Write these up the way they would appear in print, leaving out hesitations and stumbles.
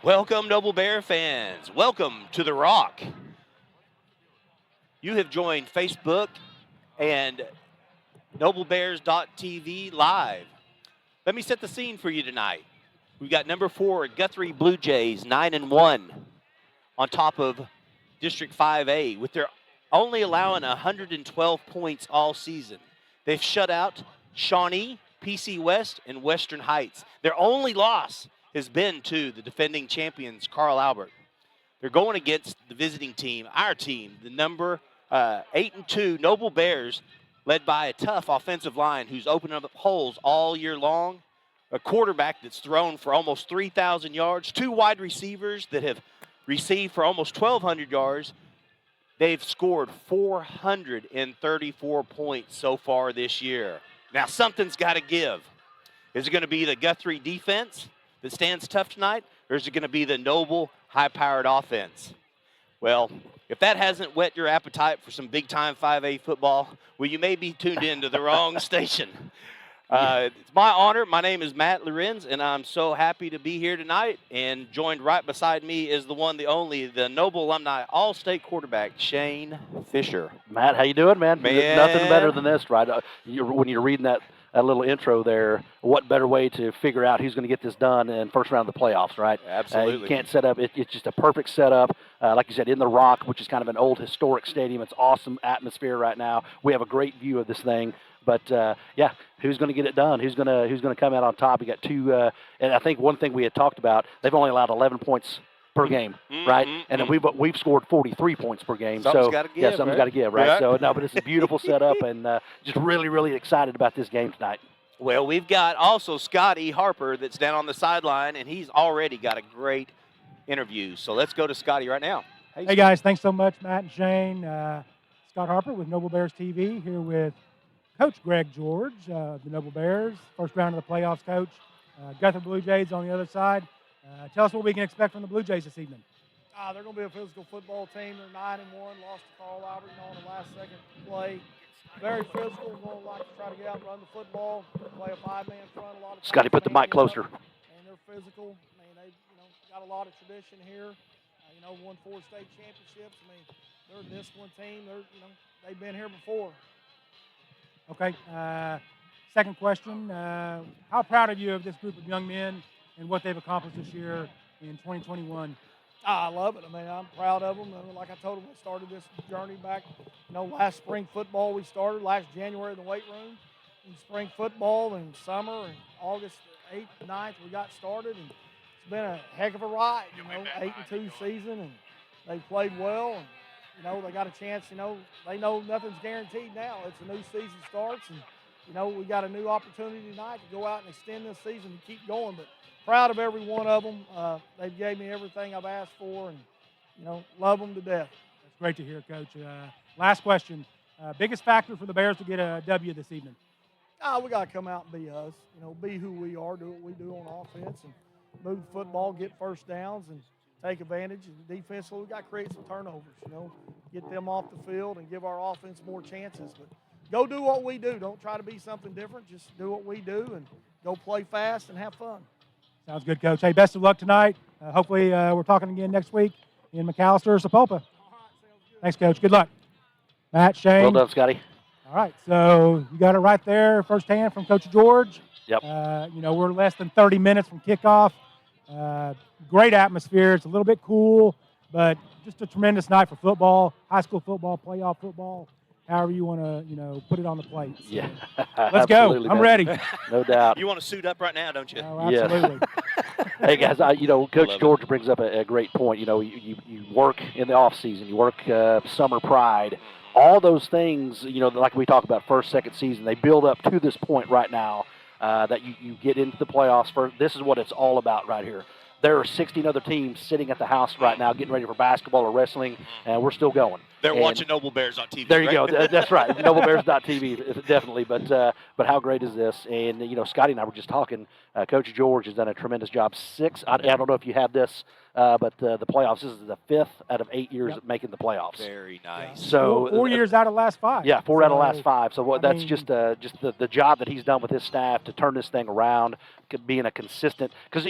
Welcome, Noble Bear fans. Welcome to The Rock. You have joined Facebook and NobleBears.tv live. Let me set the scene for you tonight. We've got number 4, Guthrie Blue Jays, 9-1, on top of District 5A, with their only allowing 112 points all season. They've shut out Shawnee, PC West, and Western Heights. Their only loss has been to the defending champions, Carl Albert. They're going against the visiting team, our team, the number 8-2 Noble Bears, led by a tough offensive line who's opening up holes all year long, a quarterback that's thrown for almost 3,000 yards, 2 wide receivers that have received for almost 1,200 yards. They've scored 434 points so far this year. Now, something's got to give. Is it going to be the Guthrie defense that stands tough tonight, or is it going to be the Noble high-powered offense? Well, if that hasn't whet your appetite for some big-time 5A football, well, you may be tuned in to the wrong station. It's my honor. My name is Matt Lorenz, and I'm so happy to be here tonight. And joined right beside me is the one, the only, the Noble alumni All-State quarterback, Shane Fisher. Matt, how you doing, man? Man. Nothing better than this, right? When you're reading that little intro there, what better way to figure out who's going to get this done in first round of the playoffs, right? Absolutely. You can't set up. It's just a perfect setup. Like you said, in the Rock, which is kind of an old historic stadium. It's awesome atmosphere right now. We have a great view of this thing. But yeah, who's going to get it done? Who's going to come out on top? You got 2, and I think one thing we had talked about, they've only allowed 11 points per game, right? And then we've scored 43 points per game. Something's gotta give, something's right? got to give, right? Yeah. So no, but it's a beautiful setup, and just really excited about this game tonight. Well, we've got also Scotty Harper that's down on the sideline, and he's already got a great interview. So let's go to Scotty right now. Hey guys, thanks so much, Matt and Shane. Scott Harper with Noble Bears TV here with Coach Greg George, the Noble Bears, first round of the playoffs coach. Guthrie Blue Jays on the other side. Tell us what we can expect from the Blue Jays this evening. They're going to be a physical football team. They're 9-1, lost to Carl Albert on the last second play. Very physical, going to like to try to get out and run the football, play a 5-man front. A lot of Scotty, put the mic closer. And they're physical. I mean, they got a lot of tradition here. Won 4 state championships. I mean, they're a disciplined team. They've been here before. Okay. Second question. How proud are you of this group of young men and what they've accomplished this year in 2021? I love it. I mean, I'm proud of them. Like I told them, we started this journey back, last spring football we started, last January in the weight room. In spring football and summer and August 8th, 9th, we got started. And it's been a heck of a ride, 8-2 season. And they played well. And, they got a chance, they know nothing's guaranteed now. It's a new season starts. And, we got a new opportunity tonight to go out and extend this season and keep going. But proud of every one of them. They've gave me everything I've asked for, and love them to death. That's great to hear, Coach. Last question. Biggest factor for the Bears to get a W this evening? We got to come out and be us. Be who we are, do what we do on offense, and move the football, get first downs, and take advantage. And defensively, we got to create some turnovers. Get them off the field and give our offense more chances. But go do what we do. Don't try to be something different. Just do what we do and go play fast and have fun. Sounds good, Coach. Hey, best of luck tonight. Hopefully we're talking again next week in McAllister or Sapulpa. Thanks, Coach. Good luck. Matt, Shane. Well done, Scotty. All right, so you got it right there firsthand from Coach George. Yep. We're less than 30 minutes from kickoff. Great atmosphere. It's a little bit cool, but just a tremendous night for football, high school football, playoff football, however you want to, put it on the plate. So, Yeah. let's go. I'm ready. No doubt. You want to suit up right now, don't you? Oh, absolutely. Hey guys, Coach George brings up a great point. You work in the off season, you work summer pride, all those things. Like we talk about first, second season, they build up to this point right now that you get into the playoffs. This is what it's all about right here. There are 16 other teams sitting at the house right now getting ready for basketball or wrestling, and we're still going. They're And watching Noble Bears on TV. there you right? go. That's right. NobleBears.tv, definitely. But how great is this? And Scotty and I were just talking. Coach George has done a tremendous job. I don't know if you have this, but the playoffs. This is the 5th out of 8 years of making the playoffs. Very nice. So four years out of the last 5. Yeah, 4 out of the last 5. So I that's mean, just the job that he's done with his staff to turn this thing around, being a consistent. Because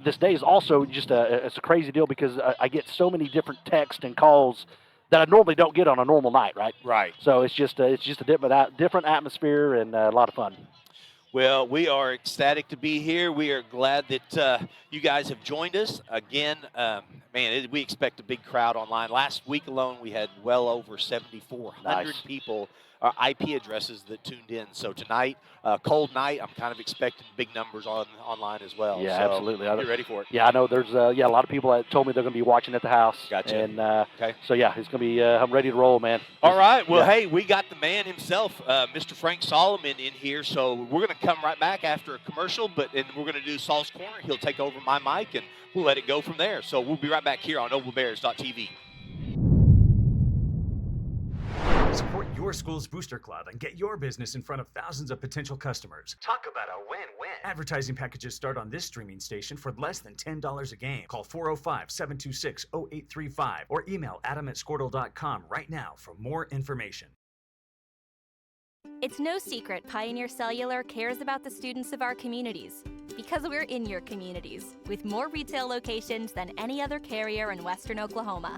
this day is also just it's a crazy deal because I get so many different texts and calls that I normally don't get on a normal night, right? Right. So it's just a different atmosphere and a lot of fun. Well, we are ecstatic to be here. We are glad that you guys have joined us. Again, we expect a big crowd online. Last week alone, we had well over 7,400 Nice. people, IP addresses that tuned in. So tonight, cold night, I'm kind of expecting big numbers online as well. Yeah, so absolutely. Get ready for it. Yeah, I know there's a lot of people that told me they're going to be watching at the house. Gotcha. And Okay. so, yeah, it's going to be I'm ready to roll, man. All right. Well, yeah. hey, we got the man himself, Mr. Frank Solomon, in here. So we're going to come right back after a commercial, and we're going to do Saul's Corner. He'll take over my mic, and we'll let it go from there. So we'll be right back here on NobleBears.tv. Support your school's booster club and get your business in front of thousands of potential customers. Talk about a win-win. Advertising packages start on this streaming station for less than $10 a game. Call 405-726-0835 or email adam@squirtle.com right now for more information. It's no secret Pioneer Cellular cares about the students of our communities because we're in your communities with more retail locations than any other carrier in Western Oklahoma.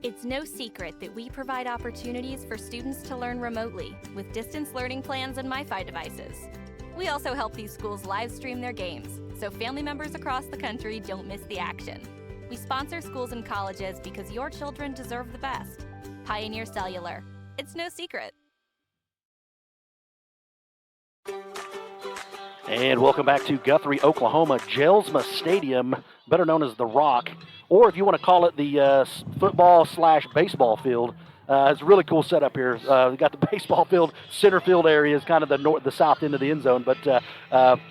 It's no secret that we provide opportunities for students to learn remotely with distance learning plans and MiFi devices. We also help these schools live stream their games, so family members across the country don't miss the action. We sponsor schools and colleges because your children deserve the best. Pioneer Cellular. It's no secret. And welcome back to Guthrie, Oklahoma, Jelsma Stadium, better known as The Rock, or if you want to call it the football/baseball field. It's a really cool setup here. We got the baseball field, center field area is kind of the south end of the end zone. But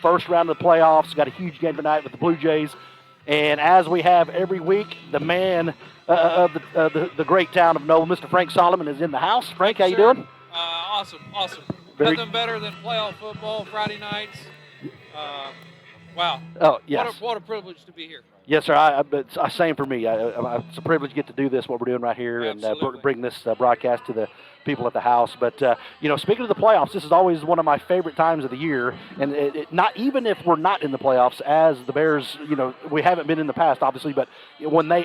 first round of the playoffs, got a huge game tonight with the Blue Jays. And as we have every week, the man of the great town of Noble, Mr. Frank Solomon, is in the house. Frank, how you doing? Awesome. Very- Nothing better than playoff football Friday nights. Wow. Oh, yes. What a privilege to be here. Yes, sir. It's same for me. It's a privilege to get to do this, what we're doing right here, and Absolutely. bring this broadcast to the people at the house. But, speaking of the playoffs, this is always one of my favorite times of the year. And not even if we're not in the playoffs, as the Bears, we haven't been in the past, obviously, but when they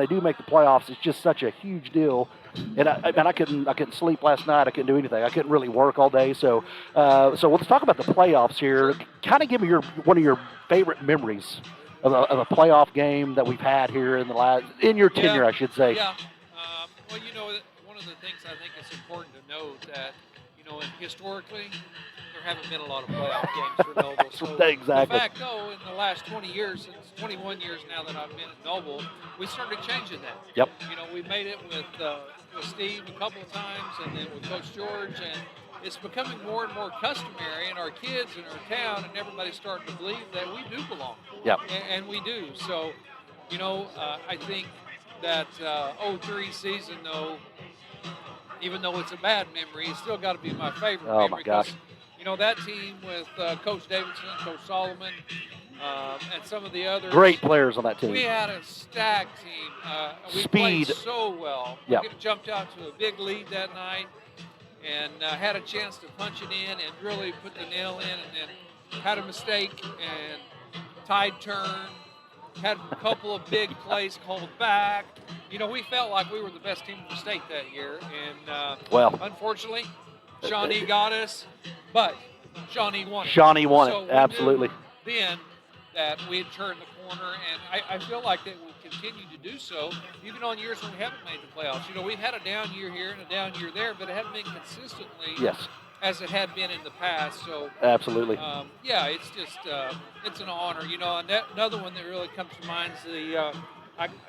do make the playoffs, it's just such a huge deal. And I couldn't sleep last night. I couldn't do anything. I couldn't really work all day. So let's talk about the playoffs here. Kind of give me one of your favorite memories of a playoff game that we've had here in your tenure, I should say. Yeah. One of the things I think is important to note that, historically, there haven't been a lot of playoff games for Noble. So Exactly. In fact, though, in the last 20 years, since 21 years now that I've been at Noble, we started changing that. Yep. We made it with Steve a couple of times, and then with Coach George, and it's becoming more and more customary, and our kids in our town and everybody's starting to believe that we do belong. Yep. And we do. So, I think that 03 season, though, even though it's a bad memory, it's still got to be my favorite Oh, memory. my gosh. Because, that team with Coach Davidson, Coach Solomon, and some of the others. Great players on that team. We had a stacked team. We Speed. played so well. Yep. We jumped out to a big lead that night and had a chance to punch it in and really put the nail in, and then had a mistake and tide turn. Had a couple of big plays called back. We felt like we were the best team in the state that year, and unfortunately, Shawnee got us, but Shawnee won it. Shawnee won So it, we absolutely. knew then that we had turned the corner, and I feel like that we'll continue to do so, even on years when we haven't made the playoffs. We've had a down year here and a down year there, but it hasn't been consistently Yes. as it had been in the past. So Absolutely. it's just it's an honor. Another one that really comes to mind is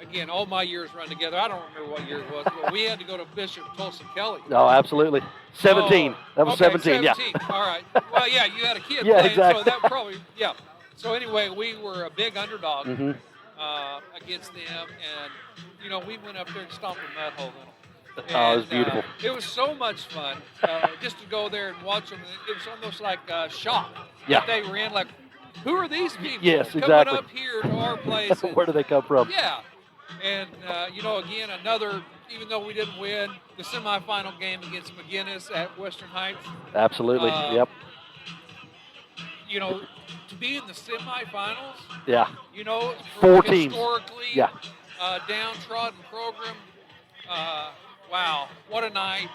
again, all my years run together. I don't remember what year it was, but we had to go to Bishop Tulsa Kelly. Oh, absolutely. 17. That was okay, 17, yeah. All right. Well, yeah, you had a kid Yeah, playing, exactly. so that probably, yeah. So anyway, we were a big underdog Mm-hmm. against them, and, we went up there and stomped a mud hole in them. Oh, it was beautiful. It was so much fun just to go there and watch them. It was almost like shock Yeah. that they were in. Like, who are these people Yes, coming exactly. up here to our place? And, Where do they come from? yeah. And, again, even though we didn't win, the semifinal game against McGinnis at Western Heights. Absolutely. Yep. To be in the semifinals, Yeah. for 4 teams. historically Yeah. downtrodden program, wow, what a night.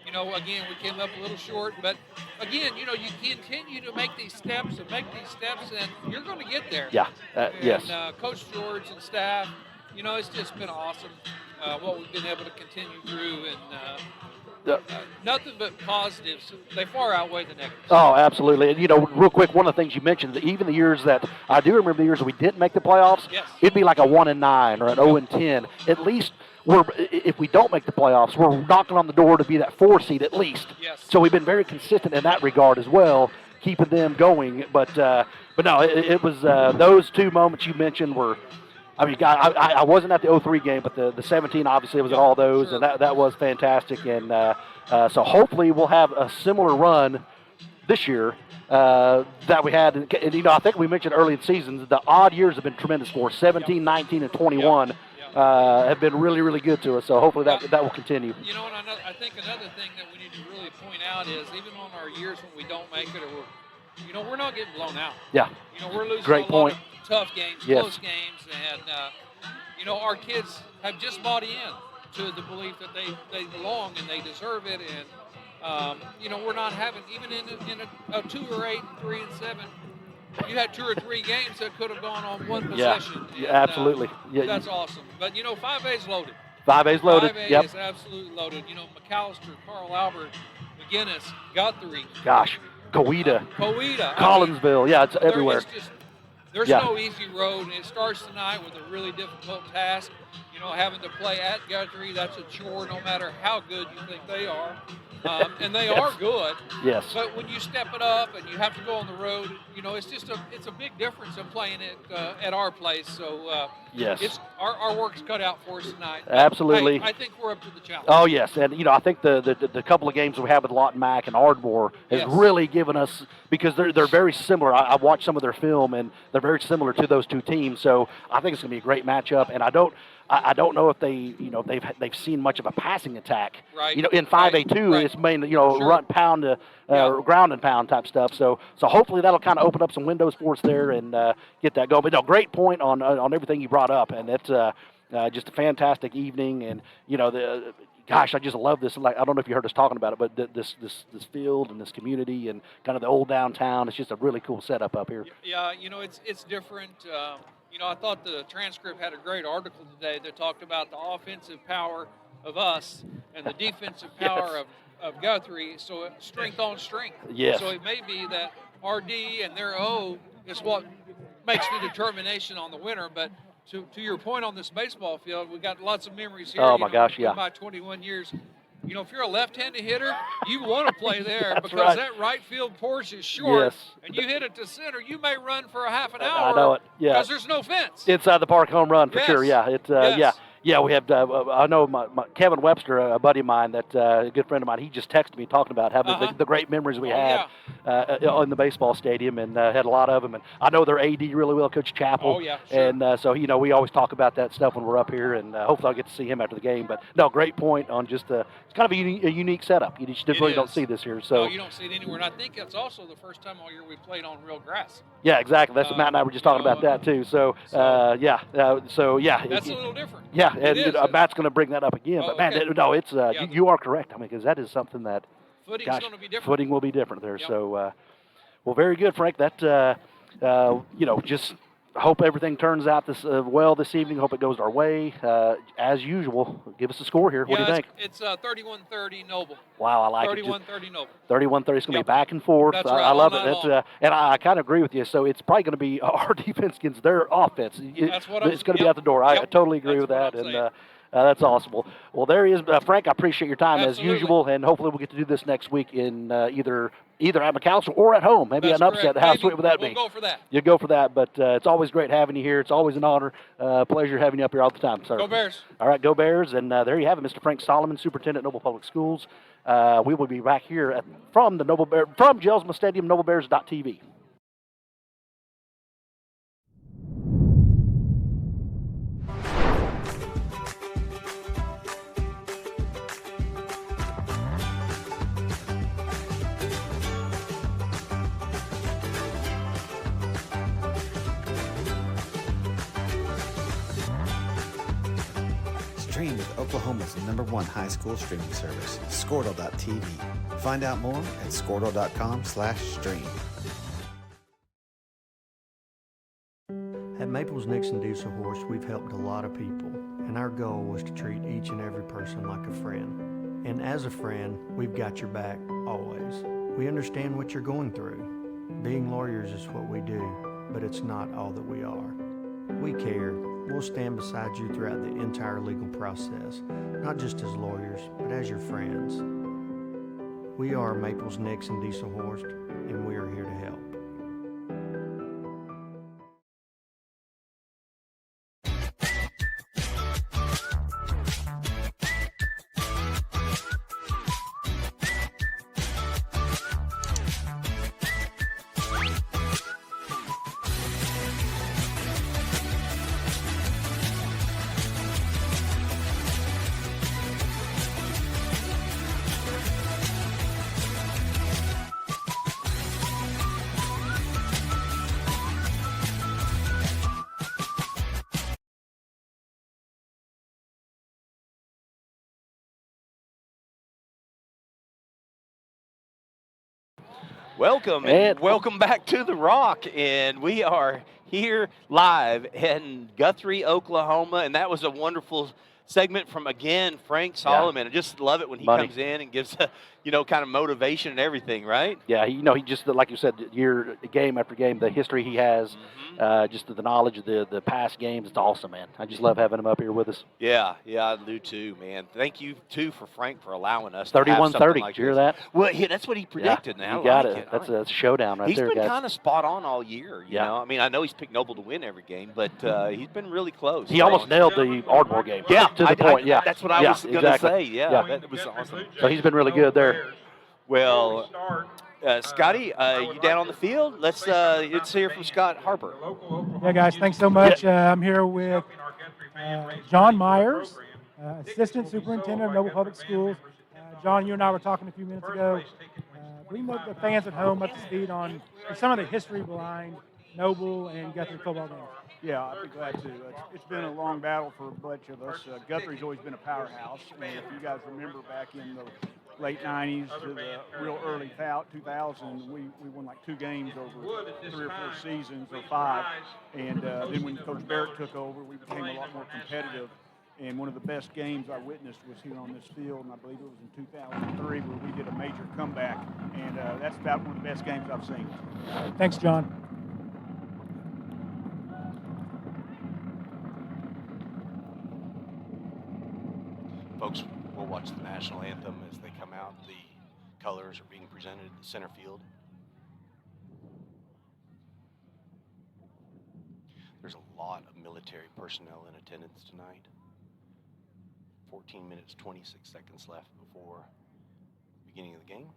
Again, we came up a little short, but again, you continue to make these steps, and you're going to get there. Yeah. Yes. And Coach George and staff, it's just been awesome what we've been able to continue through, and nothing but positives. They far outweigh the negatives. Oh, absolutely. And, real quick, one of the things you mentioned, that even the years that I do remember the years that we didn't make the playoffs, yes. It'd be like a 1-9 or an 0-10. At least if we don't make the playoffs, we're knocking on the door to be that 4 seed at least. Yes. So we've been very consistent in that regard as well, keeping them going. But no, it was those 2 moments you mentioned were. I mean, I wasn't at the 03 game, but the 17 obviously was at all those, sure. and that was fantastic. And so hopefully we'll have a similar run this year that we had. And, I think we mentioned early in seasons, the odd years have been tremendous for us. 17, 19, and 21 have been really, really good to us. So hopefully that will continue. And I think another thing that we need to really point out is even on our years when we don't make it, or we're not getting blown out. Yeah. We're losing Great a point. lot of tough games, Yes. close games, and our kids have just bought in to the belief that they belong and they deserve it, and we're not having, even in a 2 or 8 and 3 and 7. You had 2 or 3 games that could have gone on one possession. Yeah, and, absolutely. That's awesome. But 5A's loaded. 5A's loaded. 5A Yep. is absolutely loaded. McAllister, Carl Albert, McGinnis, Guthrie, Gosh, Coweta, Coweta, Collinsville. Yeah, it's everywhere. There's Yeah. no easy road, and it starts tonight with a really difficult task. Having to play at Guthrie, that's a chore no matter how good you think they are. And they are good. Yes. But when you step it up and you have to go on the road, it's a big difference in playing it at our place. So Yes. it's our work's cut out for us tonight. But, Absolutely. hey, I think we're up to the challenge. Oh, yes. And, I think the couple of games we have with Lawton Mack and Ardmore has Yes. really given us, because they're very similar. I've watched some of their film, and they're very similar to those 2 teams. So I think it's going to be a great matchup. And I don't know if they've seen much of a passing attack. Right. In 5A2, Right. it's mainly Sure. run pound to ground and pound type stuff. So hopefully that'll kind of open up some windows for us there and get that going. But no, great point on everything you brought up, and it's just a fantastic evening. And gosh, I just love this. Like, I don't know if you heard us talking about it, but this field and this community and kind of the old downtown. It's just a really cool setup up here. Yeah, it's different. I thought the transcript had a great article today that talked about the offensive power of us and the defensive power of Guthrie. So strength on strength. Yes. So it may be that RD and their O is what makes the determination on the winner. But to your point on this baseball field, we got lots of memories here. Oh, my gosh, yeah. In my 21 years. If you're a left-handed hitter, you want to play there That's because right. that right field porch is short, Yes. and you hit it to center, you may run for a half an hour. I know it. Yeah. Because there's no fence. Inside the park home run for Yes. sure. Yeah. It's Yes. Yeah, we have. I know my Kevin Webster, a buddy of mine, that a good friend of mine. He just texted me talking about having the great memories we had in the baseball stadium, and had a lot of them. And I know their AD really well, Coach Chappell. Oh, yeah, sure. And so we always talk about that stuff when we're up here, and hopefully I'll get to see him after the game. But no, great point on just it's kind of a unique setup. You just really don't see this here. So No, you don't see it anywhere. And I think it's also the first time all year we played on real grass. yeah, exactly. That's what Matt and I were just talking about that too. So yeah. That's a little different. Yeah, and It is. Matt's going to bring that up again. Oh, but man, okay. no, it's you are correct. I mean, because that is something that Footing's going to be different. footing will be different there. Yep. So, well, very good, Frank. That just hope everything turns out well this evening. Hope it goes our way. As usual, give us a score here. What do you think? It's 31-30 Noble. Wow, I like 31-30 Noble. 31-30. It's going to Yep. be back and forth. That's I right, love all it. night It's, long. and I kind of agree with you. So it's probably going to be our defense against their offense. That's what I'm- It's going to be yep. out the door. I Yep. totally agree That's with what that. I'm And saying. that's awesome. Well, there he is. Frank, I appreciate your time Absolutely. as usual, and hopefully we'll get to do this next week in either either at McAllister or at home. Maybe That's an upset. correct. How Maybe sweet would that we'll be? go for that. You go for that, but it's always great having you here. It's always an honor. Pleasure having you up here all the time, sir. Go Bears. All right, go Bears. And there you have it, Mr. Frank Solomon, Superintendent, Noble Public Schools. We will be back here from Jelsma Stadium, NobleBears.tv. Stream with Oklahoma's #1 high school streaming service, Squirtle.tv. Find out more at squirtle.com/stream. At Maples Nixon Diesel Horse, we've helped a lot of people, and our goal was to treat each and every person like a friend. And as a friend, we've got your back, always. We understand what you're going through. Being lawyers is what we do, but it's not all that we are. We care. We'll stand beside you throughout the entire legal process, not just as lawyers, but as your friends. We are Maples Nixon Diesel Horse, and we are here to help. Welcome and welcome back to The Rock, and we are here live in Guthrie, Oklahoma, and that was a wonderful segment from, again, Frank Solomon. I just love it when he comes in and gives, kind of motivation and everything, right? Yeah, he just, like you said, game after game, the history he has, just the knowledge of the past games, it's awesome, man. I just love having him up here with us. Yeah, I do too, man. Thank you, too, for Frank for allowing us 31-30, like did you hear that? Well, yeah, that's what he predicted now. You got it. That's a showdown right there, guys. He's been kind of spot on all year, you know? I mean, I know he's picked Noble to win every game, but he's been really close. He almost nailed the Ardmore game. Yeah, to the point, yeah. That's what I was going to say, that was awesome. So he's been really good there. Well, Scotty, you down on the field? Let's hear from Scott Harper. Yeah, guys, thanks so much. I'm here with John Myers, Assistant Superintendent of Noble Public Schools. John, you and I were talking a few minutes ago. Bring the fans at home up to speed on some of the history behind Noble and Guthrie football games. Yeah, I'd be glad to. It's been a long battle for a bunch of us. Guthrie's always been a powerhouse. And if you guys remember back in the late 90s to the real early 2000, we won like 2 games over 3 or 4 seasons or 5. And then when Coach Barrett took over, we became a lot more competitive. And one of the best games I witnessed was here on this field, and I believe it was in 2003 where we did a major comeback. And that's about one of the best games I've seen. Thanks, John. Folks, we'll watch the national anthem as they come out. The colors are being presented at the center field. There's a lot of military personnel in attendance tonight. 14 minutes, 26 seconds left before the beginning of the game.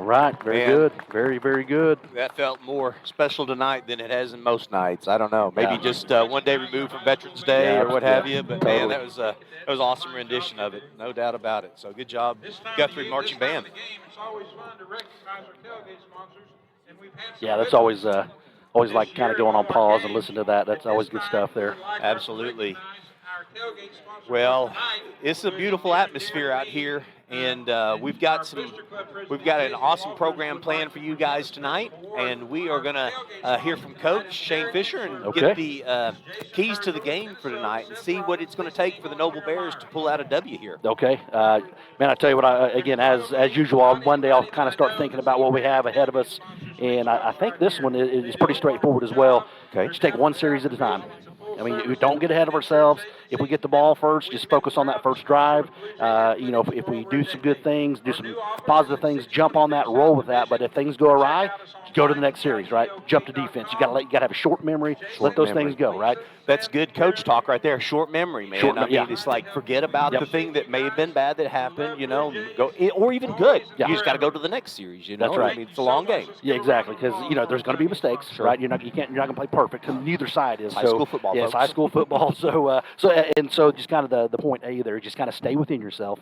Right. Very Man. good. Very, very good. That felt more special tonight than it has in most nights. I don't know. Maybe Yeah. just one day removed from Veterans Day Yeah, or what have yeah, you. But totally. man, that was an awesome rendition of it. No doubt about it. So good job, Guthrie Marching Band. Yeah, that's always like kind of going on pause and listen to that. That's always good stuff there. Absolutely. Well, it's a beautiful atmosphere out here, and we've got an awesome program planned for you guys tonight, and we are going to hear from Coach Shane Fisher and get the keys to the game for tonight and see what it's going to take for the Noble Bears to pull out a W here. Okay, man, I tell you what. Again, as usual, on Monday I'll kind of start thinking about what we have ahead of us, and I think this one is pretty straightforward as well. Okay, just take one series at a time. I mean, we don't get ahead of ourselves. If we get the ball first, just focus on that first drive. If we do some good things, do some positive things, jump on that, roll with that. But if things go awry, go to the next series, right? Jump to defense. You got to have a short memory. Let those things go, right? That's good coach talk right there. Short memory, man. It's like forget about the thing that may have been bad that happened, go or even good. You just got to go to the next series, That's right. I mean, it's a long game. Yeah, exactly. Because there's going to be mistakes, right? You're not going to play perfect. Cause neither side is. High school football. Yeah, it's high school football. So just kind of the point A there. Just kind of stay within yourself.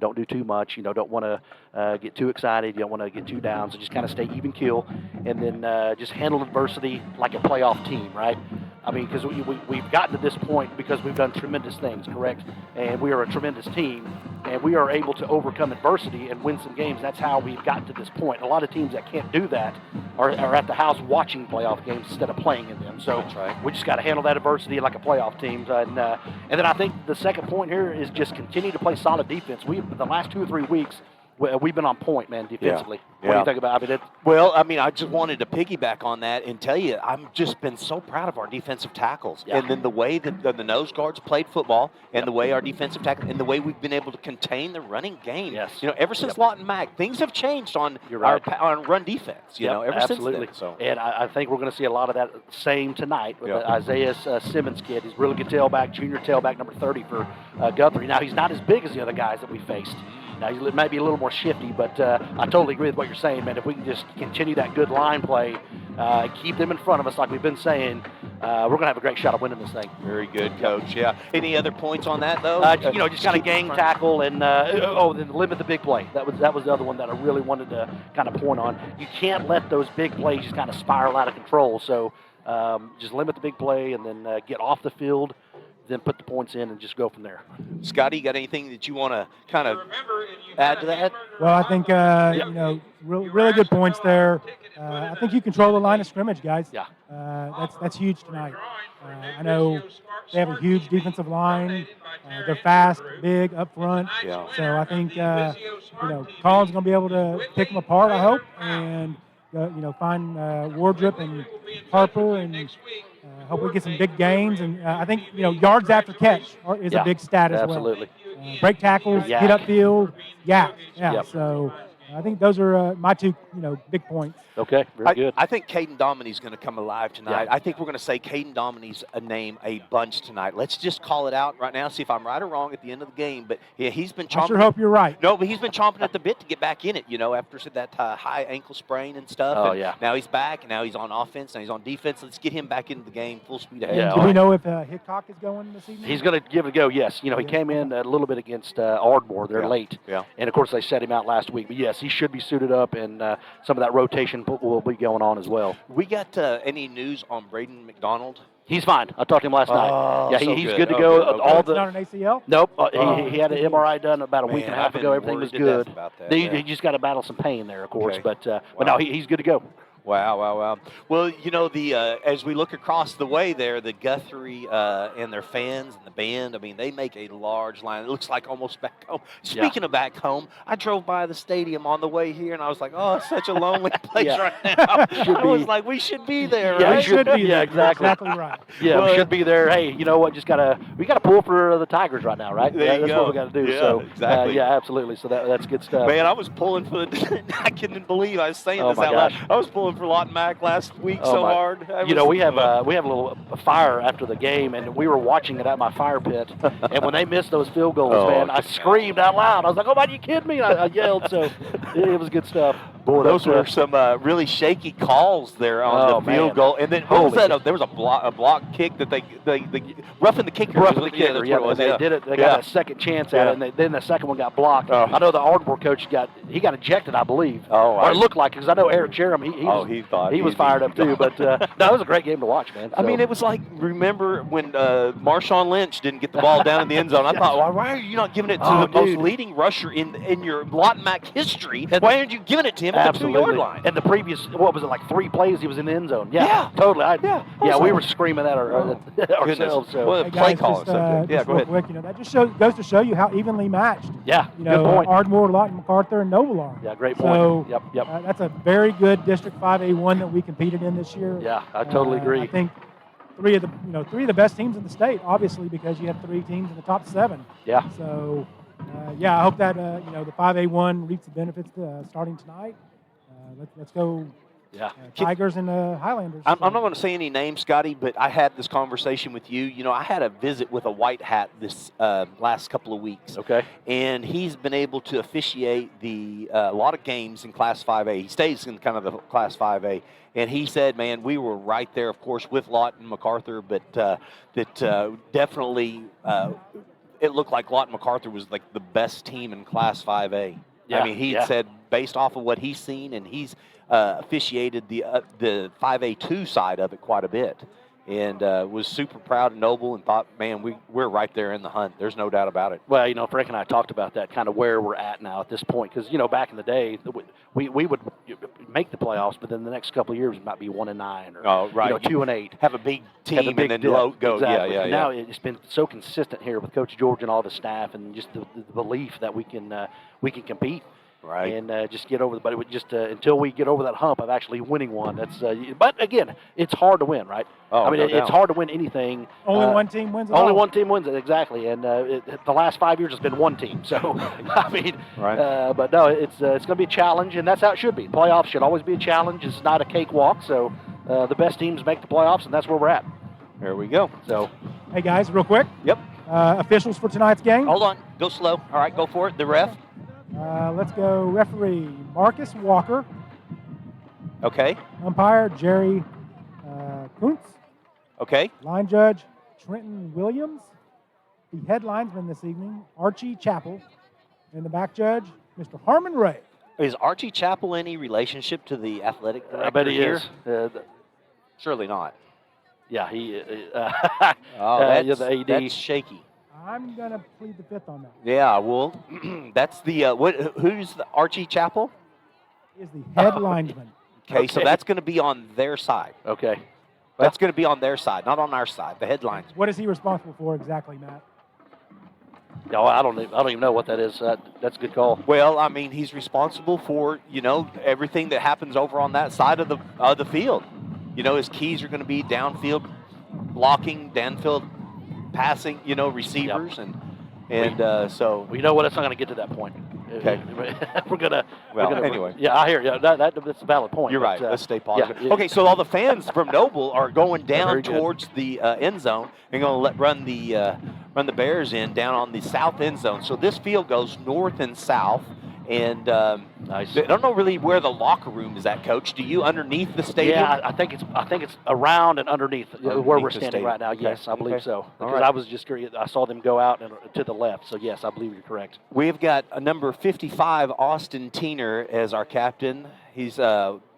Don't do too much. Don't want to get too excited. You don't want to get too down. So just kind of stay even keel, and then just handle adversity like a playoff team, right? I mean, because we've gotten to this point because we've done tremendous things, correct? And we are a tremendous team, and we are able to overcome adversity and win some games. That's how we've gotten to this point. A lot of teams that can't do that are at the house watching playoff games instead of playing in them. So we just got to handle that adversity like a playoff team. And then I think the second point here is just continue to play solid defense. The last 2 or 3 weeks, we've been on point, man, defensively. What do you think about it? I just wanted to piggyback on that and tell you, I've just been so proud of our defensive tackles. And then the way that the nose guards played football and the way our defensive tackle and the way we've been able to contain the running game. Yes. Ever since Lawton Mack, things have changed on on run defense, ever absolutely. since then. So. And I think we're going to see a lot of that same tonight with the Isaiah Simmons kid. He's a really good tailback, junior tailback, number 30 for Guthrie. Now, he's not as big as the other guys that we faced. Now, he might be a little more shifty, but I totally agree with what you're saying, man. If we can just continue that good line play, keep them in front of us like we've been saying, we're going to have a great shot of winning this thing. Very good, Coach. Yeah. Any other points on that, though? Just kind of gang tackle and, then limit the big play. That was the other one that I really wanted to kind of point on. You can't let those big plays just kind of spiral out of control. So just limit the big play and then get off the field, then put the points in and just go from there. Scotty, you got anything that you want to kind of add to that? Well, I think, really good points there. I think you control the line of scrimmage, guys. Yeah. That's huge tonight. I know they have a huge defensive line. They're fast, big, up front. Yeah. So I think, Colin's going to be able to pick them apart, I hope, and, find Wardrop and Harper and hope we get some big gains. And I think, yards after catch is a big stat as absolutely. well. Break tackles, get upfield, yeah. So I think those are my two, big points. Okay, very good. I think Caden Domini's going to come alive tonight. I think we're going to say Caden Domini's a name a bunch tonight. Let's just call it out right now, see if I'm right or wrong at the end of the game. But yeah, he's been chomping. I sure hope you're right. No, but he's been chomping at the bit to get back in it, after that high ankle sprain and stuff. Oh, and yeah. Now he's back, and now he's on offense, now he's on defense. Let's get him back into the game full speed ahead. Yeah, do we know if Hickok is going this evening? He's going to give it a go, yes. He came in a little bit against Ardmore. They're late. Yeah. And, of course, they set him out last week. But, yes, he should be suited up, and some of that rotation will be going on as well. We got any news on Braden McDonald? He's fine. I talked to him last night. Yeah, so he's good. good to go. Okay. All It's not an ACL? Nope. He had an MRI done about a week and a half I've been ago. Everything worried was to death good. about that, He just got to battle some pain there, of course. Okay. But no, he's good to go. Wow. Well, as we look across the way there, the Guthrie and their fans and the band, I mean, they make a large line. It looks like almost back home. Speaking of back home, I drove by the stadium on the way here, and I was like, oh, it's such a lonely place right now. I was like, we should be there, Yeah, right? we should be. Yeah, Exactly exactly. right. Yeah, we should be there. Hey, you know what? We got to pull for the Tigers right now, right? There you that's go. what we got to do. Yeah, so, exactly. Yeah, absolutely. So that's good stuff. Man, I was pulling for the – I couldn't believe I was saying Oh, this my out loud. gosh. I was pulling for Lawton Mack last week hard. We have a little fire after the game, and we were watching it at my fire pit. And when they missed those field goals, man, I screamed out loud. I was like, "Oh, are you kidding me?" And I yelled. So it was good stuff. Boy, those were some really shaky calls there on the field man. goal. And then what was Holy that? There was a block kick that they roughing the kicker. Roughing the Yeah, kicker. that's Yeah, what it was. they Yeah. did it. They got a second chance at it, and then the second one got blocked. Oh. I know the Ardmore coach got ejected, I believe. Oh, or it looked like, because I know Eric Jerem, he was fired up too. But no, it was a great game to watch, man. I mean, it was like, remember when Marshawn Lynch didn't get the ball down in the end zone? I thought, well, why are you not giving it to the most leading rusher in your Lawton Mack history? Why aren't you giving it to him at the 2-yard line? And the previous, what was it, like 3 plays he was in the end zone? Yeah. Totally. We were screaming at ourselves. So. Well, Hey, play guys, call. just Yeah, go real ahead. quick, that just goes to show you how evenly matched. Yeah, You good know, point. Ardmore, Lawton, MacArthur, and Noble are. Yeah, great point. So Yep. that's a very good District 5A1 that we competed in this year. Yeah, I totally agree. I think three of the best teams in the state, obviously, because you have 3 teams in the top 7. Yeah. So, I hope that the 5A1 reaps the benefits starting tonight. Let's go. Yeah. Tigers and Highlanders. I'm not going to say any names, Scotty, but I had this conversation with you. You know, I had a visit with a white hat this last couple of weeks. Okay. And he's been able to officiate a lot of games in Class 5A. He stays in kind of the Class 5A. And he said, man, we were right there, of course, with Lawton MacArthur, but definitely it looked like Lawton MacArthur was like the best team in Class 5A. Yeah, I mean, he said based off of what he's seen, and he's officiated the 5A2 side of it quite a bit, and was super proud of Noble and thought, man, we're right there in the hunt. There's no doubt about it. Well, Frank and I talked about that, kind of where we're at now at this point, because back in the day we would make the playoffs, but then the next couple of years it might be 1-9 or 2-8. Have a big team and then go. Exactly. Yeah. Now it's been so consistent here with Coach George and all the staff, and just the belief that we can compete. Right. And just get over but until we get over that hump of actually winning one. That's but again, it's hard to win, right? Oh, I mean, no it's doubt. hard to win anything. Only one team wins it Only all. one team wins it, exactly. And the last 5 years has been one team. So I mean, right. But no, it's going to be a challenge, and that's how it should be. Playoffs should always be a challenge. It's not a cakewalk. So the best teams make the playoffs, and that's where we're at. There we go. So, hey guys, real quick. Yep. Officials for tonight's game. Hold on. Go slow. All right, go for it. The ref. Let's go. Referee Marcus Walker. Okay. Umpire Jerry Kuntz. Okay. Line judge Trenton Williams. The head linesman this evening, Archie Chappell. And the back judge, Mr. Harmon Ray. Is Archie Chappell any relationship to the athletic director? I bet he here? is. Surely not. Yeah, he. That's, that's shaky. I'm going to plead the fifth on that. Yeah, well, that's the who's the Archie Chappell? He is the head linesman. Okay, so that's going to be on their side. Okay. That's going to be on their side, not on our side. The headlines. What is he responsible for exactly, Matt? No, I don't even know what that is. That's a good call. Well, I mean, he's responsible for everything that happens over on that side of the field. His keys are going to be downfield blocking, downfield passing. Receivers so we know what. It's not going to get to that point. Okay. we're gonna. Anyway. Yeah, I hear you. That's a valid point. You're but, right. Let's stay positive. Yeah. Okay, so all the fans from Noble are going down Very good. towards the end zone and going to run the Bears in down on the south end zone. So this field goes north and south. And nice. I don't know really where the locker room is at, Coach. Do you underneath the stadium? Yeah, I think it's around and underneath where we're the standing stadium. right now. Okay. Yes, I believe Okay. so. All Because right. I was just curious. I saw them go out and to the left. So yes, I believe you're correct. We've got a number 55, Austin Tiener, as our captain. He's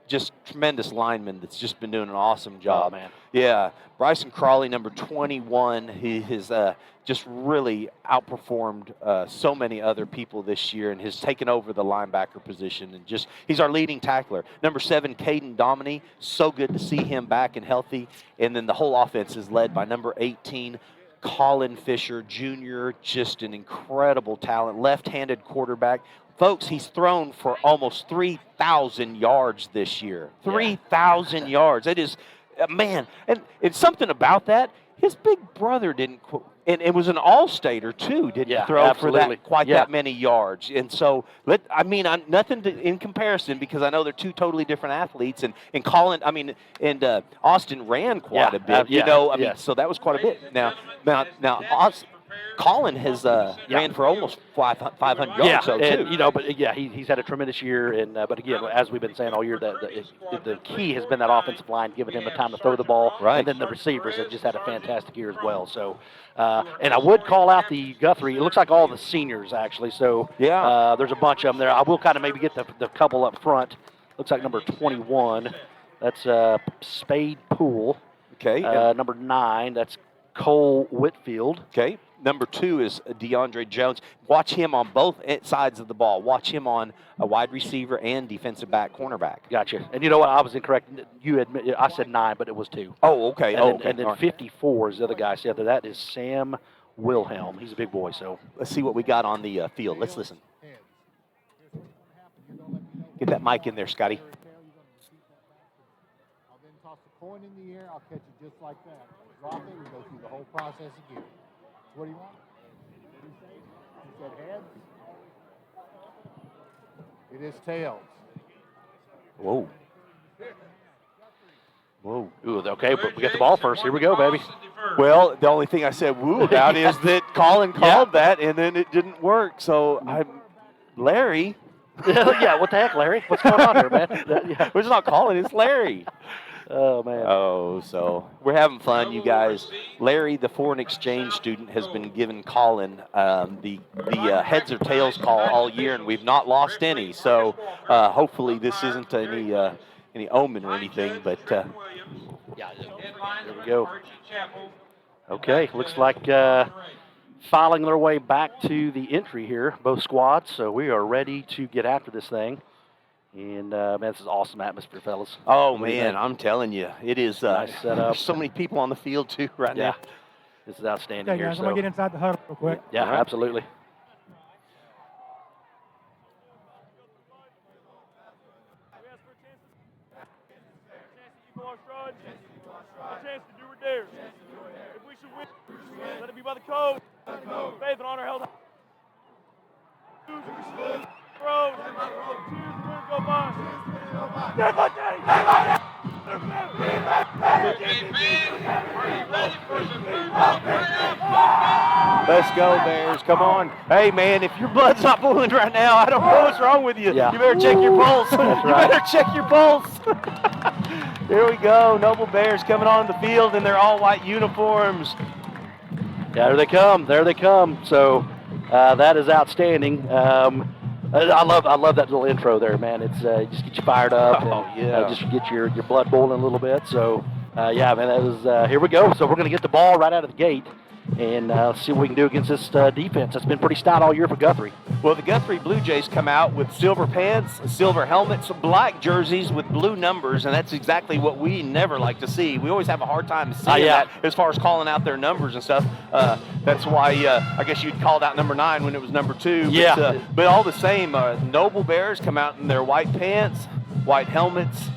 just tremendous lineman that's just been doing an awesome job. Oh, man. Yeah. Bryson Crawley, number 21, he has just really outperformed so many other people this year and has taken over the linebacker position. And he's our leading tackler. Number 7, Caden Dominy, so good to see him back and healthy. And then the whole offense is led by number 18, Colin Fisher Jr., just an incredible talent, left-handed quarterback. Folks, he's thrown for almost 3,000 yards this year. 3,000 yards. It is, man, and it's something about that. His big brother didn't, and it was an all-stater too, didn't throw absolutely. for that many yards. And so, nothing in comparison because I know they're two totally different athletes. And Colin, Austin ran quite a bit. yes. So that was quite a bit. Now, Colin has ran for almost 500 yards. Yeah, so and, too. but yeah, he's had a tremendous year. And but again, as we've been saying all year, the key has been that offensive line giving him the time to throw the ball, Right. and then the receivers have just had a fantastic year as well. So, and I would call out the Guthrie. It looks like all the seniors actually. So Yeah. there's a bunch of them there. I will kind of maybe get the couple up front. Looks like number 21. That's Spade Poole. Okay. Number 9. That's Cole Whitfield. Okay. Number 2 is DeAndre Jones. Watch him on both sides of the ball. Watch him on a wide receiver and defensive back, cornerback. Gotcha. And you know what? I was incorrect. You admit I said 9, but it was 2. Oh, okay. And then 54 is the other guy. So that is Sam Wilhelm. He's a big boy. So let's see what we got on the field. Let's listen. Get that mic in there, Scotty. I'll then toss the coin in the air. I'll catch it just like that. Drop it and go through the whole process again. So what do you want? What do you say? You said heads. It is tails. Whoa. Whoa. Ooh, okay, but we get the ball first. Here we go, baby. Well, the only thing I said woo about is that Colin called that, and then it didn't work. So Larry. Yeah, what the heck, Larry? What's going on here, man? It's not Colin, it's Larry. Oh, man. Oh, so we're having fun, you guys. Larry, the foreign exchange student, has been giving Colin the heads or tails call all year, and we've not lost any. So hopefully this isn't any omen or anything, but yeah, there we go. Okay, looks like filing their way back to the entry here, both squads. So we are ready to get after this thing. And, man, this is awesome atmosphere, fellas. Oh, man, I'm telling you, it is. Nice setup. There's so many people on the field, too, right now. This is outstanding Okay, here. guys, I'm going to get inside the huddle real quick. Yeah, absolutely. A chance to do or dare. If we should win, let it be by the code. Faith and honor held high. Road. Cheers, win, go by. Dead by day. Let's go, Bears. Come on. Hey, man, if your blood's not boiling right now, I don't know what's wrong with you. Yeah. You better check your pulse. You better check your pulse. Here we go. Noble Bears coming on the field in their all-white uniforms. Yeah, there they come. There they come. So that is outstanding. I love that little intro there, man. It's just get you fired up. And, just get your blood boiling a little bit. So, yeah, man, that was here we go. So we're going to get the ball right out of the gate and see what we can do against this defense. It's been pretty stout all year for Guthrie. Well, the Guthrie Blue Jays come out with silver pants, silver helmets, black jerseys with blue numbers, and that's exactly what we never like to see. We always have a hard time seeing that as far as calling out their numbers and stuff. That's why I guess you'd called out number 9 when it was number 2. Yeah. But all the same, Noble Bears come out in their white pants, white helmets,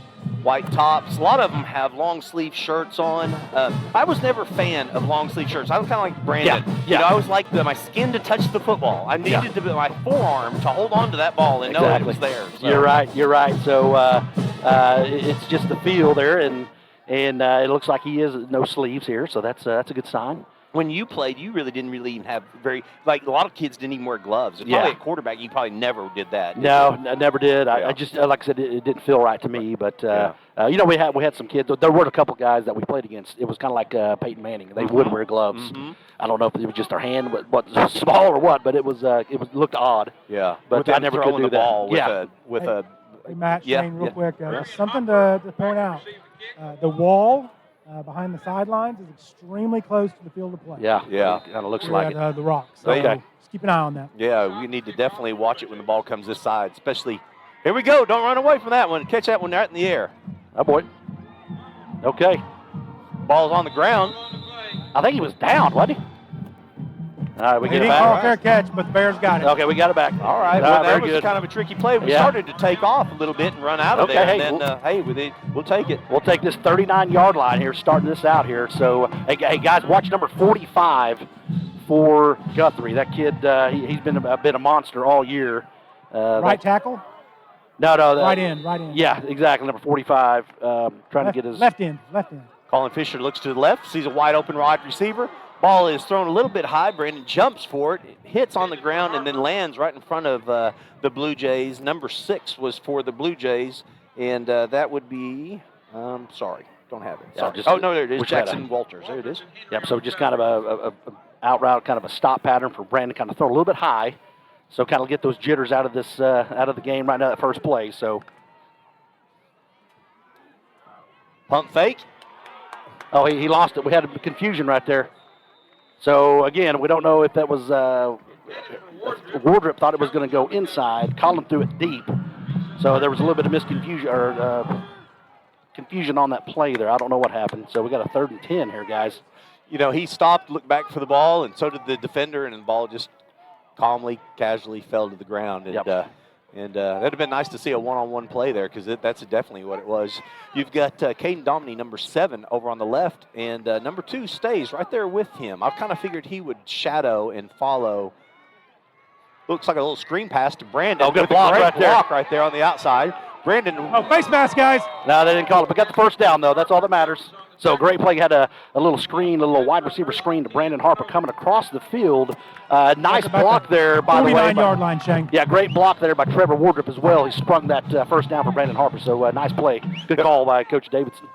white tops. A lot of them have long sleeve shirts on. I was never a fan of long sleeve shirts. I was kind of like Brandon. Yeah. You know, I was like my skin to touch the football. I needed to be my forearm to hold on to that ball and know it was there. So. You're right. So it's just the feel there, and it looks like he is no sleeves here. So that's a good sign. When you played, you really didn't even have a lot of kids didn't even wear gloves. Probably at quarterback, you probably never did that. No, I never did. I just, like I said, it didn't feel right to me. But, you know, we had some kids. There were a couple guys that we played against. It was kind of like Peyton Manning. They would wear gloves. Mm-hmm. I don't know if it was just their hand, what small or what, but it looked odd. Yeah. But I never could do the that. Ball with Hey, Matt, Shane, real quick. Something to point out. The wall behind the sidelines is extremely close to the field of play. Yeah. Kind of looks like it. The rocks. So Okay. just keep an eye on that. Yeah, we need to definitely watch it when the ball comes this side, especially. Here we go. Don't run away from that one. Catch that one right in the air. Oh, boy. Okay. Ball's on the ground. I think he was down, wasn't he? All right, we He get it didn't call a back. fair catch, but the Bears got it. Okay, we got it back. All right. All Well, right, that very was good. kind of a tricky play. We Yeah. started to take off a little bit and run out of Okay, there. hey, And then, we'll take it. We'll take this 39-yard line here, starting this out here. So, hey guys, watch number 45 for Guthrie. That kid, he's been a monster all year. Right tackle? No. Right end. Yeah, exactly. Number 45, trying to get his. Left end. Colin Fisher looks to the left, sees a wide open wide receiver, Ball is thrown a little bit high. Brandon jumps for it, hits on the ground, and then lands right in front of the Blue Jays. Number 6 was for the Blue Jays, and that would be, sorry, don't have it. Yeah, Sorry. Oh, no, there it is, which had Jackson Walters. There it is. Yep, so just kind of a out route, kind of a stop pattern for Brandon, kind of throw a little bit high, so kind of get those jitters out of this out of the game right now at first play. So pump fake. Oh, he lost it. We had a confusion right there. So again, we don't know if that was Wardrop thought it was going to go inside. Colin threw it deep, so there was a little bit of misconfusion or confusion on that play there. I don't know what happened. So we got a 3rd and 10 here, guys. You know, he stopped, looked back for the ball, and so did the defender, and the ball just calmly, casually fell to the ground. And, and that would have been nice to see a one-on-one play there, because that's definitely what it was. You've got Caden Domney, number 7, over on the left, and number 2 stays right there with him. I kind of figured he would shadow and follow. Looks like a little screen pass to Brandon. Oh, good with block a great right there. block right there on the outside. Brandon. Oh, face mask, guys. No, they didn't call it, but got the first down, though. That's all that matters. So great play. Had a little screen, a little wide receiver screen to Brandon Harper coming across the field. Nice block there, by the way. 49-yard line, Shane. Yeah, great block there by Trevor Wardrop as well. He sprung that first down for Brandon Harper. So nice play. Good call by Coach Davidson.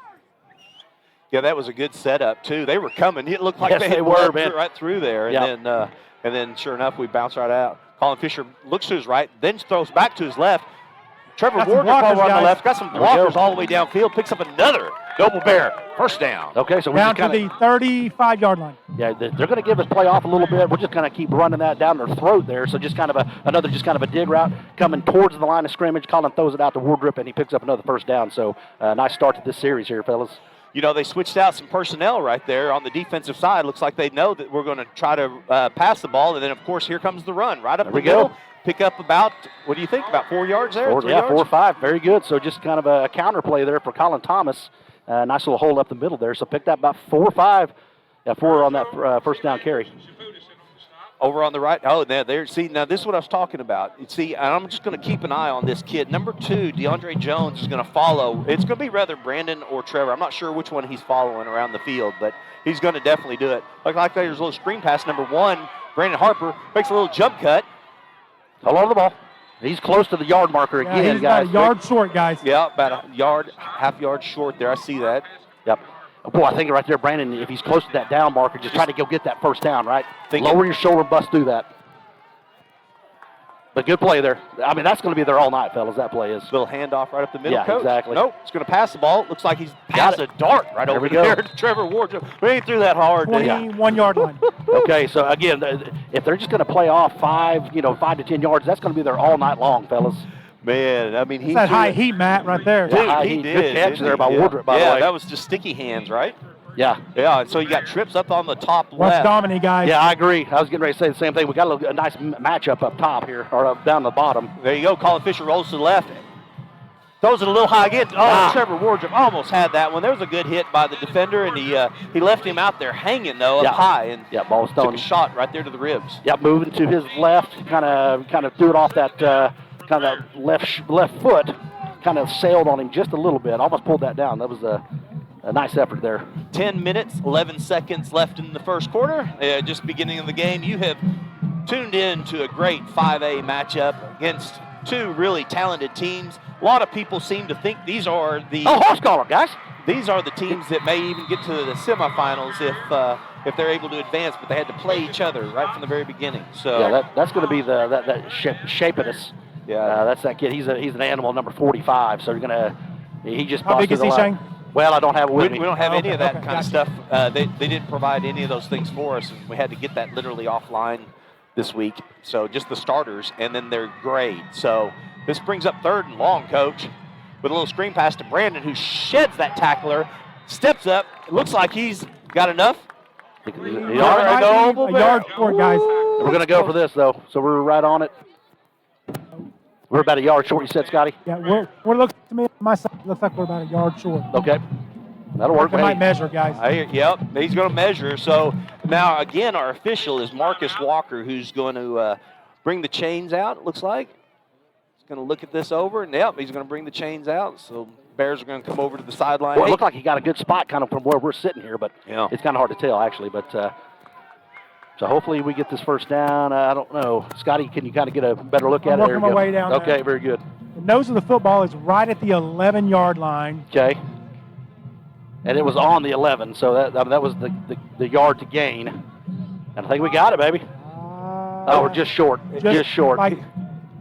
Yeah, that was a good setup, too. They were coming. It looked like they were man. right through there. And, then, sure enough, we bounced right out. Colin Fisher looks to his right, then throws back to his left. Trevor Wardrop over on the left. Got some blockers all the way downfield. Picks up another Noble Bear. First down. Okay, so we're down just to the 35-yard line. Yeah, they're going to give us play off a little bit. We're just going to keep running that down their throat there. So just kind of another dig route coming towards the line of scrimmage. Colin throws it out to Wardrop, and he picks up another first down. So nice start to this series here, fellas. You know, they switched out some personnel right there on the defensive side. Looks like they know that we're going to try to pass the ball. And then, of course, here comes the run right up the middle. Go. Pick up about, what do you think, about 4 yards there? 4 or 5. Very good. So just kind of a counter play there for Colin Thomas. Nice little hole up the middle there. So picked up about 4 or 5. Yeah, 4 on that first down carry. Over on the right. Oh, there. See, now this is what I was talking about. See, I'm just going to keep an eye on this kid. Number 2, DeAndre Jones, is going to follow. It's going to be rather Brandon or Trevor. I'm not sure which one he's following around the field, but he's going to definitely do it. Like there's a little screen pass. Number 1, Brandon Harper makes a little jump cut. Hold on to the ball. He's close to the yard marker again, he's guys. About a yard short, guys. Yeah, about a yard, half yard short there. I see that. Yep. Boy, I think right there, Brandon, if he's close to that down marker, just try to go get that first down, right? Lower your shoulder, bust through that. But good play there. I mean, that's going to be there all night, fellas, that play is. Little handoff right up the middle, yeah, Coach. Exactly. Nope, it's going to pass the ball. Looks like he's passed a dart right over there to Trevor Wardrop. We ain't threw that hard. 21-yard line. Okay, so again, if they're just going to play off 5 to 10 yards, that's going to be there all night long, fellas. Man, I mean, he's that high heat, Matt, right there. Dude, he did. Good catch there by Wardrop, by the way. Yeah, that was just sticky hands, right? Yeah. Yeah, and so you got trips up on the top Watch left. Domini, guys. Yeah, I agree. I was getting ready to say the same thing. We got a nice matchup up top here, or up down the bottom. There you go. Colin Fisher rolls to the left. Throws it a little high again. Oh, Trevor Wardrop almost had that one. There was a good hit by the defender, and he left him out there hanging, though, up high. And ball was took a shot right there to the ribs. Yeah, moving to his left, kind of threw it off that kind of left foot, kind of sailed on him just a little bit. Almost pulled that down. That was a nice effort there. 10 minutes, 11 seconds left in the first quarter. Just beginning of the game. You have tuned in to a great 5A matchup against 2 really talented teams. A lot of people seem to think these are the... Oh, horse collar, guys. These are the teams that may even get to the semifinals if they're able to advance, but they had to play each other right from the very beginning. So yeah, that's going to be that Shapetus. Yeah, that's that kid. He's an animal, number 45. So he just. How big is he, Shane? Well, I don't have it with me. We don't have any of that kind of stuff. They didn't provide any of those things for us, and we had to get that literally offline this week. So just the starters and then their grade. So this brings up 3rd and long, Coach, with a little screen pass to Brandon, who sheds that tackler, steps up. It looks like he's got enough. A yard short, guys. We're going to go for this, though. So we're right on it. We're about a yard short, you said, Scotty? Yeah, we're looks to me, my side looks like we're about a yard short. Okay. That'll work. They might measure, guys. Yep, he's going to measure. So now, again, our official is Marcus Walker, who's going to bring the chains out, it looks like. He's going to look at this over, and yep, he's going to bring the chains out. So Bears are going to come over to the sideline. Well, it looked like he got a good spot kind of from where we're sitting here, but yeah, it's kind of hard to tell, actually. But So hopefully we get this first down. I don't know. Scotty, can you kind of get a better look at it? I'm There working you my go. way down Okay, there. very good. The nose of the football is right at the 11-yard line. Okay. And it was on the 11, so that was the yard to gain. And I think we got it, baby. We're just short. Just short. Like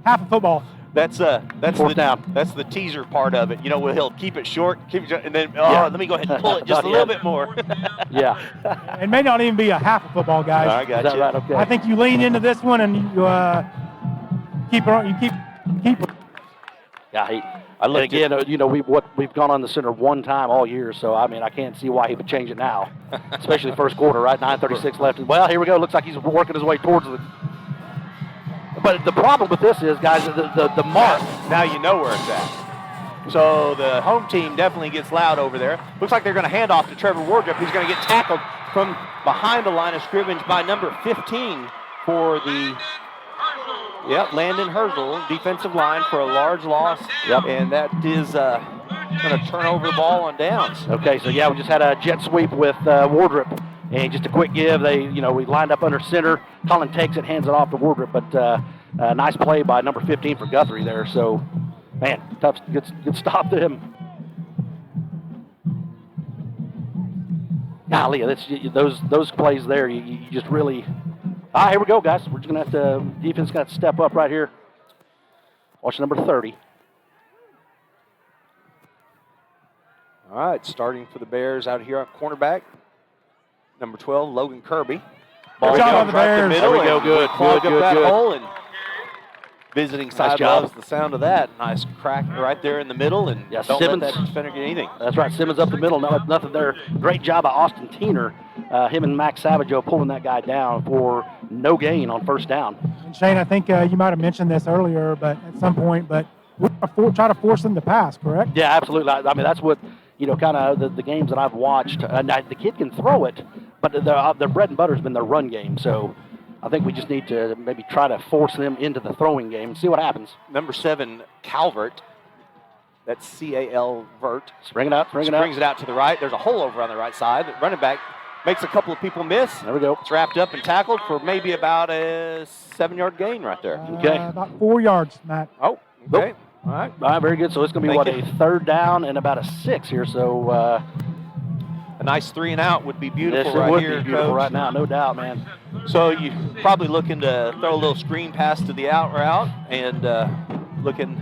half a football. That's Fourth down. That's the teaser part of it. You know, he'll keep it short, and then Yeah. let me go ahead and pull it just a little bit more. Yeah. It may not even be a half a football, guys. I got Is that you. right? Okay. I think you lean into this one and you keep it on. You keep. Yeah. I looked again, we've gone on the center one time all year, so I mean I can't see why he would change it now, especially first quarter, right? 9:36 left. Well, here we go. Looks like he's working his way towards the. But the problem with this is, guys, the mark. Now you know where it's at. So the home team definitely gets loud over there. Looks like they're going to hand off to Trevor Wardrop. He's going to get tackled from behind the line of scrimmage by number 15 for the Landon Herzl, defensive line, for a large loss. Yep. And that is going to turn over the ball on downs. Okay, so yeah, we just had a jet sweep with Wardrop. And just a quick give, we lined up under center. Colin takes it, hands it off to Wardrop, but nice play by number 15 for Guthrie there. So, man, tough, good stop to him. Golly, those plays there, you just really. Here we go, guys. We're just gonna have to. Defense got to step up right here. Watch number 30. All right, starting for the Bears out here at cornerback. Number 12, Logan Kirby. Good job on the Bears. There we go. Good. Clog up that good. hole, and visiting side job. loves the sound of that. Nice crack right there in the middle, and Yeah, don't Simmons. let that defender get anything. That's right. Simmons up the middle. Nothing there. Great job by Austin Teener. Him and Max Savageau pulling that guy down for no gain on first down. And Shane, I think you might have mentioned this earlier, but at some point, but we're try to force them to pass, correct? Yeah, absolutely. I mean, that's what, kind of the games that I've watched. The kid can throw it, but their bread and butter has been their run game. So I think we just need to maybe try to force them into the throwing game and see what happens. Number 7, Calvert. That's C-A-L Vert. Bring it out. Brings it out to the right. There's a hole over on the right side. The running back makes a couple of people miss. There we go. It's wrapped up and tackled for maybe about a 7-yard gain right there. Okay. About 4 yards, Matt. Oh, okay. All right. All right, very good. So it's going to be, Thank you. a third down and about a 6 here. So a nice 3 and out would be beautiful this right would here, be beautiful Coach. right now, no doubt, man. So you're probably looking to throw a little screen pass to the out route and looking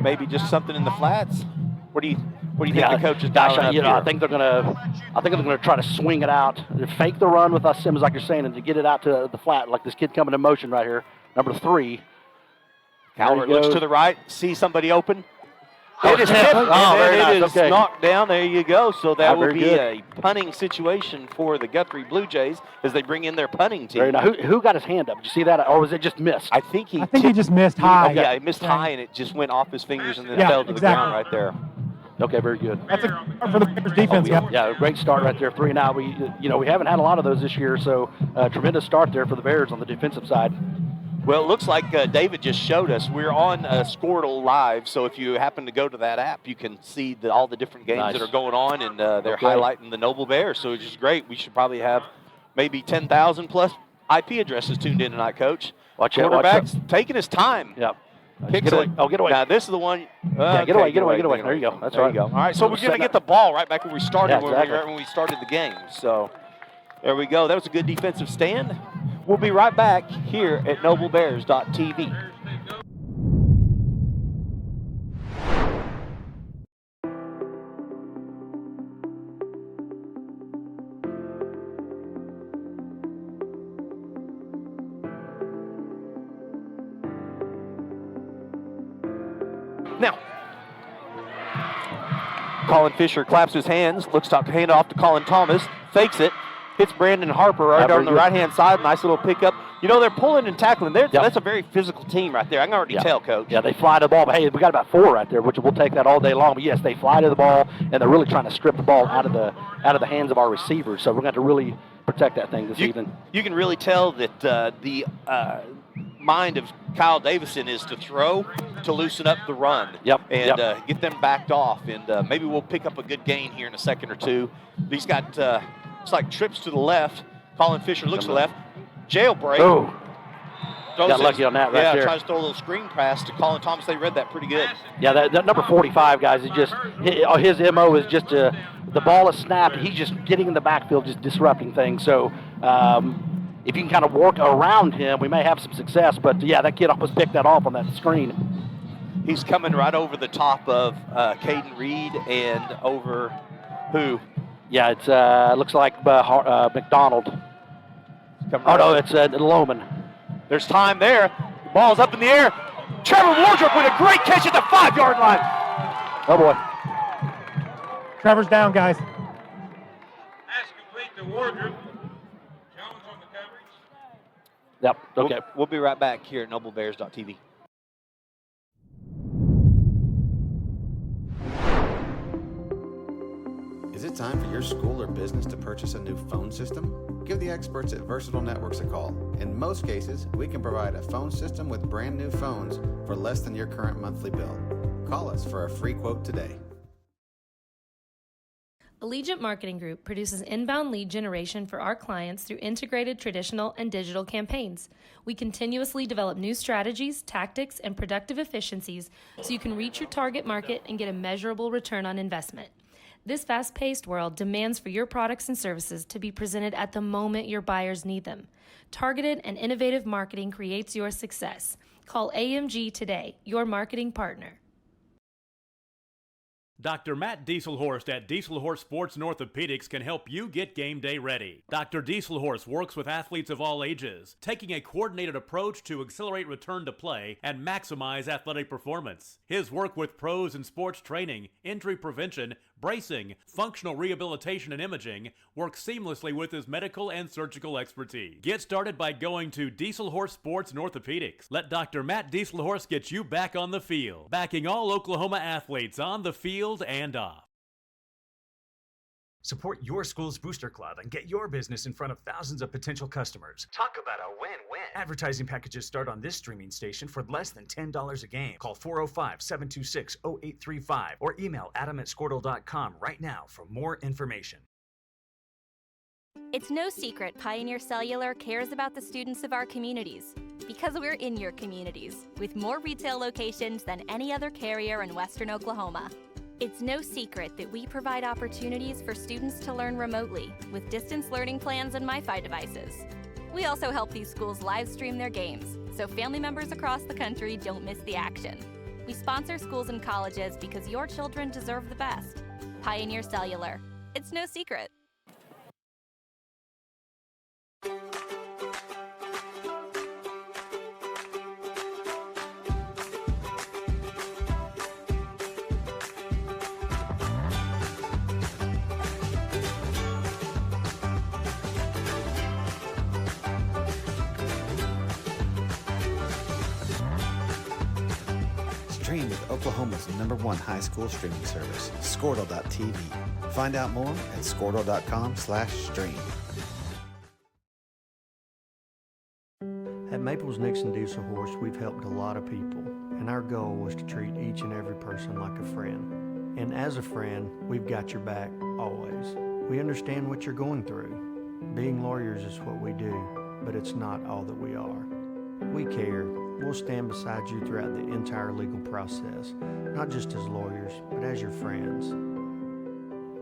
maybe just something in the flats. What do you think the coach is dialing up here? I think they're gonna try to swing it out, fake the run with us Simmons, like you're saying, and to get it out to the flat, like this kid coming in motion right here, number 3. Calvert looks to the right, sees somebody open. Oh, It is snap. tipped, Oh, and very then it nice. is Okay. knocked down. There you go. So that will very be good. a punting situation for the Guthrie Blue Jays as they bring in their punting team. Very nice. Who got his hand up? Did you see that, or was it just missed? I think he just missed high. Yeah, he missed high, and it just went off his fingers and then Yeah, fell to the exactly. ground right there. Okay, very good. That's a good start for the Bears defense, guys. Yeah, great start right there. 3 and out. We haven't had a lot of those this year, so tremendous start there for the Bears on the defensive side. Well, it looks like David just showed us. We're on Squirtle Live, so if you happen to go to that app, you can see all the different games Nice. that are going on, and they're Okay. highlighting the Noble Bears, so it's just great. We should probably have maybe 10,000 plus IP addresses tuned in tonight, Coach. Watch out. Quarterback's taking his time. Yep. Kicks Get away. it. Oh, get away. Now, this is the one. Yeah, get away. There you go. That's there right. you go. All right, so we're going to Setting get up. the ball right back where we started, Yeah, exactly. when we started the game. So there we go. That was a good defensive stand. We'll be right back here at NobleBears.tv. Now, Colin Fisher claps his hands, looks to hand off to Colin Thomas, fakes it, hits Brandon Harper right very on the good. right-hand side. Nice little pickup. You know, they're pulling and tackling. Yep. That's a very physical team right there. I can already tell, Coach. Yeah, they fly to the ball, but hey, we got about 4 right there, which we'll take that all day long. But yes, they fly to the ball, and they're really trying to strip the ball out of the hands of our receivers. So we're going to have to really protect that thing this evening. You can really tell that the mind of Kyle Davison is to throw to loosen up the run. Yep. And get them backed off. And maybe we'll pick up a good gain here in a second or two. He's got, it's like trips to the left. Colin Fisher looks to the left. Jailbreak. Oh, Throws got it- lucky on that right yeah, there. tries to throw a little screen pass to Colin Thomas. They read that pretty good. Yeah, that number 45, guys, is just his MO is just the ball is snapped. He's just getting in the backfield, just disrupting things. So if you can kind of work around him, we may have some success. But yeah, that kid almost picked that off on that screen. He's coming right over the top of Caden Reed and over who? Yeah, it's looks like McDonald. Oh no, it's Loman. There's time there. The ball's up in the air. Trevor Wardrop with a great catch at the 5-yard line. Oh boy. Trevor's down, guys. Pass complete to Wardrop. Jones on the coverage. Yep, okay. We'll be right back here at NobleBears.tv. Is it time for your school or business to purchase a new phone system? Give the experts at Versatile Networks a call. In most cases, we can provide a phone system with brand new phones for less than your current monthly bill. Call us for a free quote today. Allegiant Marketing Group produces inbound lead generation for our clients through integrated traditional and digital campaigns. We continuously develop new strategies, tactics, and productive efficiencies so you can reach your target market and get a measurable return on investment. This fast-paced world demands for your products and services to be presented at the moment your buyers need them. Targeted and innovative marketing creates your success. Call AMG today, your marketing partner. Dr. Matt Dieselhorst at Dieselhorst Sports and Orthopedics can help you get game day ready. Dr. Dieselhorst works with athletes of all ages, taking a coordinated approach to accelerate return to play and maximize athletic performance. His work with pros in sports training, injury prevention, bracing, functional rehabilitation, and imaging works seamlessly with his medical and surgical expertise. Get started by going to Dieselhorst Sports and Orthopedics. Let Dr. Matt Dieselhorst get you back on the field, backing all Oklahoma athletes on the field and off. Support your school's booster club and get your business in front of thousands of potential customers. Talk about a win-win. Advertising packages start on this streaming station for less than $10 a game. Call 405-726-0835 or email adam@squirtle.com right now for more information. It's no secret Pioneer Cellular cares about the students of our communities because we're in your communities with more retail locations than any other carrier in Western Oklahoma. It's no secret that we provide opportunities for students to learn remotely with distance learning plans and MiFi devices. We also help these schools live stream their games so family members across the country don't miss the action. We sponsor schools and colleges because your children deserve the best. Pioneer Cellular. It's no secret. Stream with Oklahoma's #1 high school streaming service, Squirtle.tv. Find out more at Squirtle.com/stream. At Maples Nixon Diesel Horse, we've helped a lot of people, and our goal was to treat each and every person like a friend. And as a friend, we've got your back always. We understand what you're going through. Being lawyers is what we do, but it's not all that we are. We care. We'll stand beside you throughout the entire legal process, not just as lawyers, but as your friends.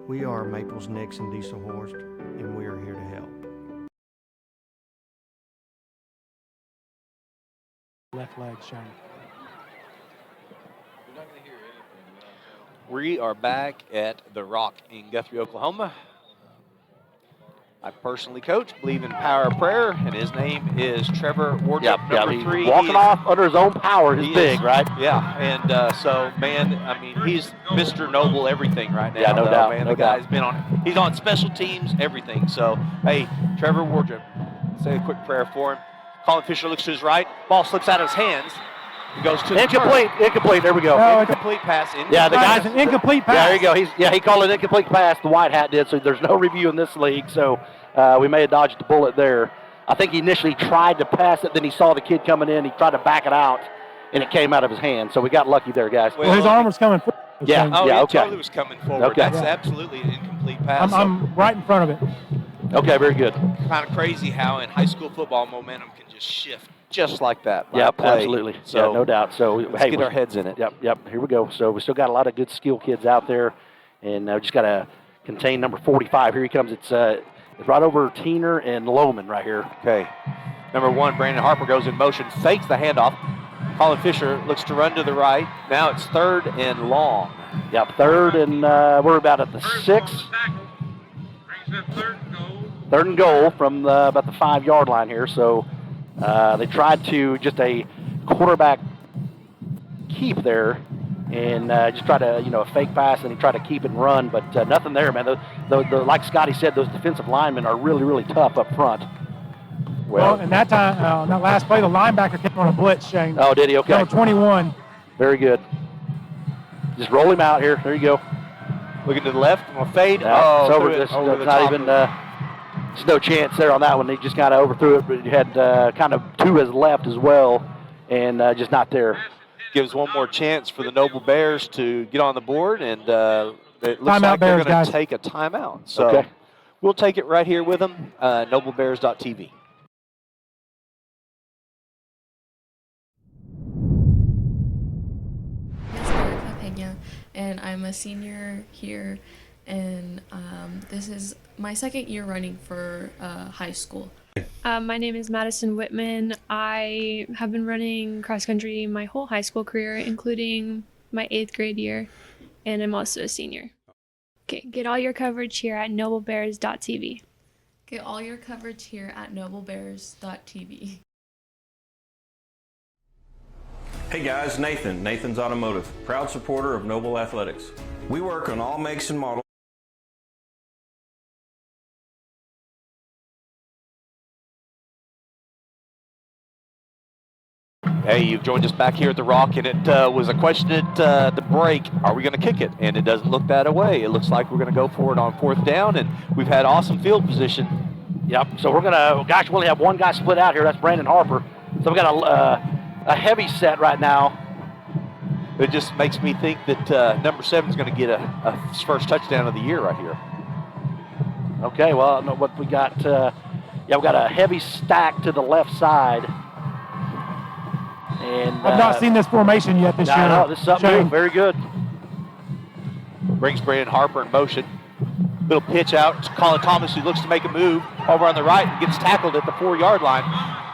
We are Maples Nixon Diesel Horse, and we are here to help. Left leg showing. We are back at The Rock in Guthrie, Oklahoma. I personally coach, believe in power of prayer, and his name is Trevor Wardrop, number 3. Walking off under his own power is big, right? Yeah, and so, man, I mean, he's Mr. Noble everything right now. Yeah, no doubt, Man, no the guy's been he's on special teams, everything. So, hey, Trevor Wardrop, say a quick prayer for him. Colin Fisher looks to his right. Ball slips out of his hands. He goes to incomplete. Incomplete. There we go. No, incomplete pass. Yeah, the guy's an incomplete pass. Yeah, there you go. He called it an incomplete pass. The White Hat did. So there's no review in this league. So we may have dodged the bullet there. I think he initially tried to pass it. Then he saw the kid coming in. He tried to back it out, and it came out of his hand. So we got lucky there, guys. Well, his arm was coming forward. Yeah. Oh, yeah. it Okay. totally was coming forward. Okay. That's absolutely an incomplete pass. I'm right in front of it. Okay, very good. Kind of crazy how in high school football momentum can just shift just like that. by Yep, play. absolutely. So yeah, no doubt. So let's get our heads in it. Yep. Here we go. So we still got a lot of good skill kids out there, and we just got to contain number 45. Here he comes. It's right over Teener and Lohman right here. Okay. Number 1, Brandon Harper goes in motion, fakes the handoff. Colin Fisher looks to run to the right. Now it's 3rd and long. Yep, 3rd and we're about at the 6. 3rd and goal from about the 5-yard line here. So they tried to just a quarterback keep there and just try to, a fake pass, and he tried to keep it and run, but nothing there, man. Like Scotty said, those defensive linemen are really, really tough up front. Well, and that time, on that last play, the linebacker came on a blitz, Shane. Oh, did he? Okay. Number 21. Very good. Just roll him out here. There you go. Looking to the left. I'm going to fade. Yeah, it's over. Threw it It's over the not top even, of there's no chance there on that one. He just kind of overthrew it, but he had kind of to his left as well, and just not there. Gives one more chance for the Noble Bears to get on the board, and it looks Timeout like Bears, they're going guys. to take a timeout. So Okay. we'll take it right here with them, noblebears.tv. Pena, and I'm a senior here, and this is my 2nd year running for high school. My name is Madison Whitman. I have been running cross country my whole high school career, including my 8th grade year, and I'm also a senior. Okay, get all your coverage here at noblebears.tv. Get all your coverage here at noblebears.tv. Hey guys, Nathan's Automotive, proud supporter of Noble Athletics. We work on all makes and models. Hey, you've joined us back here at the Rock, and it was a question at the break, are we going to kick it? And it doesn't look that way. It looks like we're going to go for it on 4th down, and we've had awesome field position. Yep, so we're going to, gosh, we only have one guy split out here. That's Brandon Harper. So we've got a heavy set right now. It just makes me think that number 7 is going to get a first touchdown of the year right here. Okay, well, no, what we got, we've got a heavy stack to the left side. And I've not seen this formation yet this year. No, this is something new. Very good. Brings Brandon Harper in motion. Little pitch out to Colin Thomas, who looks to make a move over on the right and gets tackled at the 4-yard line.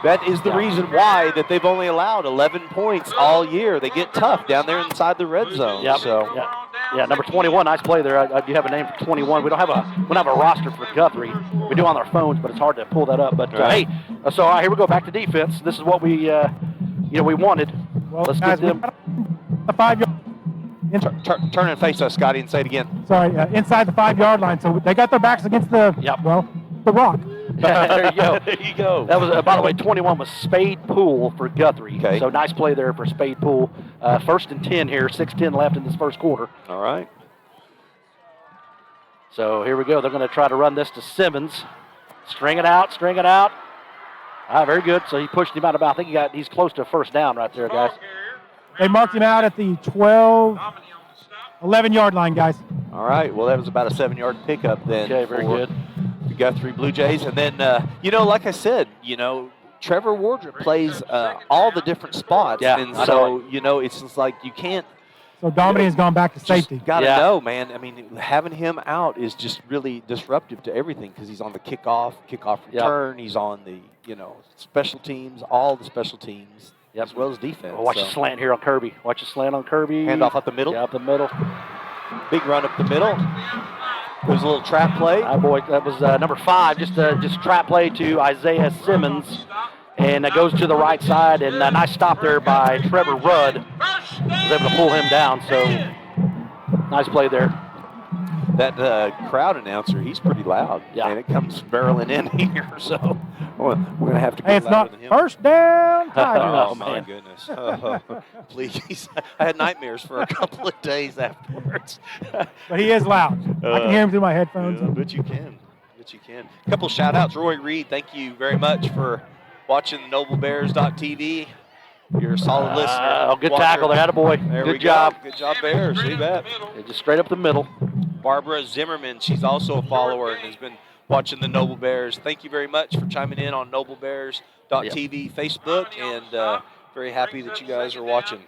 That is the reason why that they've only allowed 11 points all year. They get tough down there inside the red zone. Yep. So. Yeah, number 21, nice play there. I do have a name for 21. We don't have a roster for Guthrie. We do on our phones, but it's hard to pull that up. But right. Hey, so all right, here we go back to defense. This is what we we wanted. Well, let's guys, get them. A 5-yard. Turn and face us, Scotty, and say it again. Sorry, inside the 5-yard line. So they got their backs against the the rock. There you go. There you go. That was, by the way, 21 was Spade Pool for Guthrie. Okay. So nice play there for Spade Pool. 1st and 10 here, 6:10 left in this first quarter. All right. So here we go. They're going to try to run this to Simmons. String it out. Very good. So he pushed him out about, I think he's close to a first down right there, guys. They marked him out at the 11-yard line, guys. All right. Well, that was about a 7-yard pickup then. Okay, very good. The Guthrie Blue Jays. And then, like I said, Trevor Wardrop plays all the different spots. Yeah, and so, it's just like you can't. So Dominic has gone back to safety. Got to know, man. I mean, having him out is just really disruptive to everything because he's on the kickoff return. He's on the, special teams, all the special teams, as well as defense. Watch the slant here on Kirby. Hand off up the middle. Yeah, up the middle. Big run up the middle. There's a little trap play. Boy, that was number 5, just trap play to Isaiah Simmons. And that goes to the right side, and a nice stop there by Trevor Rudd. Was able to pull him down, so nice play there. That crowd announcer, he's pretty loud. Yeah. And it comes barreling in here, so we're going to have to go Hey, it's louder not than him. first down, Tigers. Oh, my goodness. Please. I had nightmares for a couple of days afterwards. But he is loud. I can hear him through my headphones. Yeah, I bet you can. A couple shout outs. Roy Reed, thank you very much for watching noblebears.tv. You're a solid listener. Good tackle there, attaboy. Good job. Good job, Bears. See that? Just straight up the middle. Barbara Zimmerman, she's also a follower and has been watching the Noble Bears. Thank you very much for chiming in on NobleBears.tv Facebook, and very happy that you guys are watching.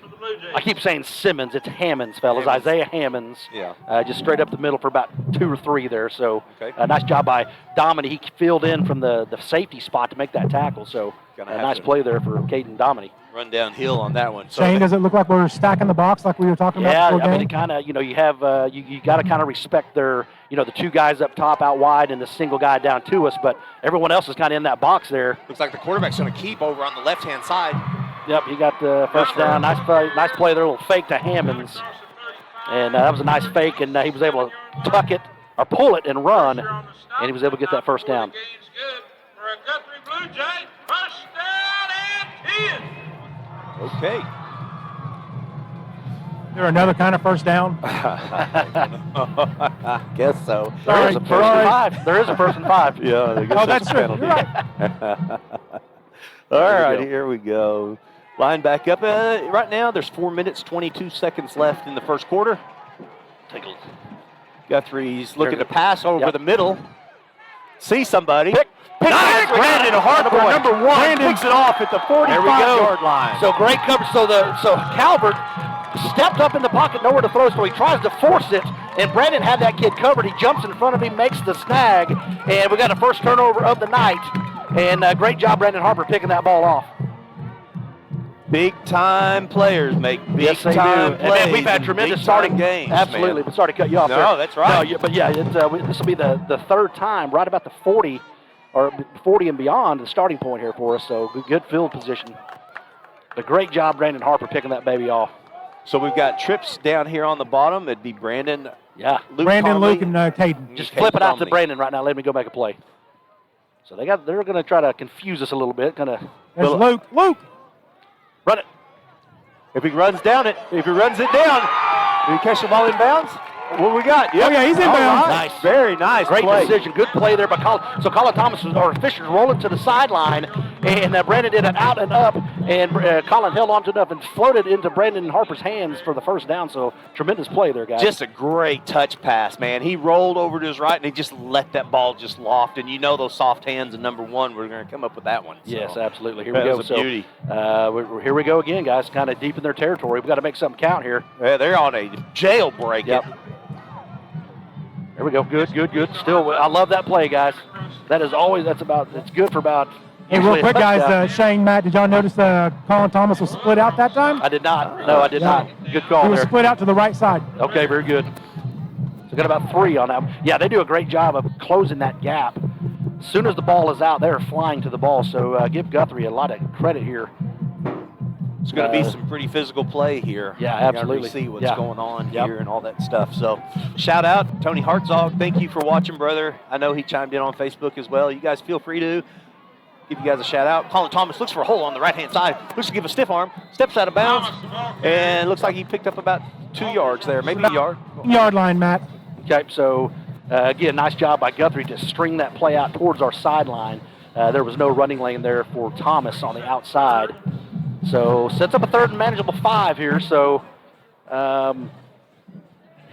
I keep saying Simmons. It's Hammonds, fellas. Hammonds. Isaiah Hammonds. Yeah. Just straight up the middle for about 2 or 3 there. So Okay. nice job by Domini. He filled in from the safety spot to make that tackle. So a nice play there for Caden Domini. Run downhill on that one. So Shane, does it look like we're stacking the box like we were talking Yeah, about before I mean, game? it kind of, you have, you got to kind of respect their, the 2 guys up top out wide and the single guy down to us, but everyone else is kind of in that box there. Looks like the quarterback's going to keep over on the left-hand side. Yep, he got the first down. Nice play there, a little fake to Hammonds. And that was a nice fake, and he was able to tuck it or pull it and run, and he was able to get that first down. For a Guthrie Blue Jay, first down and 10. Okay. There another kind of first down? I guess so. There is a first and 5. There is a first and 5. Yeah, I guess Oh, that's true. penalty. You're right. All right, here we go. Line back up. Right now, there's 4 minutes, 22 seconds left in the first quarter. Take a look. Guthrie's looking to pass over the middle. See somebody. Nice, Brandon Harper, number 1 picks it off at the 45-yard line. So great coverage. So Calvert stepped up in the pocket, nowhere to throw, so he tries to force it, and Brandon had that kid covered. He jumps in front of him, makes the snag, and we got a first turnover of the night. And great job, Brandon Harper, picking that ball off. Big-time players make Yes, they big-time do. plays. And man, we've had tremendous starting games. Absolutely. Man. But sorry to cut you off there. No, that's right. No, but yeah, this will be the third time, right about the 40 or 40 and beyond, the starting point here for us. So good field position. But great job, Brandon Harper, picking that baby off. So we've got trips down here on the bottom. It'd be Brandon, Yeah. Luke Brandon, Conley. Luke, and Caden. Just flip it out to Conley. Brandon right now. Let me go make a play. So they're going to try to confuse us a little bit. There's Luke. Luke! Run it. If he runs down it, if he runs it down, did he catch the ball in bounds? What we got? Yep. Oh, yeah, he's in All bounds. right. Nice. Very nice Great play. decision. Good play there by Colin. So Colin Thomas or Fisher's rolling to the sideline, and Brandon did an out and up, and Colin held on to enough and floated into Brandon Harper's hands for the first down. So tremendous play there, guys. Just a great touch pass, man. He rolled over to his right, and he just let that ball just loft. And you know those soft hands in number 1 were going to come up with that one. So. Yes, absolutely. Here That we go. was a beauty. Here we go again, guys. Kind of deep in their territory. We've got to make something count here. Yeah, they're on a jailbreak. Yep. There we go. Good. Still, I love that play, guys. It's good for about. Hey, real usually a quick, touchdown. guys, Shane, Matt, did y'all notice Colin Thomas was split out that time? I did not. No, I did not. Good call He was there. split out to the right side. Okay, very good. So got about 3 on that. Yeah, they do a great job of closing that gap. As soon as the ball is out, they're flying to the ball. So give Guthrie a lot of credit here. It's going to be some pretty physical play here. Yeah, You gotta absolutely. see what's Yeah. going on Yep. here and all that stuff. So, shout out Tony Hartzog. Thank you for watching, brother. I know he chimed in on Facebook as well. You guys feel free to give you guys a shout out. Colin Thomas looks for a hole on the right-hand side. Looks to give a stiff arm. Steps out of bounds, and looks like he picked up about 2 yards there, maybe a yard. Yard line, Matt. Okay, so again, nice job by Guthrie to string that play out towards our sideline. There was no running lane there for Thomas on the outside. So sets up a third and manageable 5 here. So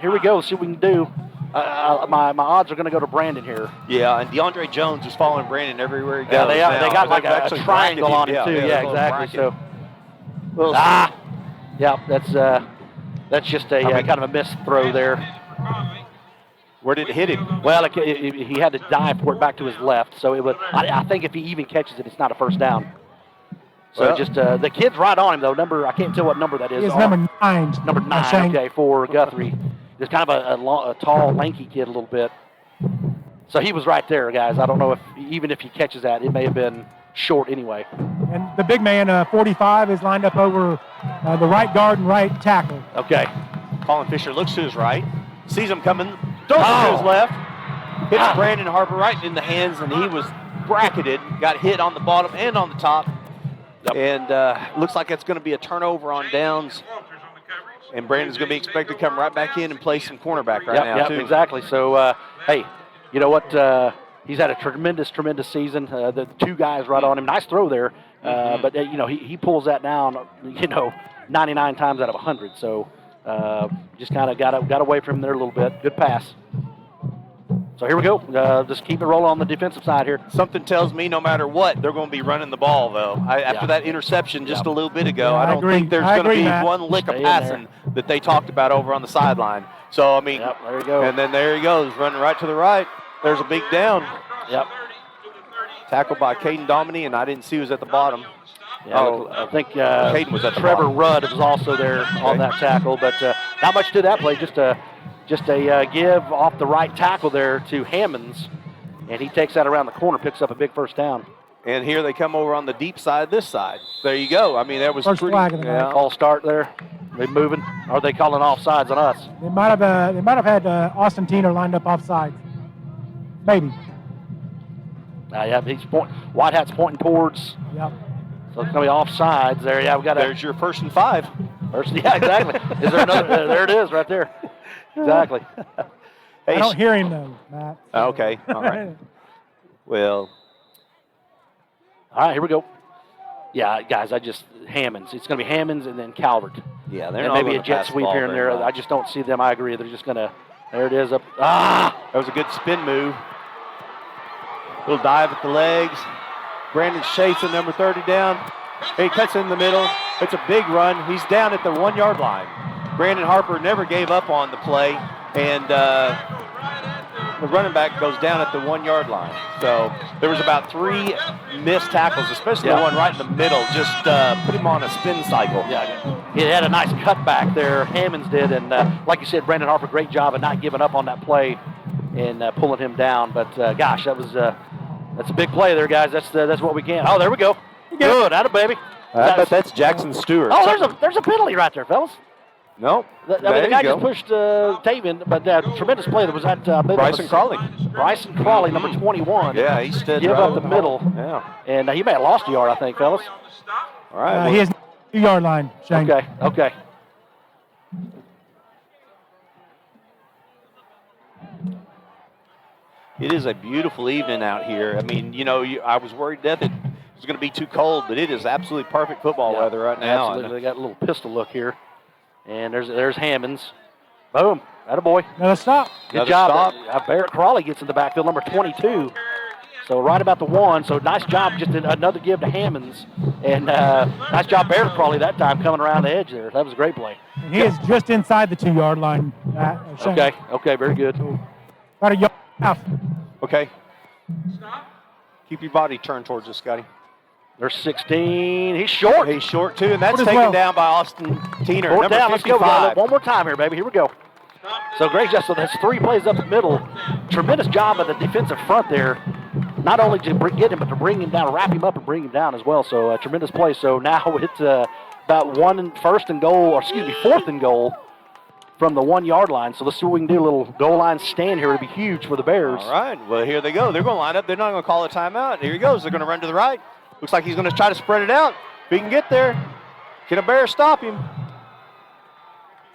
here we go. Let's see what we can do. My odds are going to go to Brandon here. Yeah, and DeAndre Jones is following Brandon everywhere he goes. Yeah, they are. now. They got like They've a actually triangle on bracketed him too. Yeah, Yeah, exactly. So Well, yeah, that's just a kind of a missed throw there. Where did it hit him? Well, he had to dive for it back to his left. So it was. I think if he even catches it, it's not a first down. So Well, just the kid's right on him though. I can't tell what number that is. It's number 9. Number 9. Shane. Okay, for Guthrie. He's kind of a tall, lanky kid a little bit. So he was right there, guys. I don't know if even if he catches that, it may have been short anyway. And the big man, 45, is lined up over the right guard and right tackle. Okay. Colin Fisher looks to his right, sees him coming, throws it to his left, hits Brandon Harper right in the hands, and he was bracketed, got hit on the bottom and on the top. Yep. And looks like it's going to be a turnover on downs. And Brandon's going to be expected to come right back in and play some cornerback right now, too. Exactly. So, hey, you know what? He's had a tremendous season. The 2 guys right on him. Nice throw there. But, he pulls that down, 99 times out of 100. So, just kind of got away from him there a little bit. Good pass. So here we go. Just keep it rolling on the defensive side here. Something tells me no matter what, they're going to be running the ball, though. After that interception just a little bit ago, I don't think there's going to be one lick of passing that they talked about over on the sideline. So, I mean, there you go. And then there he goes, running right to the right. There's a big down. Yep. Tackled by Caden Dominy, and I didn't see who was at the bottom. Yeah, I think Caden was at the Trevor bottom. Rudd was also there on that tackle, but not much to that play. Just a give off the right tackle there to Hammonds, and he takes that around the corner, picks up a big first down. And here they come over on the deep side, this side. There you go. I mean, that was First pretty. flag of the night. False start there. They moving? Or are they calling offsides on us? They might have had Austin Tiner lined up offside. Maybe. Yeah, he's White Hat's pointing towards. Yep. So it's going to be offsides there. Yeah, we got. There's your 1st and 5. Yeah, exactly. Is there another? There it is, right there. Exactly. I don't hear him though, Matt. Okay. All right. Well. All right, here we go. Yeah, guys, Hammonds. It's going to be Hammonds and then Calvert. Yeah, they're and not maybe a gonna jet pass the sweep ball here and very there. much. I just don't see them. I agree. They're just going to. There it is. That was a good spin move. Little dive at the legs. Brandon's chasing number 30 down. He cuts in the middle. It's a big run. He's down at the 1-yard line. Brandon Harper never gave up on the play, and the running back goes down at the 1-yard line. So there was about 3 missed tackles, especially the one right in the middle. Just put him on a spin cycle. Yeah, he had a nice cutback there. Hammonds did, and like you said, Brandon Harper, great job of not giving up on that play and pulling him down. But gosh, that's a big play there, guys. That's what we can. Oh, there we go. Good, atta baby. I bet that's Jackson Stewart. Oh, there's a penalty right there, fellas. Nope. The guy just pushed Tavian, but tremendous play. There was that Bryson Crawley. Bryson Crawley, number 21. Yeah, he stood give right up the middle. Yeah. And he may have lost a yard, I think, fellas. All right. He has 2-yard line, Shane. Okay. It is a beautiful evening out here. I mean, I was worried that it was going to be too cold, but it is absolutely perfect football weather right now. Absolutely. They got a little pistol look here. And there's Hammonds. Boom. Attaboy. Another stop. Good job. Barrett Crawley gets in the backfield, number 22. So right about the 1. So nice job. Just another give to Hammonds. And nice job, Barrett Crawley, that time coming around the edge there. That was a great play. And he is just inside the 2-yard line. Shane. Okay, very good. About a yard out. Okay. Keep your body turned towards us, Scotty. There's 16. He's short. He's short, too, and that's taken down by Austin Tiner, number 55. Let's go. One more time here, baby. Here we go. So great job. So that's 3 plays up the middle. Tremendous job of the defensive front there. Not only to get him, but to bring him down, wrap him up and bring him down as well. So tremendous play. So now it's about 4th and goal from the 1-yard line. So let's see what we can do. A little goal line stand here. It'll be huge for the Bears. All right. Well, here they go. They're going to line up. They're not going to call a timeout. Here he goes. They're going to run to the right. Looks like he's going to try to spread it out. If he can get there, can a Bear stop him?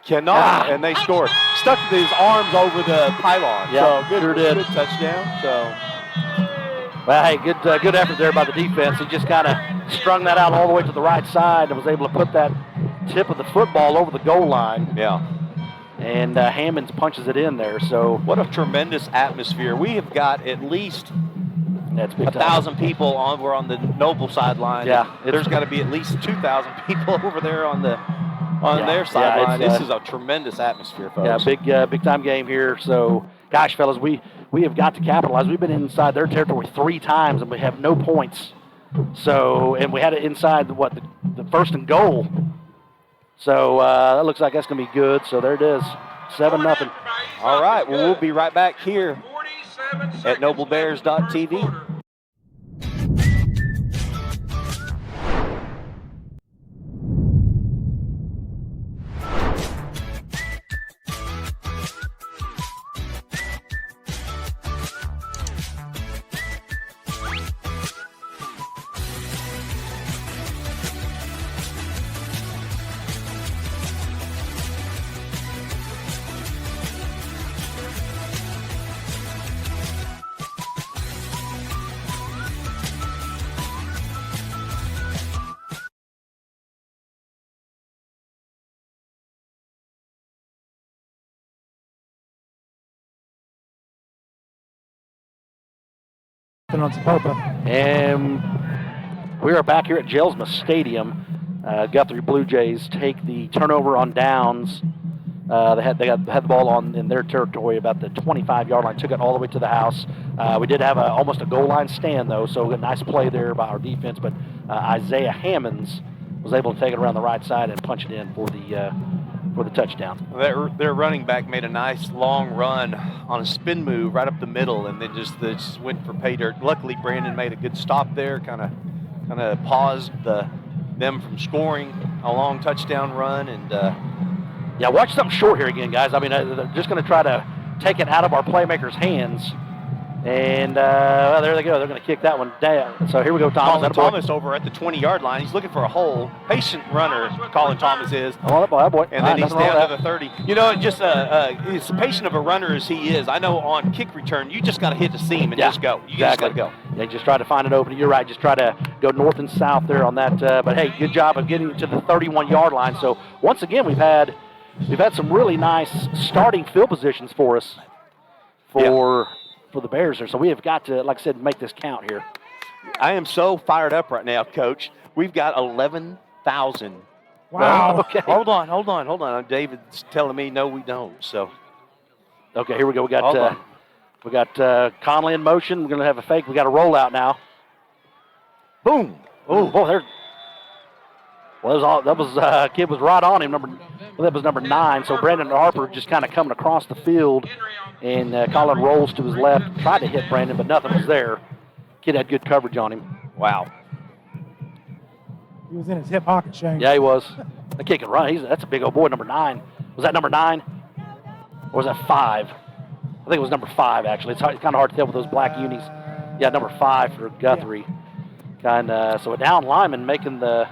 Cannot, and they scored. Stuck his arms over the pylon. Yeah, so sure did. Good touchdown. So, well, hey, good effort there by the defense. He just kind of strung that out all the way to the right side and was able to put that tip of the football over the goal line. Yeah. And Hammonds punches it in there. So what a tremendous atmosphere. We have got at least 1,000 people on the Noble sideline. Yeah, there's got to be at least 2,000 people over there on their sideline. This is a tremendous atmosphere, folks. Yeah, big time game here. So, gosh, fellas, we have got to capitalize. We've been inside their territory 3 times and we have no points. So, and we had it inside the 1st and goal. So that looks like that's going to be good. So there it is, 7-0. All right, well, we'll be right back here at noblebears.tv. Austin on Zapopa. And we are back here at Jelsma Stadium. Guthrie Blue Jays take the turnover on downs. They had the ball in their territory about the 25-yard line, took it all the way to the house. We did have almost a goal line stand, though, so a nice play there by our defense, but Isaiah Hammonds was able to take it around the right side and punch it in for the touchdown. Their running back made a nice long run on a spin move right up the middle, and then just went for pay dirt. Luckily, Brandon made a good stop there, kind of paused them from scoring a long touchdown run, and yeah, watch something short here again, guys. I mean, they're just going to try to take it out of our playmakers' hands. And well, there they go. They're going to kick that one down. So here we go, Thomas. Colin Thomas over at the 20-yard line. He's looking for a hole. Patient runner, Colin Thomas is. Oh, that boy. And then he's down to the 30. You know, just as patient of a runner as he is, I know on kick return, you just got to hit the seam and just go. You just got to go. They just try to find an opening. You're right. Just try to go north and south there on that. But, hey, good job of getting to the 31-yard line. So, once again, we've had some really nice starting field positions for us for the Bears there. So we have got to, like I said, make this count here. I am so fired up right now, Coach. We've got 11,000. Wow. Okay. Hold on. David's telling me no, we don't. So. Okay, here we go. We got Conley in motion. We're going to have a fake. We got a rollout now. Boom. Oh, there. Well, that was kid was right on him. That was number 9. So Brandon Harper just kind of coming across the field, and Colin rolls to his left, tried to hit Brandon, but nothing was there. Kid had good coverage on him. Wow. He was in his hip pocket, Shane. Yeah, he was. That kid can run. That's a big old boy, number 9. Was that number 9? Or was that 5? I think it was number 5, actually. It's kind of hard to tell with those black unis. Yeah, number 5 for Guthrie. Yeah. So a down lineman making the...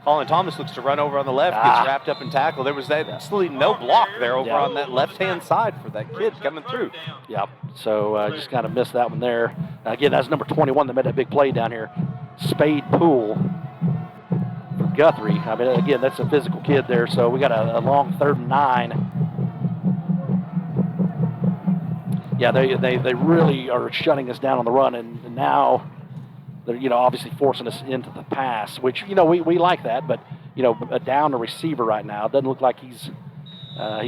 Colin Thomas looks to run over on the left, gets wrapped up and tackled. There was absolutely no block there over on that left-hand side for that kid coming through. Yep. So just kind of missed that one there. Again, that's number 21 that made that big play down here. Spade Poole for Guthrie. I mean, again, that's a physical kid there. So we got a long 3rd and 9. Yeah, they really are shutting us down on the run, and now they're, obviously forcing us into the pass, which, we like that, but, down a receiver right now. It doesn't look like he's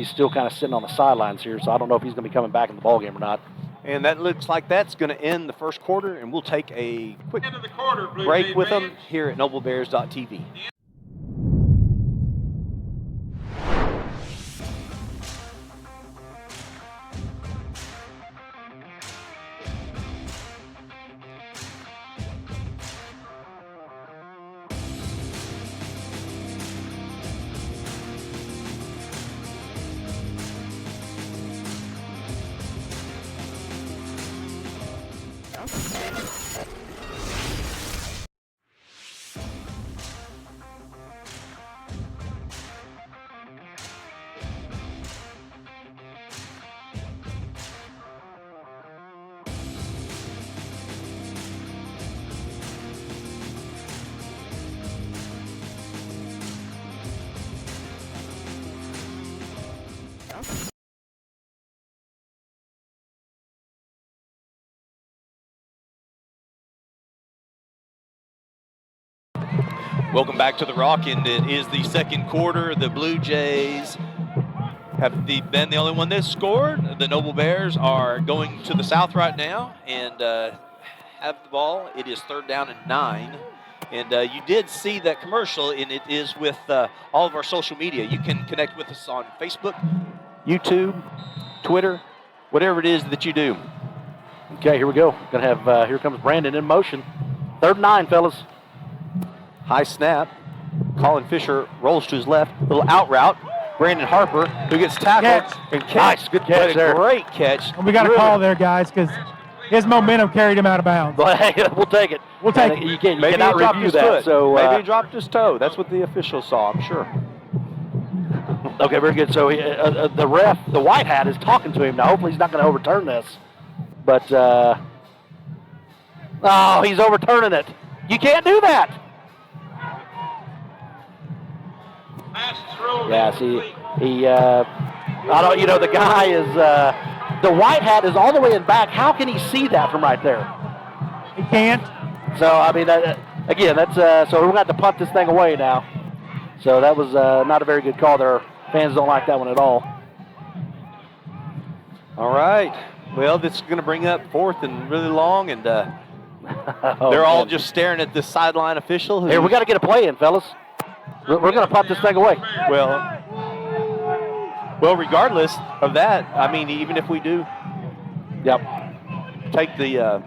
still kind of sitting on the sidelines here, so I don't know if he's going to be coming back in the ballgame or not. And that looks like that's going to end the first quarter, and we'll take a quick break with them here at NobleBears.tv. Welcome back to the Rock, and it is the second quarter. The Blue Jays have been the only one that scored. The Noble Bears are going to the south right now and have the ball. It is 3rd down and 9. And you did see that commercial, and it is with all of our social media. You can connect with us on Facebook, YouTube, Twitter, whatever it is that you do. Okay, here we go. Gonna have here comes Brandon in motion. 3rd and 9, fellas. High snap. Colin Fisher rolls to his left. Little out route. Brandon Harper, who gets tackled. And nice, good catch there. Great catch. And we got a call there, guys, because his momentum carried him out of bounds. But hey, we'll take it. We'll take it. You cannot review that. So maybe he dropped his toe. That's what the officials saw, I'm sure. Okay, very good. So the ref, the white hat, is talking to him now. Hopefully he's not going to overturn this. But, he's overturning it. You can't do that. Yeah, see, the guy is, the white hat is all the way in back. How can he see that from right there? can't. So, I mean, again, that's so we're going to have to punt this thing away now. So that was not a very good call there. Fans don't like that one at all. All right. Well, this is going to bring up 4th and really long, and they're all just staring at this sideline official. Here, we got to get a play in, fellas. We're going to punt this thing away. Well, regardless of that, I mean, even if we do, take the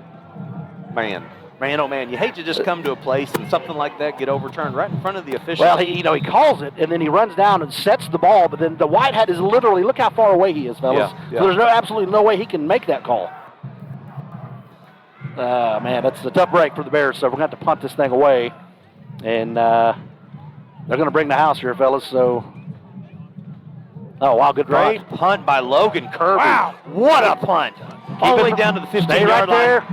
man, oh man, you hate to just come to a place and something like that get overturned right in front of the official. Well, he calls it, and then he runs down and sets the ball, but then the white hat is literally, look how far away he is, fellas. Yeah. So there's absolutely no way he can make that call. Man, that's a tough break for the Bears, so we're going to have to punt this thing away. And they're going to bring the house here, fellas, so. Oh, wow, good Great punt by Logan Kirby. Wow. What a punt. All the way down to the 15-yard line. There.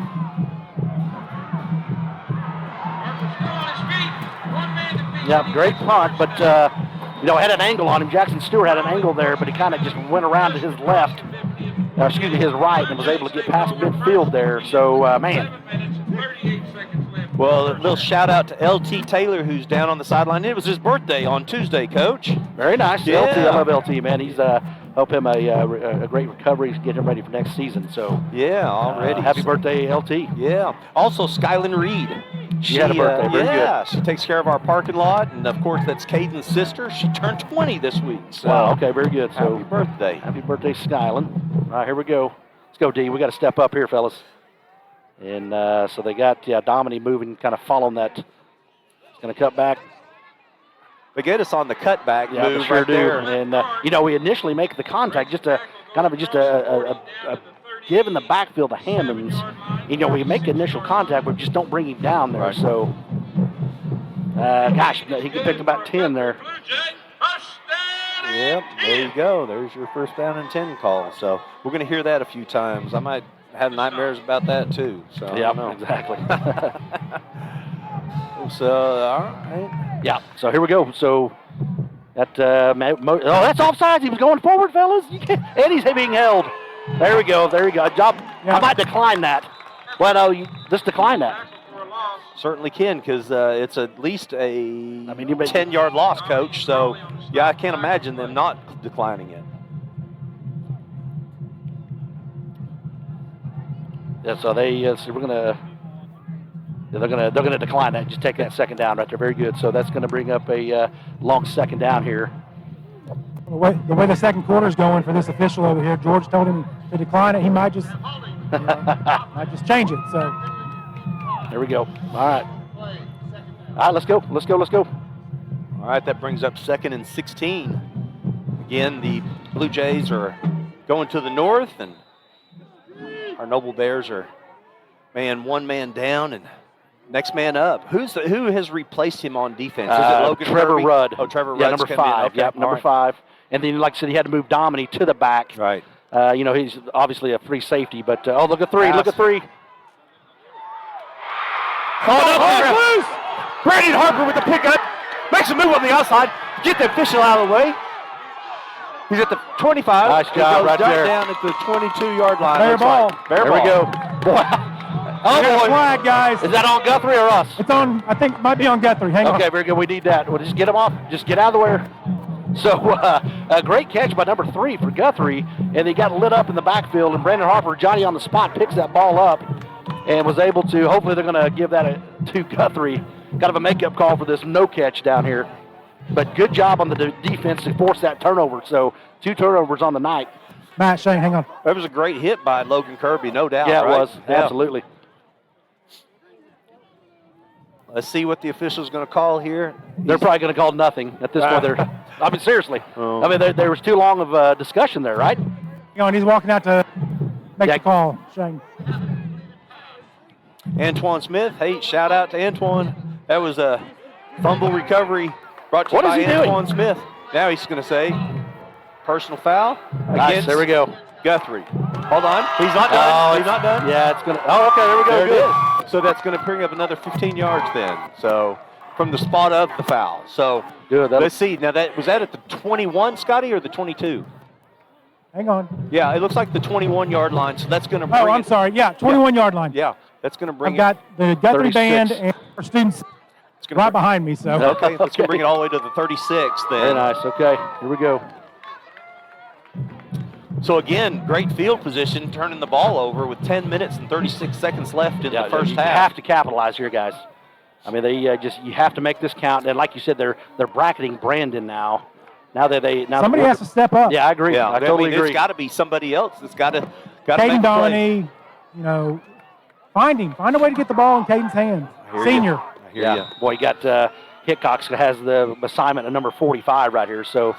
Yeah, great punt, but, had an angle on him. Jackson Stewart had an angle there, but he kind of just went around to his left, his right, and was able to get past midfield there. So, man. Well, a little shout out to LT Taylor, who's down on the sideline. It was his birthday on Tuesday, Coach. Very nice. Yeah. LT, I love LT, man. He's hope him a great recovery, get him ready for next season. So yeah, already. Happy birthday, LT. Yeah. Also, Skyland Reed. She had a birthday. Very good. She takes care of our parking lot, and of course that's Caden's sister. She turned 20 this week. So wow. Okay. Very good. So happy birthday. Happy birthday, Skyland. All right, here we go. Let's go, D. We got to step up here, fellas. And so they got Domini moving, kind of following that. He's going to cut back. They get us on the cutback move sure right do. there. And we initially make the contact just a give in the backfield a hand, and we make initial contact, but just don't bring him down there. Right. So, he could pick about 10 there. Yep, there you go. There's your first down and 10 call. So we're going to hear that a few times. I might have nightmares about that too. So yeah, exactly. So all right. Yeah. So here we go. So that that's offsides. He was going forward, fellas. And he's being held. There we go. Job. Yeah. I might decline that. Well, no, just decline that. Certainly can, because it's at least a 10-yard loss, Coach. So yeah, I can't imagine them not declining it. Yeah. So we're gonna. They're gonna decline that. Just take that second down right there. Very good. So that's going to bring up a long second down here. The way the second quarter is going for this official over here, George told him to decline it. He might just change it. So there we go. All right. All right. Let's go. All right. That brings up 2nd and 16. Again, the Blue Jays are going to the north, and our Noble Bears are one man down and next man up. Who has replaced him on defense? Is it Logan Trevor Kirby? Rudd. Oh, Trevor Rudd. Yeah, number 5. Okay. Yep, number 5. And then, like I said, he had to move Domini to the back. Right. He's obviously a free safety, but look at 3. Look at 3. Loose! Brandon Harper with the pickup. Makes a move on the outside. Get the official out of the way. He's at the 25. Nice job right there. Down at the 22-yard line. Fair ball. Fair ball. We go. Oh, flag, guys. Is that on Guthrie or us? It's on, I think it might be on Guthrie. Hang on. Okay, very good. We need that. We'll just get him off. Just get out of the way. So a great catch by number 3 for Guthrie, and he got lit up in the backfield, and Brandon Harper, Johnny on the spot, picks that ball up and was able to, hopefully they're going to give that to Guthrie. Kind of a makeup call for this no catch down here. But good job on the defense to force that turnover. So 2 turnovers on the night. Matt, Shane, hang on. That was a great hit by Logan Kirby, no doubt. Yeah, right? It was. Yeah. Absolutely. Let's see what the official's going to call here. They're probably going to call nothing at this point. Seriously. There was too long of a discussion there, right? And he's walking out to make the call, Shane. Antoine Smith. Hey, shout out to Antoine. That was a fumble recovery brought to you by Antoine Smith. Now he's going to say personal foul against there we go. Guthrie. Hold on. He's not done. He's not done. Yeah, it's going to. Oh, okay. There we go. Good. So that's going to bring up another 15 yards then. So from the spot of the foul. So good. Let's see. Now was that at the 21, Scotty, or the 22? Hang on. Yeah, it looks like the 21-yard line. So that's going to bring I'm sorry. Yeah, 21-yard line. Yeah. That's going to bring I've got the Guthrie 36. band and our students right behind me. So Okay, that's going to bring it all the way to the 36 then. Very nice. Okay, here we go. So again, great field position, turning the ball over with 10 minutes and 36 seconds left in the first you half. have to capitalize here, guys. I mean, they you have to make this count. And like you said, they're bracketing Brandon now. somebody has to step up. Yeah, I agree. Yeah, I totally agree. It's got to be somebody else. It's got to make Caden a play. Dominey, find a way to get the ball in Caden's hands. Senior. I hear you. Boy, you got Hickox has the assignment at number 45 right here. So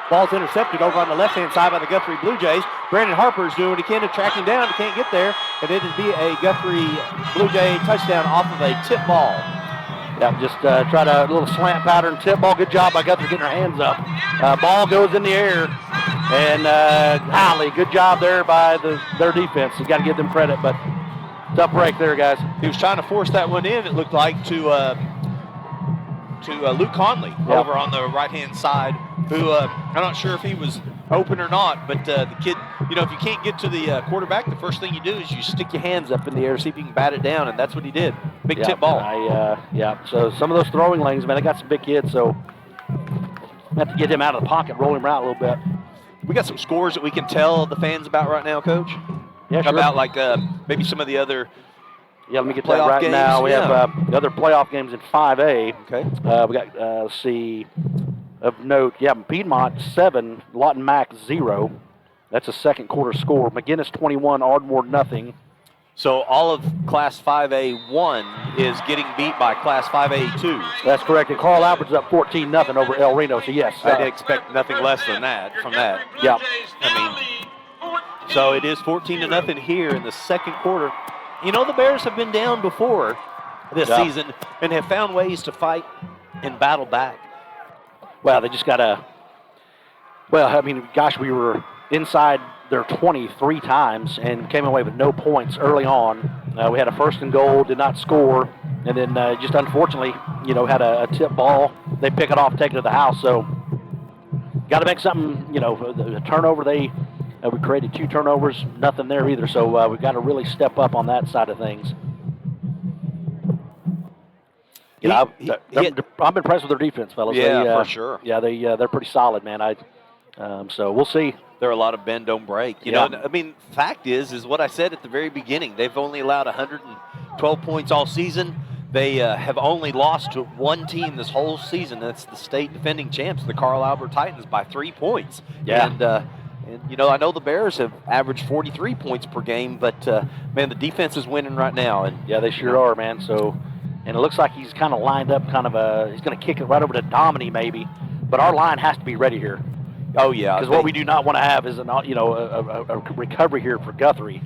Ball's intercepted over on the left-hand side by the Guthrie Blue Jays. Brandon Harper is doing what he can to track him down. He can't get there, and it'd be a Guthrie Blue Jay touchdown off of a tip ball. yeah, just tried a little slant pattern tip ball. Good job by Guthrie getting her hands up. Ball goes in the air, and Holly, good job there by their defense. You got to give them credit, but tough break there, guys. He was trying to force that one in, it looked like, to Luke Conley over on the right-hand side, who I'm not sure if he was open or not, but the kid, if you can't get to the quarterback, the first thing you do is you stick your hands up in the air, see if you can bat it down, and that's what he did. Big tip ball. So some of those throwing lanes, man, they got some big kids, so we have to get him out of the pocket, roll him around a little bit. We got some scores that we can tell the fans about right now, Coach? Yeah, sure. About like maybe some of the other Yeah, let me get playoff that right games? now. We Yeah. have the other playoff games in 5A. Okay. We got, let's see, of note, Piedmont 7, Lawton Mac 0. That's a second quarter score. McGinnis 21, Ardmore nothing. So all of Class 5A1 is getting beat by Class 5A2. That's correct. And Carl Albert's up 14-0 over El Reno. So yes, I'd expect nothing less than that from that. Yeah. So it is 14-0 here in the second quarter. The Bears have been down before this season and have found ways to fight and battle back. Well, they just got to. Well, I mean, gosh, we were inside their 23 times and came away with no points early on. We had a first and goal, did not score, and then just unfortunately, had a tip ball. They pick it off, take it to the house. So, got to make something. The turnover we created 2 turnovers, nothing there either. So we've got to really step up on that side of things. I'm impressed with their defense, fellas. Yeah, for sure. Yeah, they're pretty solid, man. So we'll see. There are a lot of bend, don't break. You know, I mean, fact is what I said at the very beginning. They've only allowed 112 points all season. They have only lost to one team this whole season. That's the state defending champs, the Carl Albert Titans, by 3 points. Yeah. And I know the Bears have averaged 43 points per game, but, man, the defense is winning right now. And yeah, they sure are, man. So, and it looks like he's kind of lined up he's going to kick it right over to Domini maybe. But our line has to be ready here. Oh, yeah. Because what we do not want to have is a recovery here for Guthrie.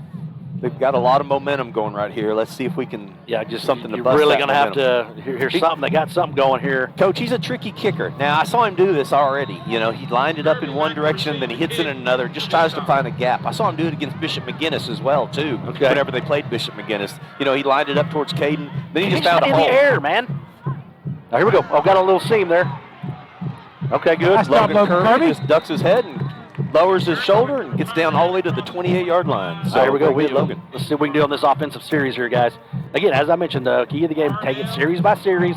They've got a lot of momentum going right here. Let's see if we can just something to you're bust really that going to have momentum. to hear something. They got something going here. Coach, he's a tricky kicker. Now, I saw him do this already. He lined it up in one direction, then he hits it in another, just tries to find a gap. I saw him do it against Bishop McGinnis as well, too, whenever they played Bishop McGinnis. He lined it up towards Caden, then he just found a hole. In the air, man. Now, here we go. I've got a little seam there. Okay, good. Nice job, Logan Kirby just ducks his head and lowers his shoulder and gets down all the way to the 28-yard line. So here we go. Logan. Let's see what we can do on this offensive series here, guys. Again, as I mentioned, the key of the game, take it series by series.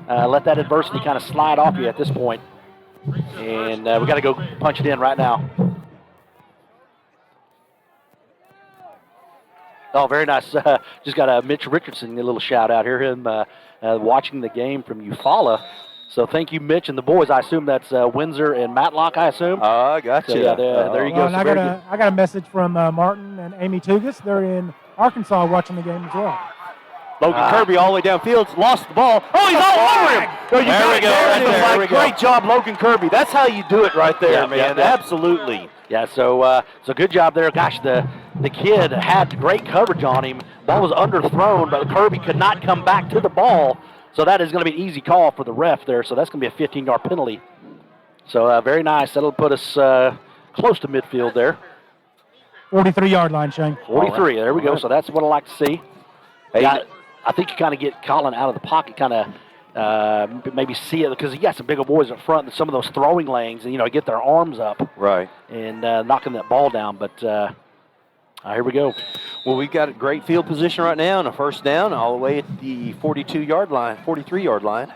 Let that adversity kind of slide off you at this point. And we got to go punch it in right now. Oh, very nice. Just got a Mitch Richardson, a little shout out here, him watching the game from Eufaula. So thank you, Mitch, and the boys. I assume that's Windsor and Matlock, I assume. I gotcha. So, yeah, there you go. And I got a message from Martin and Amy Tugas. They're in Arkansas watching the game as well. Logan Kirby all the way downfield, lost the ball. Oh, he's all over him. Oh, there we go. Great job, Logan Kirby. That's how you do it right there, man. Yeah. Absolutely. Yeah, so good job there. Gosh, the kid had great coverage on him. Ball was underthrown, but Kirby could not come back to the ball. So that is going to be an easy call for the ref there. So that's going to be a 15-yard penalty. So very nice. That'll put us close to midfield there. 43-yard line, Shane. 43. Right. There we go. So that's what I like to see. Hey, I think you kind of get Colin out of the pocket, kind of maybe see it because he got some bigger boys up front and some of those throwing lanes and, get their arms up. Right. And knocking that ball down. But Here we go. Well, we've got a great field position right now and a first down all the way at the 42-yard line, 43-yard line.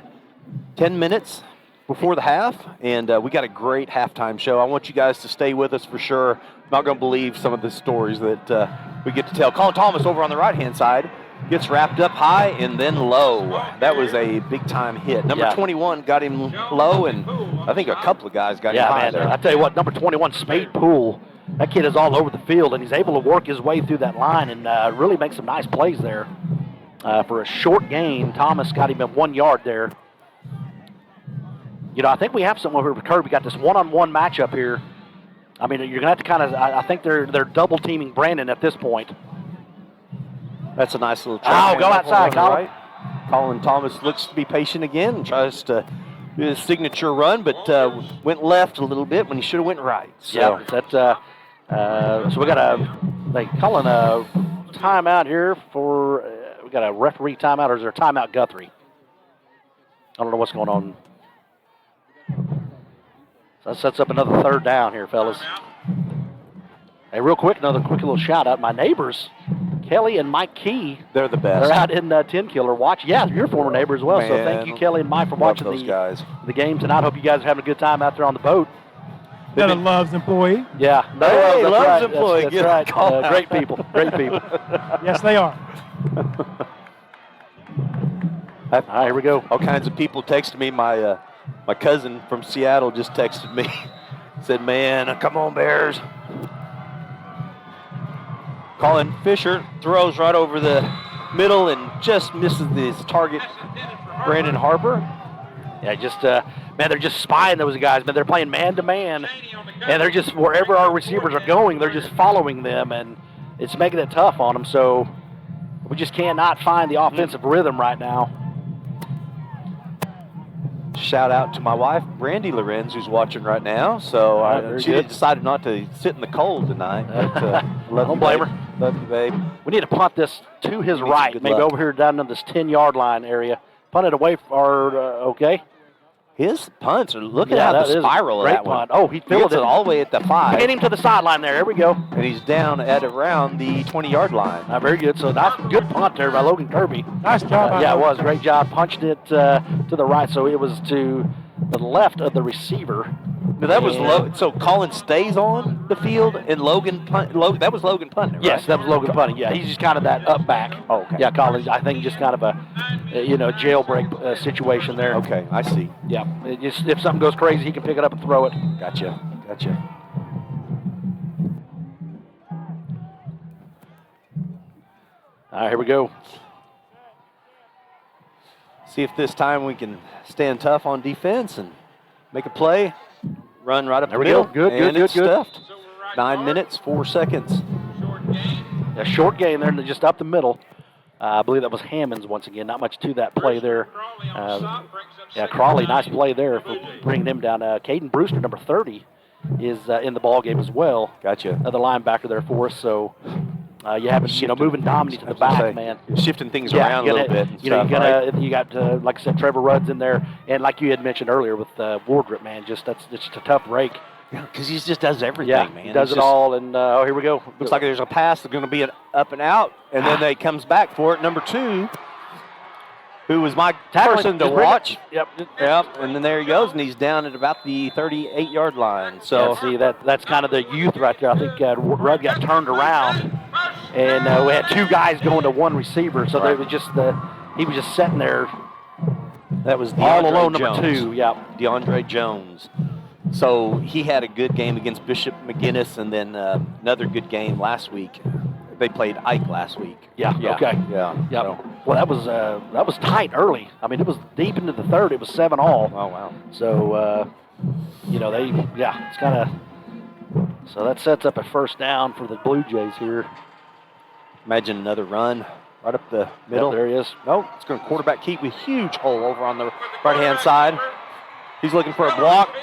10 minutes before the half, and we got a great halftime show. I want you guys to stay with us for sure. I'm not going to believe some of the stories that we get to tell. Colin Thomas over on the right-hand side gets wrapped up high and then low. That was a big-time hit. Number 21 got him low, and I think a couple of guys got him high there. I tell you what, number 21, Spade Poole, that kid is all over the field, and he's able to work his way through that line and really make some nice plays there. For a short gain, Thomas got him at 1 yard there. You know, I think we have something over here with Kirby. We got this one-on-one matchup here. I mean, you're going to have to kind of, I think they're double-teaming Brandon at this point. That's a nice little Oh, go outside, Colin. Right. Colin Thomas looks to be patient again and tries to do his signature run, but went left a little bit when he should have went right. So. Yeah, so we got they calling a timeout here for, we got a referee timeout, or is there a timeout Guthrie? I don't know what's going on. So that sets up another third down here, fellas. Hey, real quick, another quick little shout out. My neighbors, Kelly and Mike Key. They're the best. They're out in 10 Killer watch. Yeah, your former neighbor as well. Man, so thank you, Kelly and Mike, for watching the game tonight. Hope you guys are having a good time out there on the boat. Another Love's employee. Yeah. Hey, Love's right. employee. That's right. Great people. Great people. Yes, they are. All right, here we go. All kinds of people texted me. My cousin from Seattle just texted me. Said, man, come on, Bears. Colin Fisher throws right over the middle and just misses his target, Brandon Harper. Yeah, just, man, they're just spying those guys. Man, they're playing man-to-man, and they're just, wherever our receivers are going, they're just following them, and it's making it tough on them. So we just cannot find the offensive rhythm right now. Shout out to my wife, Brandy Lorenz, who's watching right now. So she decided not to sit in the cold tonight. But, love Don't you, blame babe. her. Love you, babe. We need to punt this to his right, good maybe luck. over here down in this 10-yard line area. Punt it away for, okay. His punts are, look Yeah, at how that the is spiral of great that one. punt. Oh, he filled gets it. all the way at the 5. Pin him to the sideline there. There we go. And he's down at around the 20-yard line. Very good. So that's a good punt there by Logan Kirby. Nice job. Yeah, it was. Great job. Punched it to the right, so it was to the left of the receiver. Now that was so Colin stays on the field and Logan punt. That was Logan punting, right? Yes, that was Logan punting. Yeah, he's just kind of that up back. Oh, okay. Yeah, Colin, I think just kind of a jailbreak situation there. Okay, I see. Yeah, if something goes crazy, he can pick it up and throw it. Gotcha. All right, here we go. See if this time we can stand tough on defense and make a play. Run right up There the we middle. go. Good, and good, it's good. stuffed. 9 minutes, 4 seconds. A short gain there, and just up the middle. I believe that was Hammonds once again. Not much to that play there. Crawley, nice play there for bringing him down. Caden Brewster, number 30, is in the ball game as well. Gotcha. Another linebacker there for us. So you have moving Dominic to the back, man. Shifting things around a little bit. And you got like I said, Trevor Rudd's in there, and like you had mentioned earlier with Wardrop, man, it's just a tough break. Yeah, because he just does everything, man. He does it all, and here we go. Looks like there's a pass that's going to be an up and out, and then they comes back for it. Number 2, who was my person to watch. Yep, and then there he goes, and he's down at about the 38-yard line. So see, that's kind of the youth right there. I think Rudd got turned around, and we had 2 guys going to 1 receiver, so they were he was just sitting there. That was all alone, Jones. number 2. Yeah, DeAndre Jones. So he had a good game against Bishop McGinnis, and then another good game last week. They played Ike last week. Yeah. Okay. Yeah. So. Well, that was tight early. I mean, it was deep into the third. It was 7-all. Oh wow. So it's kind of. So that sets up a first down for the Blue Jays here. Imagine another run right up the middle. Yep, there he is. Nope, it's going to quarterback keep with huge hole over on the right-hand side. He's looking for a block.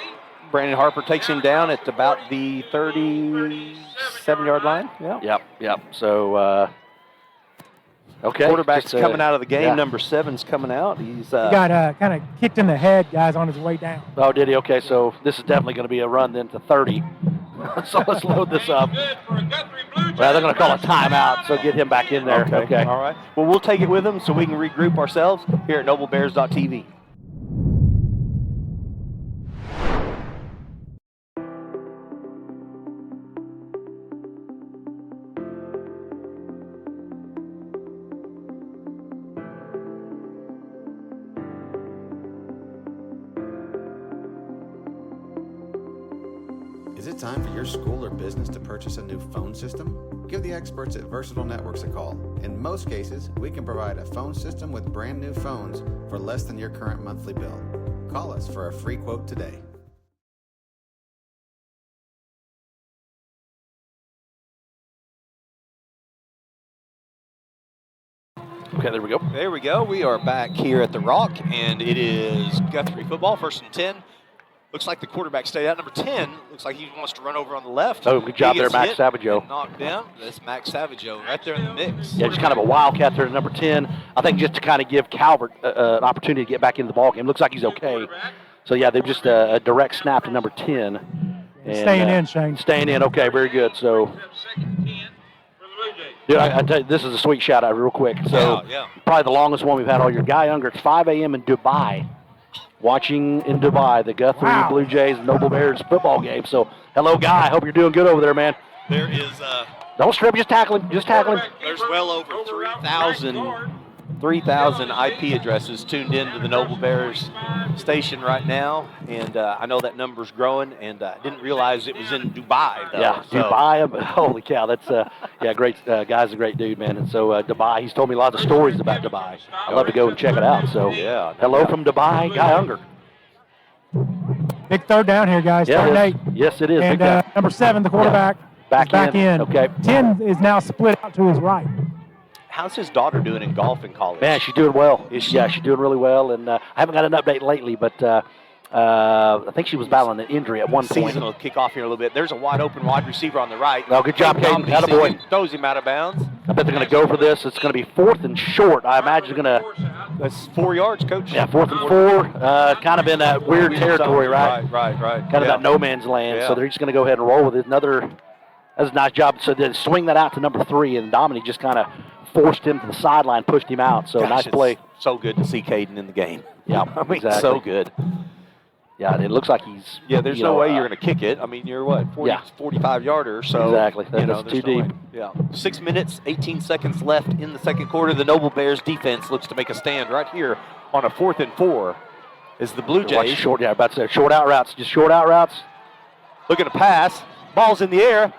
Brandon Harper takes him down at about the 37-yard line. Yeah. Yep. So, okay. Quarterback's coming out of the game. Yeah. Number 7's coming out. He's he got kind of kicked in the head, guys, on his way down. Oh, did he? Okay, so this is definitely going to be a run then to 30. So let's load this up. Well, they're going to call a timeout, so get him back in there. Okay. All right. Well, we'll take it with them so we can regroup ourselves here at NobleBears.tv. Is it time for your school or business to purchase a new phone system? Give the experts at Versatile Networks a call. In most cases, we can provide a phone system with brand new phones for less than your current monthly bill. Call us for a free quote today. Okay, there we go. There we go. We are back here at the Rock, and it is Guthrie football, 1st and 10. Looks like the quarterback stayed out. Number 10 looks like he wants to run over on the left. Oh, good job there, Max Savaggio. Knocked down. That's Max Savaggio right there in the mix. Yeah, just kind of a wildcat there to number 10. I think just to kind of give Calvert an opportunity to get back into the ballgame. Looks like he's okay. So, yeah, they've just a direct snap to number 10. And, staying in, Shane. Staying in. Okay, very good. So, dude, I tell you, this is a sweet shout out real quick. So, probably the longest one we've had all year. Guy Unger, it's 5 a.m. in Dubai. Watching in Dubai the Guthrie Blue Jays Noble Bears football game. So, hello, Guy. Hope you're doing good over there, man. There is. Don't strip. Just tackle him. Just tackle him. There's well over 3,000 IP addresses tuned into the Noble Bears station right now, and I know that number's growing. And I didn't realize it was in Dubai, though. Yeah, so. Dubai. Holy cow, that's great. Guy's a great dude, man. And so Dubai, he's told me lots of stories about Dubai. I'd love to go and check it out. So hello from Dubai, Guy Unger. Big third down here, guys. Yeah, Third and 8. Yes, it is. And number 7, the quarterback, back in. Okay. 10 is now split out to his right. How's his daughter doing in golf in college? Man, she's doing well. Yeah, she's doing really well. And I haven't got an update lately, but I think she was battling an injury at one point. Season will kick off here in a little bit. There's a wide open wide receiver on the right. Oh, good job, Caden. Attaboy. Throws him out of bounds. I bet they're going to go for this. It's going to be 4th and short. I imagine they're going to. That's 4 yards, Coach. Yeah, 4th and 4. Kind of in that weird territory, right? Right. Kind of that no man's land. So they're just going to go ahead and roll with it. That's a nice job. So they swing that out to number 3, and Dominique just kind of forced him to the sideline, pushed him out. So nice play. So good to see Caden in the game. Yeah, I mean, exactly. So good. Yeah, it looks like he's. Yeah, there's no way you're going to kick it. I mean, you're what, 45 yarder. So exactly. That's too deep. Yeah. 6 minutes, 18 seconds left in the second quarter. The Noble Bears defense looks to make a stand right here on a 4th and 4. Is the Blue Jays short? Yeah, about to say short out routes. Just short out routes. Looking to pass. Ball's in the air.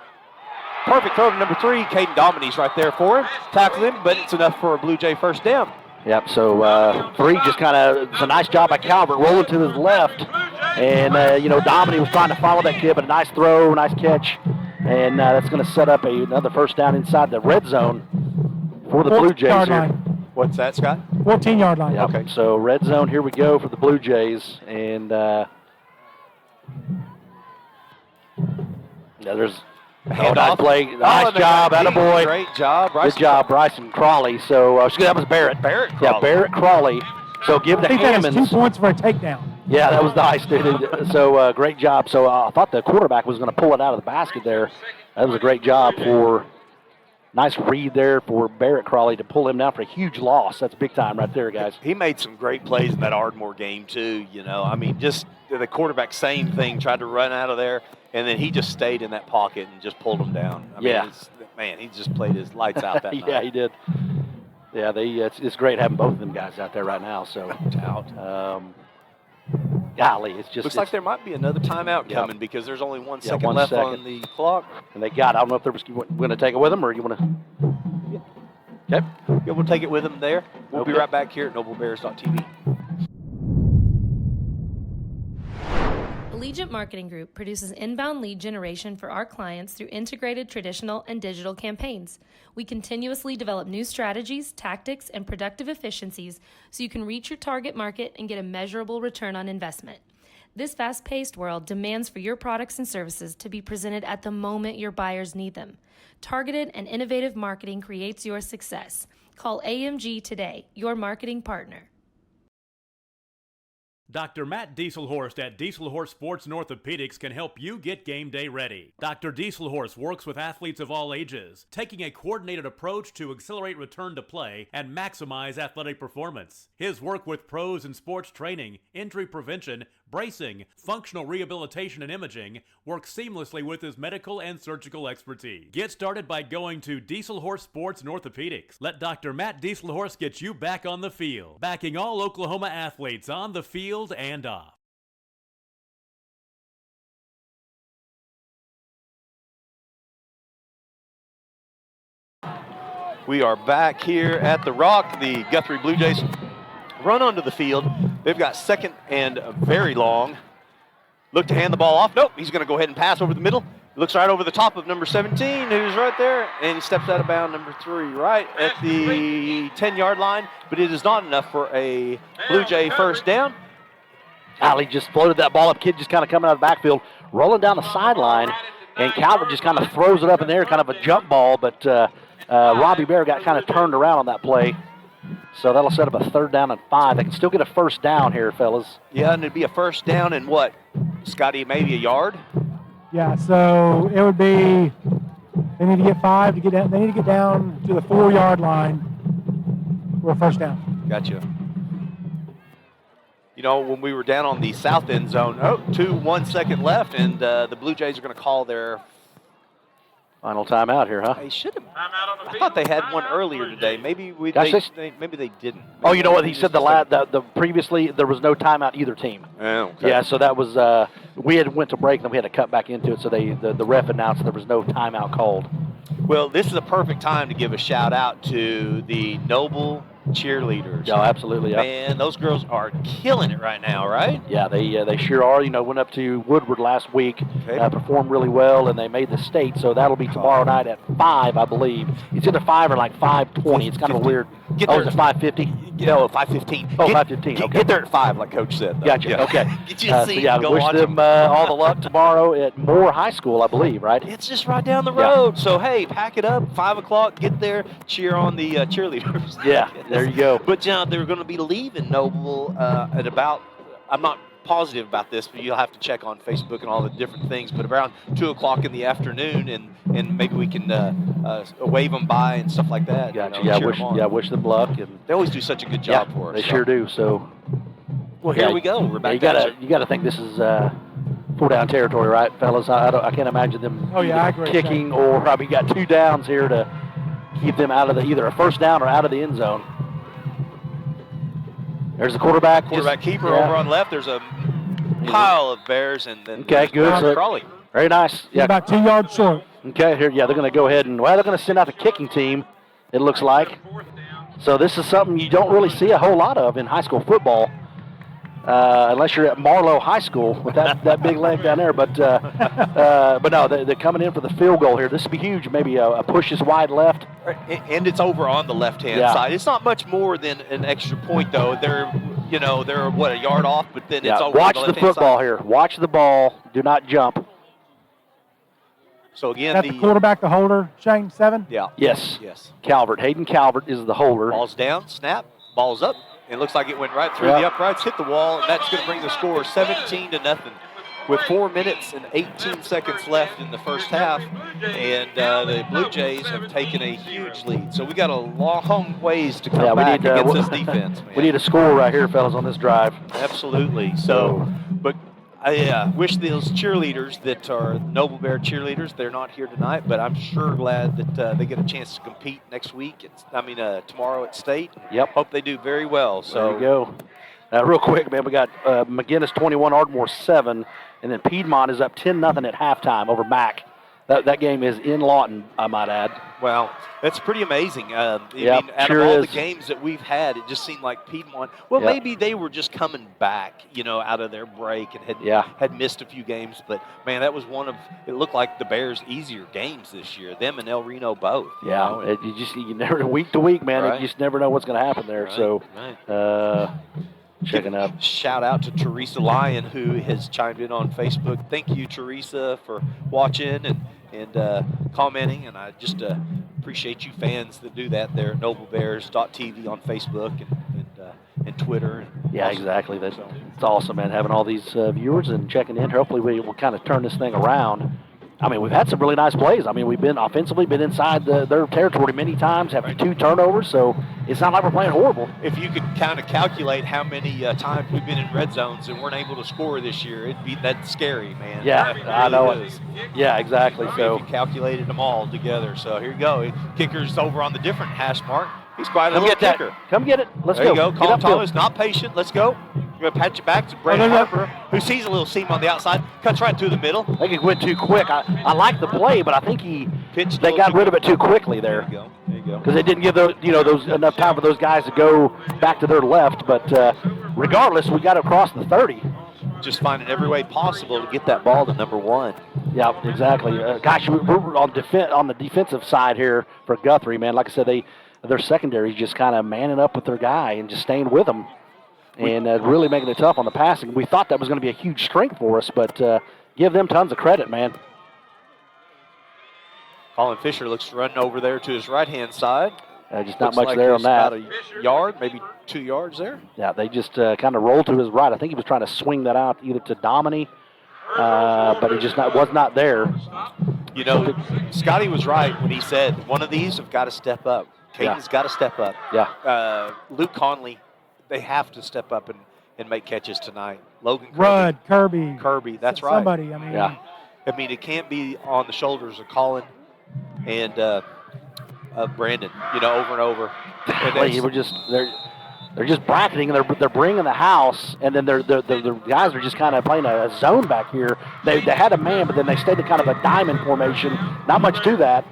Perfect throw to number 3. Caden Dominique's right there for him. Tackle him, but it's enough for a Blue Jay first down. Yep, so 3 just kind of, it's a nice job by Calvert rolling to his left. And, Dominique was trying to follow that kid, but a nice throw, nice catch. And that's going to set up another first down inside the red zone for the Blue Jays here. What's that, Scott? 14-yard line. Yep. Okay, so red zone, here we go for the Blue Jays. And there's nice play. Nice job. Attaboy. Great job. Good job, Bryson Crawley. So that was Barrett. Barrett Crawley. Yeah, Barrett Crawley. So give the Hammonds. 2 points for a takedown. Yeah, that was nice, dude. So great job. So I thought the quarterback was going to pull it out of the basket there. That was a great job for nice read there for Barrett Crawley to pull him down for a huge loss. That's big time right there, guys. He made some great plays in that Ardmore game too. I mean, just the quarterback, same thing, tried to run out of there, and then he just stayed in that pocket and just pulled him down. I mean, he just played his lights out that night. Yeah, he did. Yeah, it's great having both of them guys out there right now. So, golly, it's just looks like there might be another timeout coming because there's only 1 second left on the clock. And they got. I don't know if they're going to take it with them or you want to. Okay. Yeah, we'll take it with them there. We'll be right back here at NobleBears.tv. Allegiant Marketing Group produces inbound lead generation for our clients through integrated traditional and digital campaigns. We continuously develop new strategies, tactics, and productive efficiencies so you can reach your target market and get a measurable return on investment. This fast-paced world demands for your products and services to be presented at the moment your buyers need them. Targeted and innovative marketing creates your success. Call AMG today, your marketing partner. Dr. Matt Dieselhorst at Dieselhorst Sports and Orthopedics can help you get game day ready. Dr. Dieselhorst works with athletes of all ages, taking a coordinated approach to accelerate return to play and maximize athletic performance. His work with pros in sports training, injury prevention, bracing, functional rehabilitation, and imaging works seamlessly with his medical and surgical expertise. Get started by going to Dieselhorst Sports and Orthopedics. Let Dr. Matt Dieselhorst get you back on the field, backing all Oklahoma athletes on the field and off. We are back here at the Rock. The Guthrie Blue Jays run onto the field. They've got second and very long. Look to hand the ball off. Nope, he's going to go ahead and pass over the middle. Looks right over the top of number 17, who's right there, and he steps out of bounds, number 3, right at the 10-yard line, but it is not enough for a Blue Jay first down. Ali just floated that ball up. Kid just kind of coming out of the backfield, rolling down the sideline, and Calvert just kind of throws it up in the air, kind of a jump ball, but Robbie Bear got kind of turned around on that play. So that'll set up a 3rd down and 5. They can still get a first down here, fellas. Yeah, and it'd be a first down and what, Scotty, maybe a yard? Yeah, so it would be, they need to get 5 to get down. They need to get down to the 4-yard line for a first down. Gotcha. You know, when we were down on the south end zone, 1 second left, and the Blue Jays are going to call their final timeout here, huh? They should have. I thought they had one earlier today. Maybe maybe they didn't. Oh, you know what? He said the previously there was no timeout either team. Oh, okay. Yeah, so that was we had went to break and then we had to cut back into it. So the ref announced there was no timeout called. Well, this is a perfect time to give a shout out to the Noble cheerleaders. Oh, absolutely. Yeah. Man, those girls are killing it right now, right? Yeah, they sure are. You know, went up to Woodward last week, performed really well, and they made the state. So that'll be tomorrow night at 5, I believe. It's either 5 or like 5:20. It's kind of a weird. Is it 5:50? No, 5:15. Oh, 5:15. Okay. Get there at 5, like Coach said. Though. Gotcha. Yeah. Okay. Get you a seat. Yeah, go wish watch them all the luck tomorrow at Moore High School, I believe. Right? It's just right down the road. So hey, pack it up. 5 o'clock. Get there. Cheer on the cheerleaders. Yeah. There you go. But they're going to be leaving Noble at about. I'm not positive about this, but you'll have to check on Facebook and all the different things. But around 2 o'clock in the afternoon, and maybe we can wave them by and stuff like that. Gotcha. You know, wish them luck. And they always do such a good job for us. They sure do. So. Well, here we go. We're back. You got to think this is 4-down territory, right, fellas? I can't imagine them kicking or probably got 2 downs here to keep them out of either a first down or out of the end zone. There's the quarterback. Keeper over on left. There's a pile of Bears, and then good. So, Crawley. Very nice. Yeah, about 2 yards short. Okay, here, they're going to go ahead and they're going to send out the kicking team. It looks like. So this is something you don't really see a whole lot of in high school football, unless you're at Marlowe High School with that big leg down there. But no, they're coming in for the field goal here. This would be huge. Maybe a push is wide left. And it's over on the left-hand side. It's not much more than an extra point, though. They're what, a yard off, but then it's over Watch on the the left-hand football side. here. Watch the ball. Do not jump. So again, that's the quarterback, the holder, Shane, 7? Yeah. Yes. Calvert. Hayden Calvert is the holder. Ball's down, snap, ball's up. It looks like it went right through the uprights, hit the wall, and that's going to bring the score 17-0. With 4 minutes and 18 seconds left in the first half, and the Blue Jays have taken a huge lead. So we got a long ways to come back against this defense. Man. We need a score right here, fellas, on this drive. Absolutely. So, but I wish those cheerleaders that are Noble Bear cheerleaders, they're not here tonight, but I'm sure glad that they get a chance to compete next week. Tomorrow at State. Yep. Hope they do very well. So there you go. Real quick, man, we got McGinnis 21, Ardmore 7, and then Piedmont is up 10-0 at halftime over Mac. That game is in Lawton, I might add. Well, that's pretty amazing. Out of all the games that we've had, it just seemed like Piedmont. Well, maybe they were just coming back, out of their break and had missed a few games. But man, that was one of. It looked like the Bears' easier games this year. Them and El Reno both. Yeah, you never week to week, man. You just never know what's going to happen there. Checking up. Shout out to Teresa Lyon, who has chimed in on Facebook. Thank you, Teresa, for watching and commenting. And I just appreciate you fans that do that there at NobleBears.tv on Facebook. and Twitter. And Yeah, exactly. It's awesome, man, having all these viewers and checking in. Hopefully we will kind of turn this thing around. I mean, we've had some really nice plays. I mean, we've been offensively, been inside their territory many times, have 2 turnovers, so it's not like we're playing horrible. If you could kind of calculate how many times we've been in red zones and weren't able to score this year, that's scary, man. Yeah, Really I know is. it. Yeah, exactly. So if you calculated them all together. So here you go. Kicker's over on the different hash mark. He's quite a Come little get kicker. that. Come get it. Let's there go. There you go. Colin Get upfield. Thomas, not patient. Let's go. You're going to patch it back to Brandon Harper, who sees a little seam on the outside, cuts right through the middle. I think it went too quick. I like the play, but I think they got rid of it too quickly there. There you go. There you go. Because they didn't give those enough time for those guys to go back to their left. But regardless, we got across the 30. Just finding every way possible to get that ball to number 1. Yeah, exactly. Gosh, we're on the defensive side here for Guthrie, man. Like I said, their secondary is just kind of manning up with their guy and just staying with them and really making it tough on the passing. We thought that was going to be a huge strength for us, but give them tons of credit, man. Colin Fisher looks to run over there to his right-hand side. Just not much there on that. About a yard, maybe 2 yards there. Yeah, they just kind of rolled to his right. I think he was trying to swing that out either to Domini, but he just was not there. You know, Scotty was right when he said one of these have got to step up. Caden's got to step up. Yeah. Luke Conley, they have to step up and make catches tonight. Logan Kirby. Kirby, that's right. Somebody, I mean. Yeah. I mean, it can't be on the shoulders of Colin and Brandon, over and over. And they're just bracketing, and they're bringing the house, and then the guys are just kind of playing a zone back here. They had a man, but then they stayed in kind of a diamond formation. Not much to that,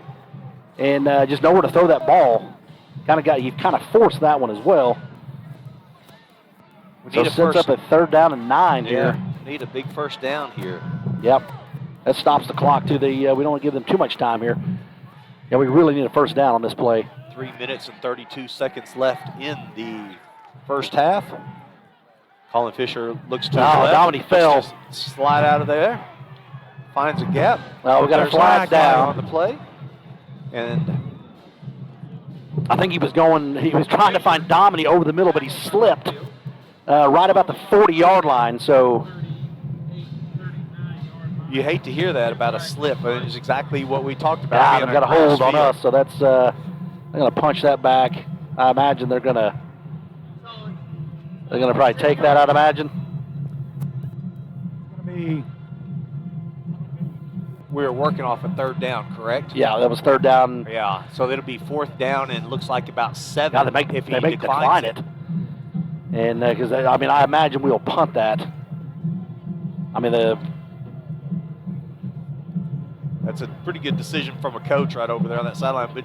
and just nowhere to throw that ball. You kind of forced that one as well. So it sets up a 3rd down and 9 here. Need a big first down here. Yep, that stops the clock to we don't want to give them too much time here. Yeah, we really need a first down on this play. 3 minutes and 32 seconds left in the first half. Colin Fisher looks to his left. Dominic fell. Slide out of there. Finds a gap. Well, we got a flag down on the play. And I think he was trying to find Dominic over the middle, but he slipped right about the 40-yard line. So you hate to hear that about a slip, but it's exactly what we talked about. Yeah, they've got a hold on us, so that's they're going to punch that back. I imagine they're going to probably take that, I'd imagine. It's going to be. We were working off a 3rd down, correct? Yeah, that was 3rd down. Yeah, so it'll be 4th down, and it looks like about 7 Yeah, they may decline it. And because I imagine we'll punt that. That's a pretty good decision from a coach right over there on that sideline. But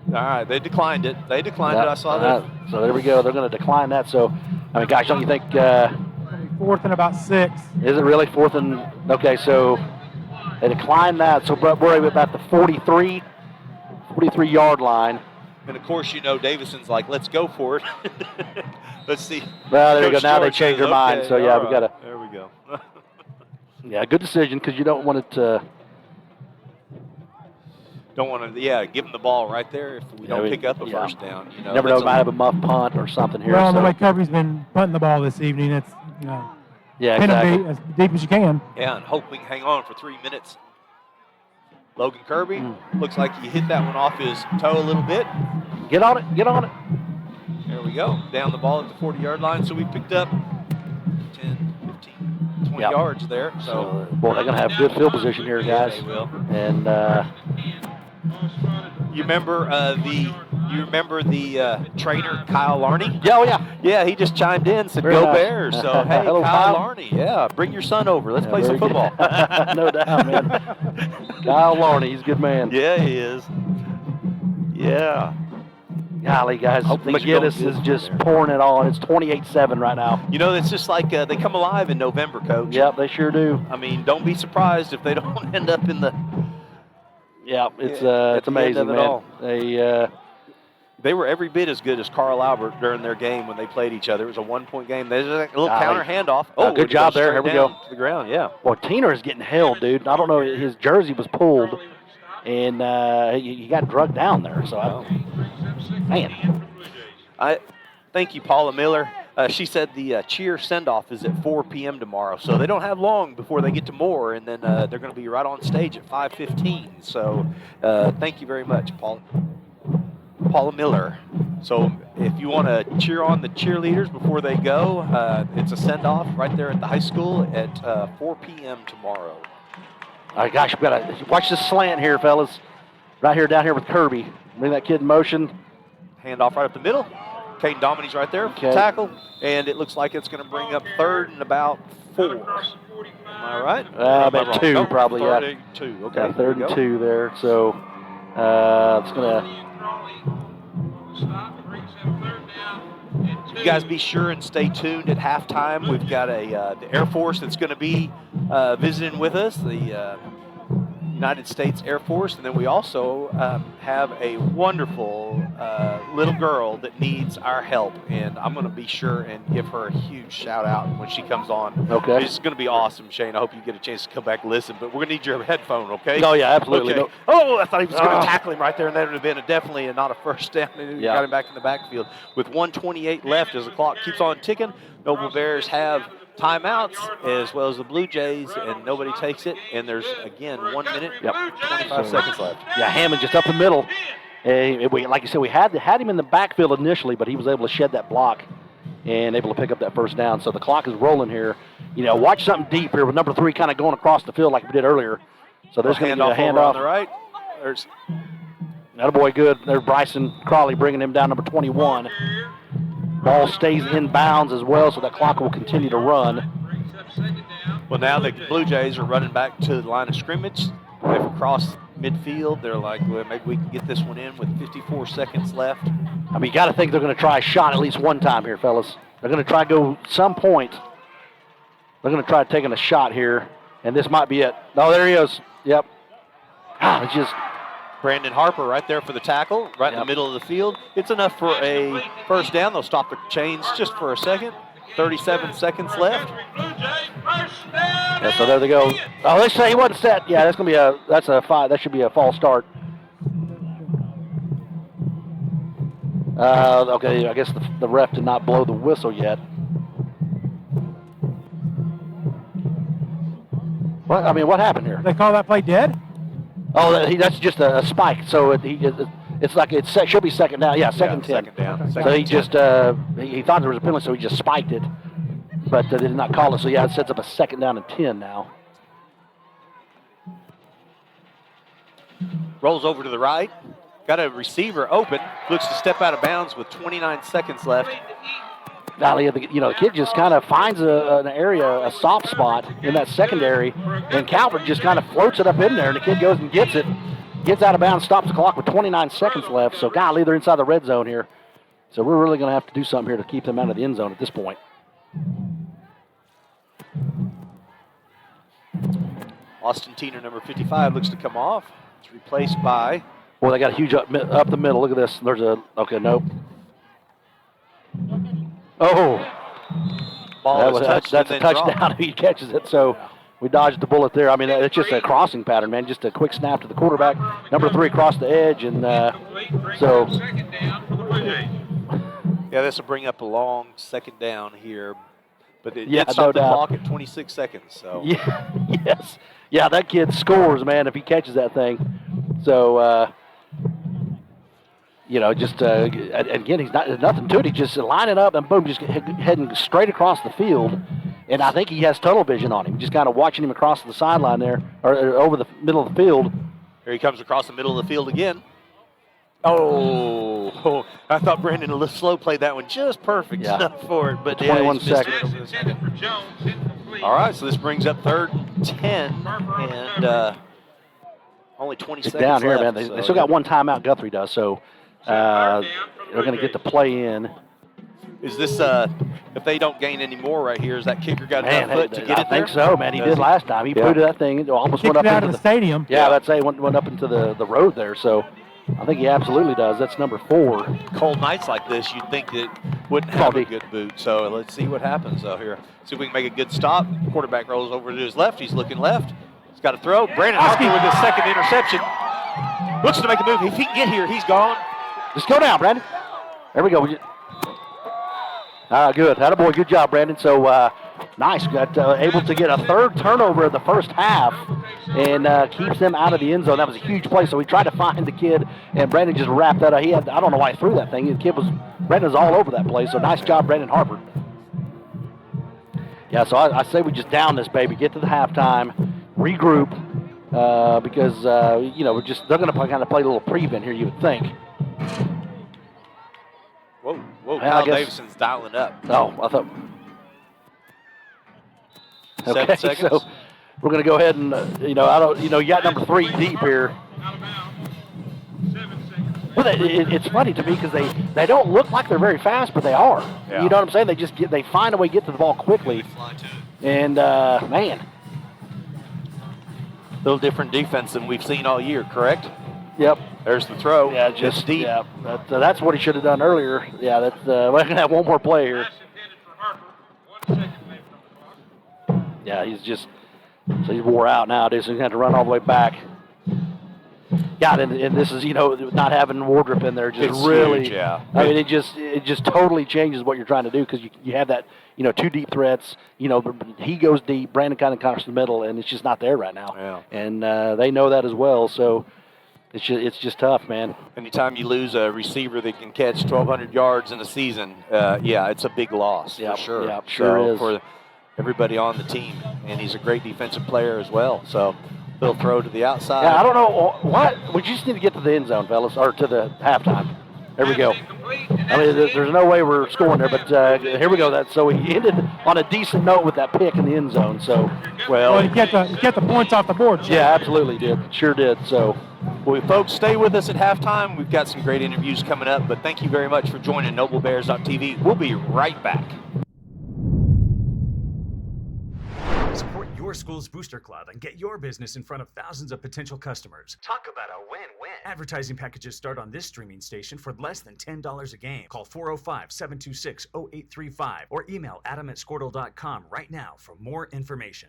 all right, they declined it. It. I saw that. So there we go. They're going to decline that. So, gosh, don't you think? 4th and about 6. Is it really 4th and? Okay, so they declined that. So we're about the 43-yard line. And of course, Davison's like, let's go for it. Let's see. Well, there you go. Coach Now George they changed their says, mind. okay, So yeah, we right. got to. There we go. Yeah, good decision because you don't want it to. Don't want to, give them the ball right there if we don't pick up a first down. You never know, we might have a muff punt or something here. Well, the way Kirby's been punting the ball this evening, it's yeah, pin exactly. them as deep as you can. Yeah, and hope we can hang on for 3 minutes. Logan Kirby looks like he hit that one off his toe a little bit. Get on it. There we go. Down the ball at the 40-yard line. So we picked up 10, 15, 20 yards there. So boy, they're going to have good field position here, guys. Yeah, they will. And you remember the trainer Kyle Larney? Yeah, yeah. Yeah, he just chimed in, said Very go nice. Bears. So hey, Hello, Kyle Kyle. Larney, yeah, bring your son over. Let's play some football. No doubt, man. Kyle Larney, he's a good man. Yeah, he is. Yeah. Golly, guys, McGinnis is just pouring it on. It's 28-7 right now. It's just like they come alive in November, Coach. Yep, they sure do. Don't be surprised if they don't end up in the. Yeah, it's amazing, man. They were every bit as good as Carl Albert during their game when they played each other. It was a 1-point game. There's a little counter handoff. Good job there. Here we go. To the ground, yeah. Well, Teener is getting held, dude. I don't know. His jersey was pulled, and he got drugged down there. So, man. Thank you, Paula Miller. She said the cheer send-off is at 4 p.m. tomorrow, so they don't have long before they get to Moore, and then they're going to be right on stage at 5:15. So thank you very much, Paula Miller. So if you want to cheer on the cheerleaders before they go, it's a send-off right there at the high school at 4 p.m. tomorrow. All right, gosh, we got to watch this slant here, fellas. Right here, down here with Kirby. Bring that kid in motion. Handoff right up the middle. Caden Domini's right there for the tackle, and it looks like it's going to bring up 3rd and about 4. Am I right? About 2, Nope, probably, 3rd yeah. and 2, okay. Yeah, 3rd and 2 there, so it's going to... You guys be sure and stay tuned at halftime. We've got the Air Force that's going to be visiting with us, the United States Air Force, and then we also have a wonderful little girl that needs our help, and I'm going to be sure and give her a huge shout out when she comes on. Okay. It's going to be awesome, Shane. I hope you get a chance to come back and listen, but we're going to need your headphone, okay? Oh, yeah, absolutely. Okay. No. Oh, I thought he was going to tackle him right there, and that would have been definitely not a first down. He Yeah. got him back in the backfield. With 1:28 left as the clock keeps on ticking, Noble Bears have timeouts as well as the Blue Jays, and nobody takes it. And there's, again, 1 minute, 25 seconds left. Yeah, Hammond just up the middle. Like you said, we had him in the backfield initially, but he was able to shed that block and able to pick up that first down. So the clock is rolling here. You know, watch something deep here with number 3 kind of going across the field like we did earlier. So there's going to be a handoff. On the right. There's Attaboy, good. There's Bryson Crawley bringing him down, number 21. Ball stays in bounds as well, so that clock will continue to run. Well, now the Blue Jays are running back to the line of scrimmage. They've crossed midfield. They're like, well, maybe we can get this one in with 54 seconds left. I mean, you got to think they're going to try a shot at least one time here, fellas. They're going to try to go some point. They're going to try taking a shot here, and this might be it. Oh, there he is. Yep. It's just... Brandon Harper right there for the tackle, right in the middle of the field. It's enough for a first down. They'll stop the chains just for a second. 37 seconds left. Yeah, so there they go. Oh, they say he wasn't set. Yeah, that's gonna be that should be a false start. Okay, I guess the ref did not blow the whistle yet. What? I mean, what happened here? They call that play dead? Oh, that's just a spike. So it's like it should be second down. Yeah, second 10. Second down. So he just he thought there was a penalty, so he just spiked it, but they did not call it. So yeah, it sets up a second down and 10 now. Rolls over to the right. Got a receiver open. Looks to step out of bounds with 29 seconds left. Now, the kid just kind of finds an area, a soft spot in that secondary, and Calvert just kind of floats it up in there, and the kid goes and gets it, gets out of bounds, stops the clock with 29 seconds left. So, golly, they're inside the red zone here. So we're really going to have to do something here to keep them out of the end zone at this point. Austin Teener, number 55, looks to come off. It's replaced by... Well, they got a huge up the middle. Look at this. There's okay, nope. Oh, that's a touchdown if he catches it. So we dodged the bullet there. I mean, it's just a crossing pattern, man. Just a quick snap to the quarterback. Number 3 across the edge, and so. Yeah, this will bring up a long second down here, but it stopped no the doubt. clock at 26 seconds. So yeah, yes, yeah, that kid scores, man, if he catches that thing. So. Just again, there's nothing to it. He's just lining up and boom, just heading straight across the field. And I think he has tunnel vision on him. Just kind of watching him across the sideline there, or over the middle of the field. Here he comes across the middle of the field again. Oh, I thought Brandon Slow played that one just perfect enough for it, but 21 seconds. All right, so this brings up 3rd and 10, and only 20 seconds down here, left, man. They still got one timeout. Guthrie does, so they're going to get to play in. Is this if they don't gain any more right here? Is that kicker got enough foot to get it there? I think so, man. He did last time. He put that thing. It almost went up out into of the stadium. Yeah, I'd say went up into the road there. So I think he absolutely does. That's number 4. Cold nights like this, you'd think it wouldn't have a good boot. So let's see what happens out here. See if we can make a good stop. Quarterback rolls over to his left. He's looking left. He's got to throw. Brandon Harper with his second interception. Looks to make a move. If he can get here, he's gone. Just go down, Brandon. There we go. Good. Attaboy. Good job, Brandon. So nice. Got able to get a third turnover in the first half and keeps them out of the end zone. That was a huge play. So we tried to find the kid, and Brandon just wrapped that up. I don't know why he threw that thing. Brandon was all over that play. So nice job, Brandon Harper. Yeah, so I say we just down this baby, get to the halftime, regroup, because they're going to kind of play a little prevent here, you would think. Whoa! Kyle Davison's dialing up. Oh, I thought. 7 seconds. So we're going to go ahead and you got number 3 deep here. Well, it's funny to me because they don't look like they're very fast, but they are. Yeah. You know what I'm saying? They find a way to get to the ball quickly. And man, a little different defense than we've seen all year. Correct? Yep. There's the throw. Yeah, just deep. Yeah, that's what he should have done earlier. Yeah, that's we're gonna have one more play here. Yeah, he's wore out now. He's gonna have to run all the way back. God, and this is not having Wardrop in there just it's really. Huge, yeah. I mean, it just totally changes what you're trying to do because you have that 2 deep threats. He goes deep. Brandon kind of comes to the middle, and it's just not there right now. Yeah. And they know that as well. So. It's just tough, man. Anytime you lose a receiver that can catch 1,200 yards in a season, it's a big loss for sure. Yeah, sure is. For everybody on the team, and he's a great defensive player as well. So they'll throw to the outside. Yeah, I don't know what. We just need to get to the end zone, fellas, or to the halftime. There we go. I mean, there's no way we're scoring there, but here we go. So he ended on a decent note with that pick in the end zone. So, well, you get the points off the board. Sure. Yeah, absolutely did. Sure did. So. Well, folks, stay with us at halftime. We've got some great interviews coming up, but thank you very much for joining NobleBears.tv. We'll be right back. Support your school's booster club and get your business in front of thousands of potential customers. Talk about a win-win. Advertising packages start on this streaming station for less than $10 a game. Call 405-726-0835 or email adam@squirtle.com right now for more information.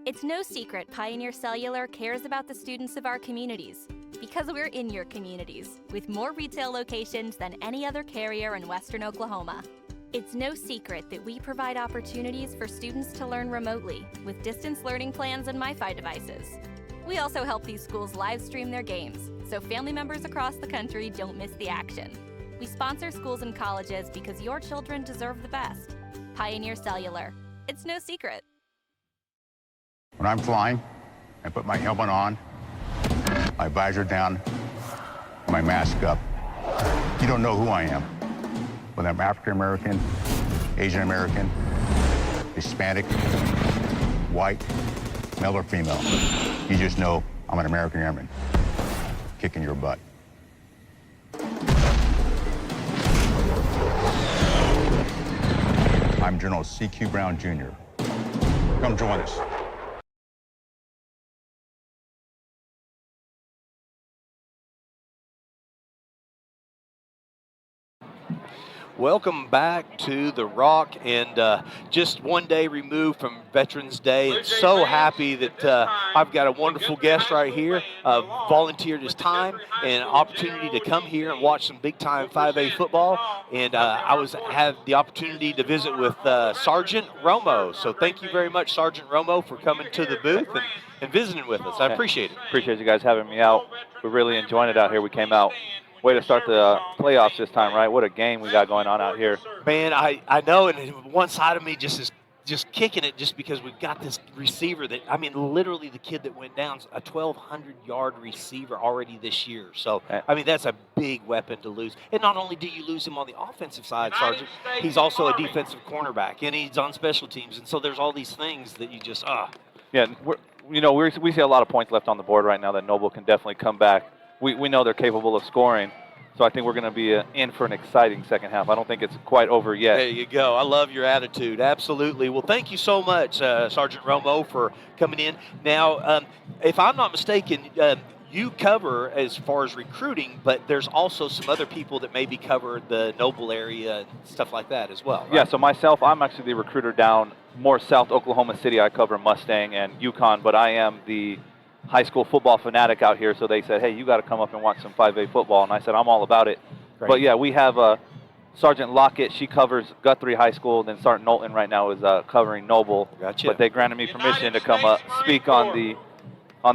It's no secret Pioneer Cellular cares about the students of our communities because we're in your communities with more retail locations than any other carrier in Western Oklahoma. It's no secret that we provide opportunities for students to learn remotely with distance learning plans and MiFi devices. We also help these schools live stream their games so family members across the country don't miss the action. We sponsor schools and colleges because your children deserve the best. Pioneer Cellular. It's no secret. When I'm flying, I put my helmet on, my visor down, my mask up. You don't know who I am. Whether I'm African American, Asian American, Hispanic, white, male or female. You just know I'm an American Airman, kicking your butt. I'm General C.Q. Brown Jr. Come join us. Welcome back to The Rock, and just one day removed from Veterans Day, and so happy that I've got a wonderful guest right here, volunteered his time and an opportunity to come here and watch some big-time 5A football, and I had the opportunity to visit with Sergeant Romo. So thank you very much, Sergeant Romo, for coming to the booth and visiting with us. I appreciate it. Appreciate you guys having me out. We're really enjoying it out here. We came out. Way to start the playoffs this time, right? What a game we got going on out here. Man, I know, and one side of me just is just kicking it just because we've got this receiver that, I mean, literally the kid that went down is a 1,200-yard receiver already this year. So, I mean, that's a big weapon to lose. And not only do you lose him on the offensive side, Sergeant, he's also a defensive cornerback, and he's on special teams. And so there's all these things that you just, Yeah, we see a lot of points left on the board right now that Noble can definitely come back. We know they're capable of scoring, so I think we're going to be in for an exciting second half. I don't think it's quite over yet. There you go. I love your attitude. Absolutely. Well, thank you so much, Sergeant Romo, for coming in. Now, if I'm not mistaken, you cover as far as recruiting, but there's also some other people that maybe cover the Noble area and stuff like that as well, right? Yeah, so myself, I'm actually the recruiter down more south Oklahoma City. I cover Mustang and Yukon, but I am the high school football fanatic out here, so they said, hey, you got to come up and watch some 5A football, and I said, I'm all about it. Great. But yeah, we have Sergeant Lockett, she covers Guthrie High School. Then Sergeant Knowlton right now is covering Noble. Gotcha. But they granted me permission to come up, speak on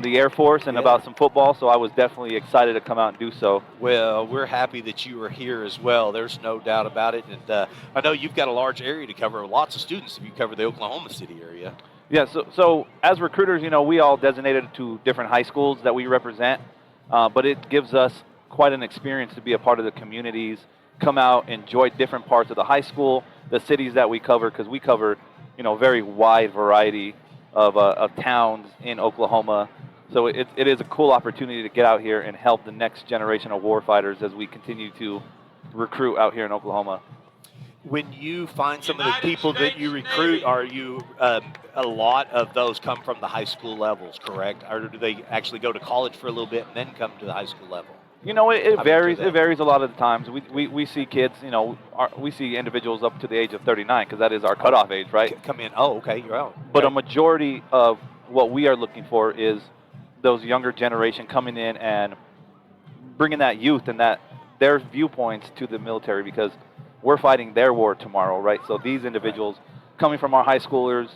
the Air Force and about some football, so I was definitely excited to come out and do so. Well, we're happy that you are here as well. There's no doubt about it. And I know you've got a large area to cover, lots of students if you cover the Oklahoma City area. Yeah, so as recruiters, we all designated to different high schools that we represent, but it gives us quite an experience to be a part of the communities, come out, enjoy different parts of the high school, the cities that we cover, because we cover, a very wide variety of towns in Oklahoma. So it is a cool opportunity to get out here and help the next generation of warfighters as we continue to recruit out here in Oklahoma. When you find some of the people that you recruit, are you a lot of those come from the high school levels, correct? Or do they actually go to college for a little bit and then come to the high school level? It varies. It varies a lot of the times. We see kids, we see individuals up to the age of 39 because that is our cutoff age, right? Come in. Oh, okay, you're out. But a majority of what we are looking for is those younger generation coming in and bringing that youth and their viewpoints to the military because we're fighting their war tomorrow, right? So these individuals coming from our high schoolers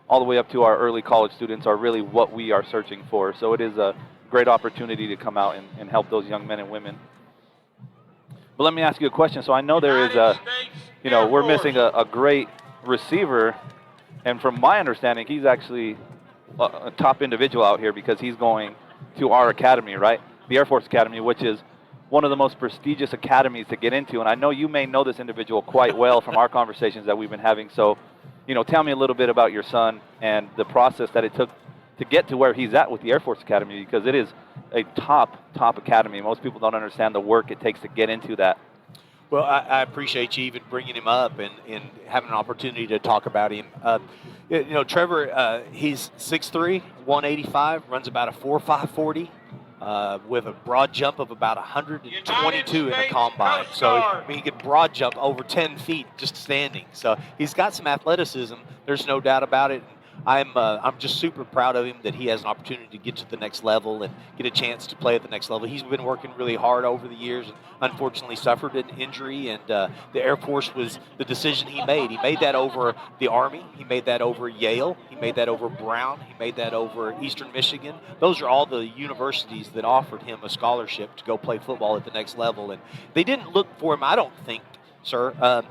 all the way up to our early college students are really what we are searching for. So it is a great opportunity to come out and help those young men and women. But let me ask you a question. So I know there is we're missing a great receiver, and from my understanding, he's actually a top individual out here because he's going to our academy, right? The Air Force Academy, which is one of the most prestigious academies to get into. And I know you may know this individual quite well from our conversations that we've been having. So, tell me a little bit about your son and the process that it took to get to where he's at with the Air Force Academy, because it is a top academy. Most people don't understand the work it takes to get into that. Well, I appreciate you even bringing him up and having an opportunity to talk about him. Trevor, he's 6'3", 185, runs about a 4.5 40 with a broad jump of about 122 in a combine. So he could broad jump over 10 feet just standing. So he's got some athleticism. There's no doubt about it. I'm just super proud of him that he has an opportunity to get to the next level and get a chance to play at the next level. He's been working really hard over the years and unfortunately suffered an injury, and the Air Force was the decision he made. He made that over the Army. He made that over Yale. He made that over Brown. He made that over Eastern Michigan. Those are all the universities that offered him a scholarship to go play football at the next level. And they didn't look for him, I don't think, sir,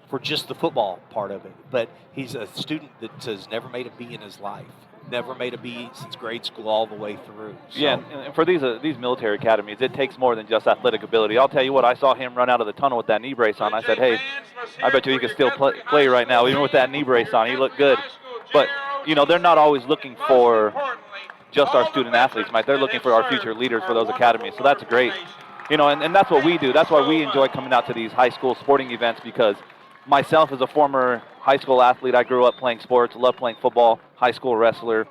for just the football part of it. But he's a student that has never made a B in his life. Never made a B since grade school all the way through. So. Yeah, and for these military academies, it takes more than just athletic ability. I'll tell you what, I saw him run out of the tunnel with that knee brace on. I said, hey, I bet you he can still play right now, even with that knee brace on. He looked good. But, they're not always looking for just our student athletes, Mike. They're looking for our future leaders for those academies. So that's great. And that's what we do. That's why we enjoy coming out to these high school sporting events, because myself as a former high school athlete, I grew up playing sports, loved playing football, high school wrestler.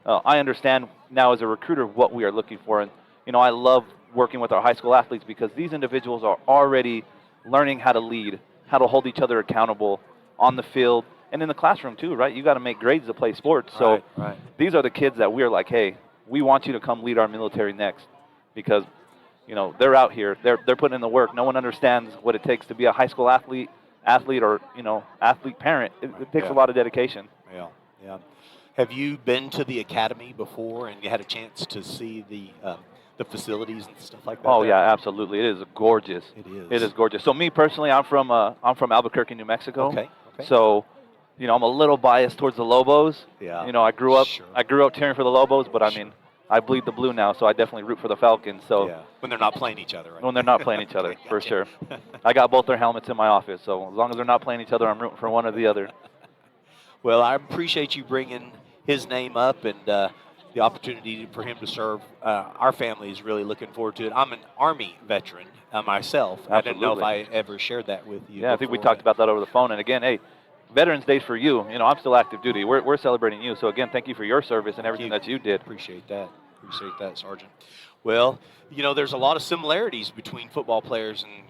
I understand now as a recruiter what we are looking for. And, I love working with our high school athletes because these individuals are already learning how to lead, how to hold each other accountable on the field and in the classroom too, right? You got to make grades to play sports. So right. These are the kids that we're like, hey, we want you to come lead our military next because, they're out here. They're putting in the work. No one understands what it takes to be a high school athlete or athlete parent. It takes a lot of dedication. Yeah. Have you been to the academy before and you had a chance to see the facilities and stuff like that? Oh yeah, absolutely. It is gorgeous. It is gorgeous. So me personally, I'm from Albuquerque, New Mexico. Okay. So I'm a little biased towards the Lobos. Yeah. I grew up cheering for the Lobos, but I mean, I bleed the blue now, so I definitely root for the Falcons. So yeah. When they're not playing each other, right? When they're not playing each other, for sure. I got both their helmets in my office, so as long as they're not playing each other, I'm rooting for one or the other. Well, I appreciate you bringing his name up and the opportunity for him to serve. Our family is really looking forward to it. I'm an Army veteran myself. Absolutely. I didn't know if I ever shared that with you. Yeah, I think we talked about that over the phone. And again, hey, Veterans Day for you. I'm still active duty. We're celebrating you. So again, thank you for your service and everything that you did. Appreciate that, Sergeant. Well, there's a lot of similarities between football players and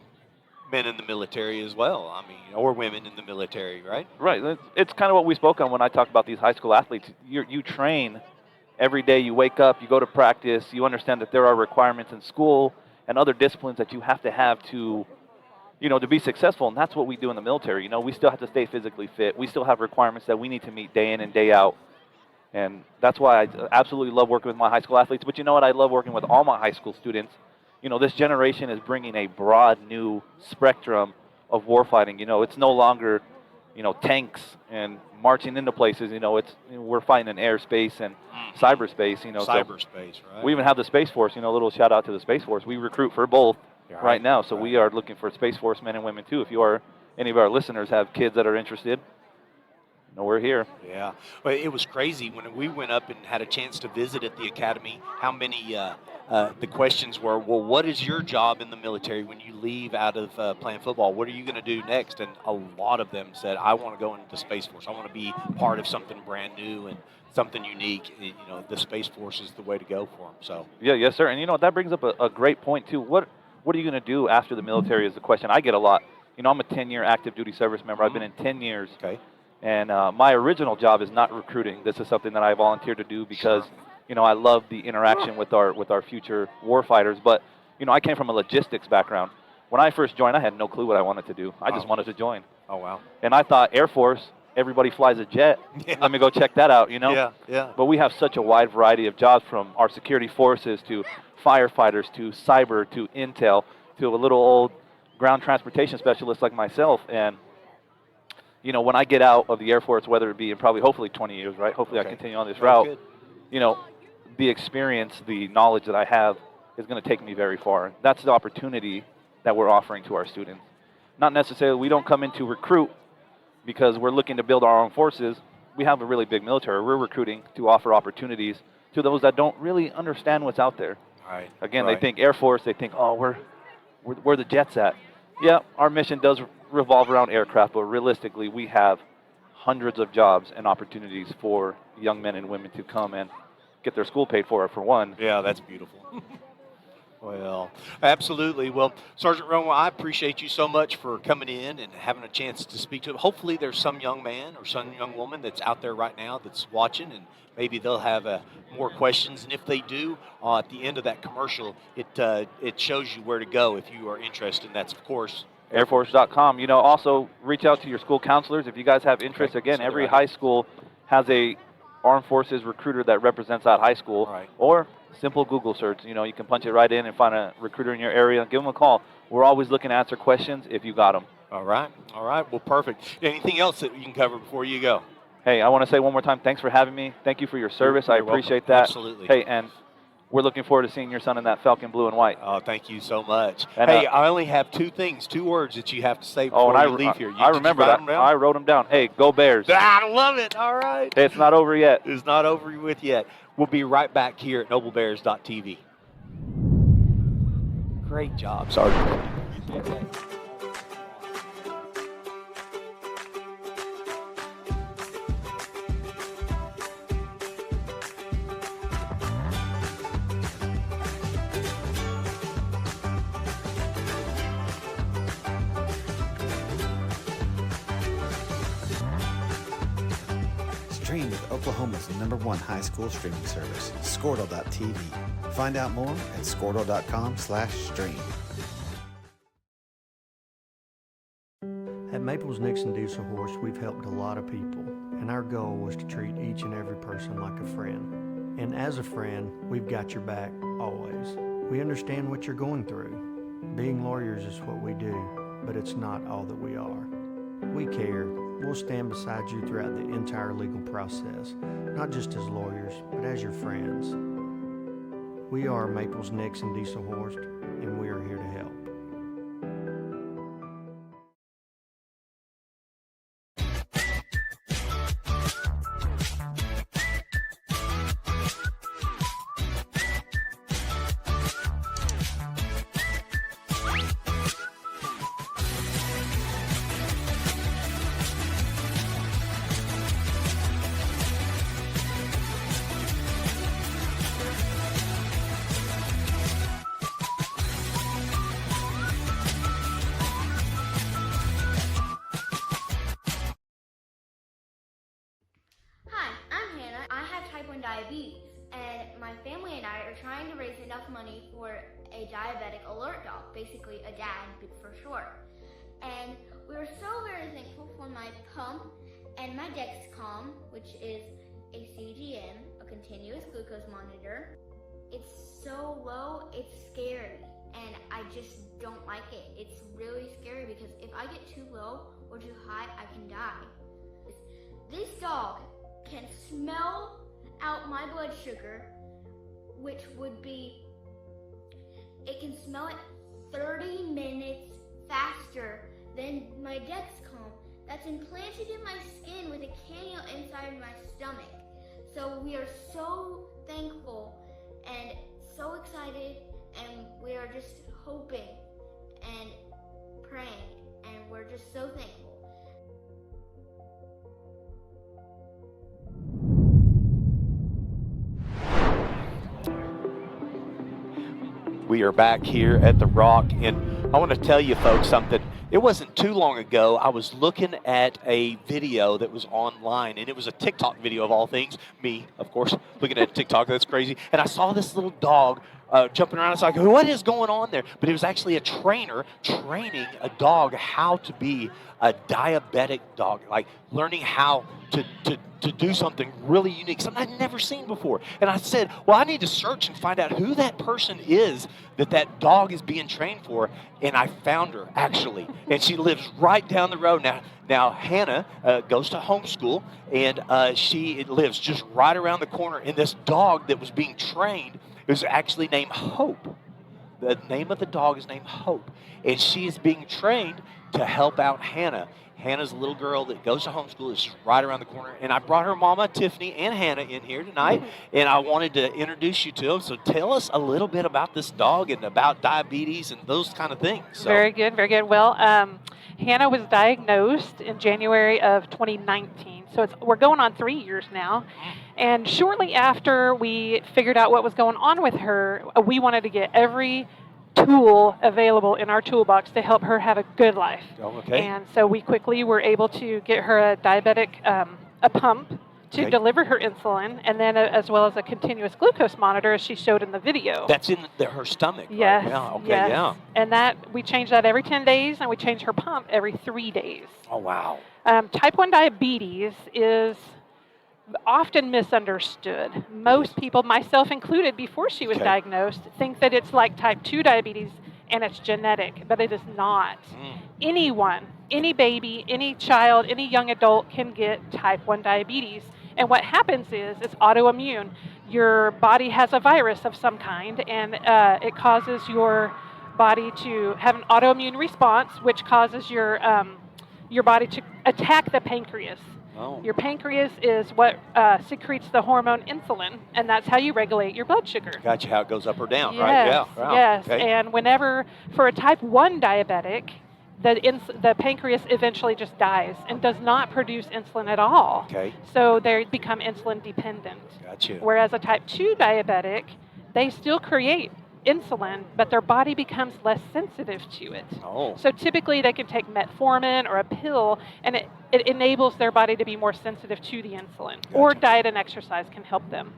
men in the military as well. I mean, or women in the military, right? Right. It's kind of what we spoke on when I talked about these high school athletes. You train every day. You wake up, you go to practice. You understand that there are requirements in school and other disciplines that you have to to be successful, and that's what we do in the military. We still have to stay physically fit. We still have requirements that we need to meet day in and day out. And that's why I absolutely love working with my high school athletes. But you know what? I love working with all my high school students. This generation is bringing a broad new spectrum of warfighting. It's no longer, tanks and marching into places. We're fighting in airspace and cyberspace. Cyberspace, right? We even have the Space Force. A little shout out to the Space Force. We recruit for both right now. So we are looking for Space Force men and women too. If any of our listeners have kids that are interested, we're here. Yeah. Well, it was crazy when we went up and had a chance to visit at the academy, how many the questions were, well, what is your job in the military when you leave out of playing football? What are you going to do next? And a lot of them said, I want to go into the Space Force. I want to be part of something brand new and something unique. The Space Force is the way to go for them. So. Yeah, yes, sir. And, that brings up a great point, too. What are you going to do after the military is the question I get a lot. I'm a 10-year active duty service member. I've been in 10 years. Okay. And my original job is not recruiting. This is something that I volunteered to do because, I love the interaction with our future warfighters. But, I came from a logistics background. When I first joined, I had no clue what I wanted to do. I just wanted to join. Oh, wow. And I thought Air Force, everybody flies a jet. Yeah. Let me go check that out, Yeah, yeah. But we have such a wide variety of jobs, from our security forces to firefighters to cyber to intel to a little old ground transportation specialist like myself. And when I get out of the Air Force, whether it be in hopefully 20 years, right? Hopefully I continue on this route. Good. The experience, the knowledge that I have is going to take me very far. That's the opportunity that we're offering to our students. Not necessarily, we don't come in to recruit because we're looking to build our own forces. We have a really big military. We're recruiting to offer opportunities to those that don't really understand what's out there. Right. Again, right. They think Air Force, they think, where the jets at? Yeah, our mission does revolve around aircraft, but realistically, we have hundreds of jobs and opportunities for young men and women to come and get their school paid for one. Yeah, that's beautiful. Well, absolutely. Well, Sergeant Romo, I appreciate you so much for coming in and having a chance to speak to him. Hopefully there's some young man or some young woman that's out there right now that's watching, and maybe they'll have more questions. And if they do, at the end of that commercial, it shows you where to go if you are interested. And that's, of course, airforce.com. Also reach out to your school counselors if you guys have interest. Okay. Again, every high school has a Armed Forces recruiter that represents that high school. Right. Or simple Google search. You can punch it right in and find a recruiter in your area and give them a call. We're always looking to answer questions if you got them. All right. Well, perfect. Anything else that you can cover before you go? Hey, I want to say one more time, thanks for having me. Thank you for your service. You're I appreciate welcome. that. Absolutely. Hey, and we're looking forward to seeing your son in that Falcon blue and white. Oh, thank you so much. And, hey, I only have two words that you have to say before you leave here. I remember that. I wrote them down. Hey, go Bears. I love it. All right. Hey, it's not over yet. It's not over with yet. We'll be right back here at noblebears.tv. Great job, Sergeant. Stream with Oklahoma's #1 high school streaming service, Squirtle.tv. Find out more at squirtle.com/stream. At Maples Nixon Diesel Horse, we've helped a lot of people, and our goal was to treat each and every person like a friend. And as a friend, we've got your back always. We understand what you're going through. Being lawyers is what we do, but it's not all that we are. We care. We'll stand beside you throughout the entire legal process, not just as lawyers, but as your friends. We are Maples Nixon Diesel Horse, and we are here to help. Diabetes, and my family and I are trying to raise enough money for a diabetic alert dog, basically a dad for short. pump and my Dexcom, which is a CGM, a continuous glucose monitor. It's so low, it's scary, and I just don't like it. It's really scary because if I get too low or too high, I can die. This dog can smell out my blood sugar, which would be, it can smell it 30 minutes faster than my Dexcom that's implanted in my skin with a cannula inside my stomach. So we are so thankful and so excited, and we are just hoping and praying, and we're just so thankful. We are back here at the Rock, and I want to tell you folks something. It wasn't too long ago, I was looking at a video that was online, and it was a TikTok video of all things. Me, of course, looking at TikTok, that's crazy. And I saw this little dog jumping around. It's like, what is going on there? But it was actually a trainer training a dog how to be a diabetic dog, like learning how to do something really unique, something I'd never seen before. And I said, well, I need to search and find out who that person is that dog is being trained for. And I found her, actually. And she lives right down the road now. Now, Hannah goes to homeschool, and she lives just right around the corner. And this dog that was being trained is actually named Hope. The name of the dog is named Hope. And she is being trained to help out Hannah. Hannah's a little girl that goes to homeschool. It's just right around the corner. And I brought her mama, Tiffany, and Hannah in here tonight. And I wanted to introduce you to them. So tell us a little bit about this dog and about diabetes and those kind of things. So. Very good, very good. Well, Hannah was diagnosed in January of 2019. So we're going on 3 years now. And shortly after we figured out what was going on with her, we wanted to get every tool available in our toolbox to help her have a good life. Oh, okay. And so we quickly were able to get her a diabetic, a pump to deliver her insulin, and then as well as a continuous glucose monitor, as she showed in the video. That's in her stomach, yes, right? Yeah, okay, yes. yeah. And that we change that every 10 days, and we change her pump every 3 days. Oh, wow. Type 1 diabetes is often misunderstood. Most people, myself included, before she was diagnosed, think that it's like type 2 diabetes and it's genetic, but it is not. Anyone, any baby, any child, any young adult can get type 1 diabetes. And what happens is it's autoimmune. Your body has a virus of some kind, and it causes your body to have an autoimmune response, which causes your body to attack the pancreas. Oh. Your pancreas is what secretes the hormone insulin, and that's how you regulate your blood sugar. Gotcha, how it goes up or down, yes, right? Yeah. Wow. Yes, Okay. and whenever, for a type 1 diabetic, the pancreas eventually just dies and does not produce insulin at all. Okay. So they become insulin dependent. Gotcha. Whereas a type 2 diabetic, they still create insulin, but their body becomes less sensitive to it. Oh. So typically they can take metformin or a pill, and it enables their body to be more sensitive to the insulin. Or diet and exercise can help them.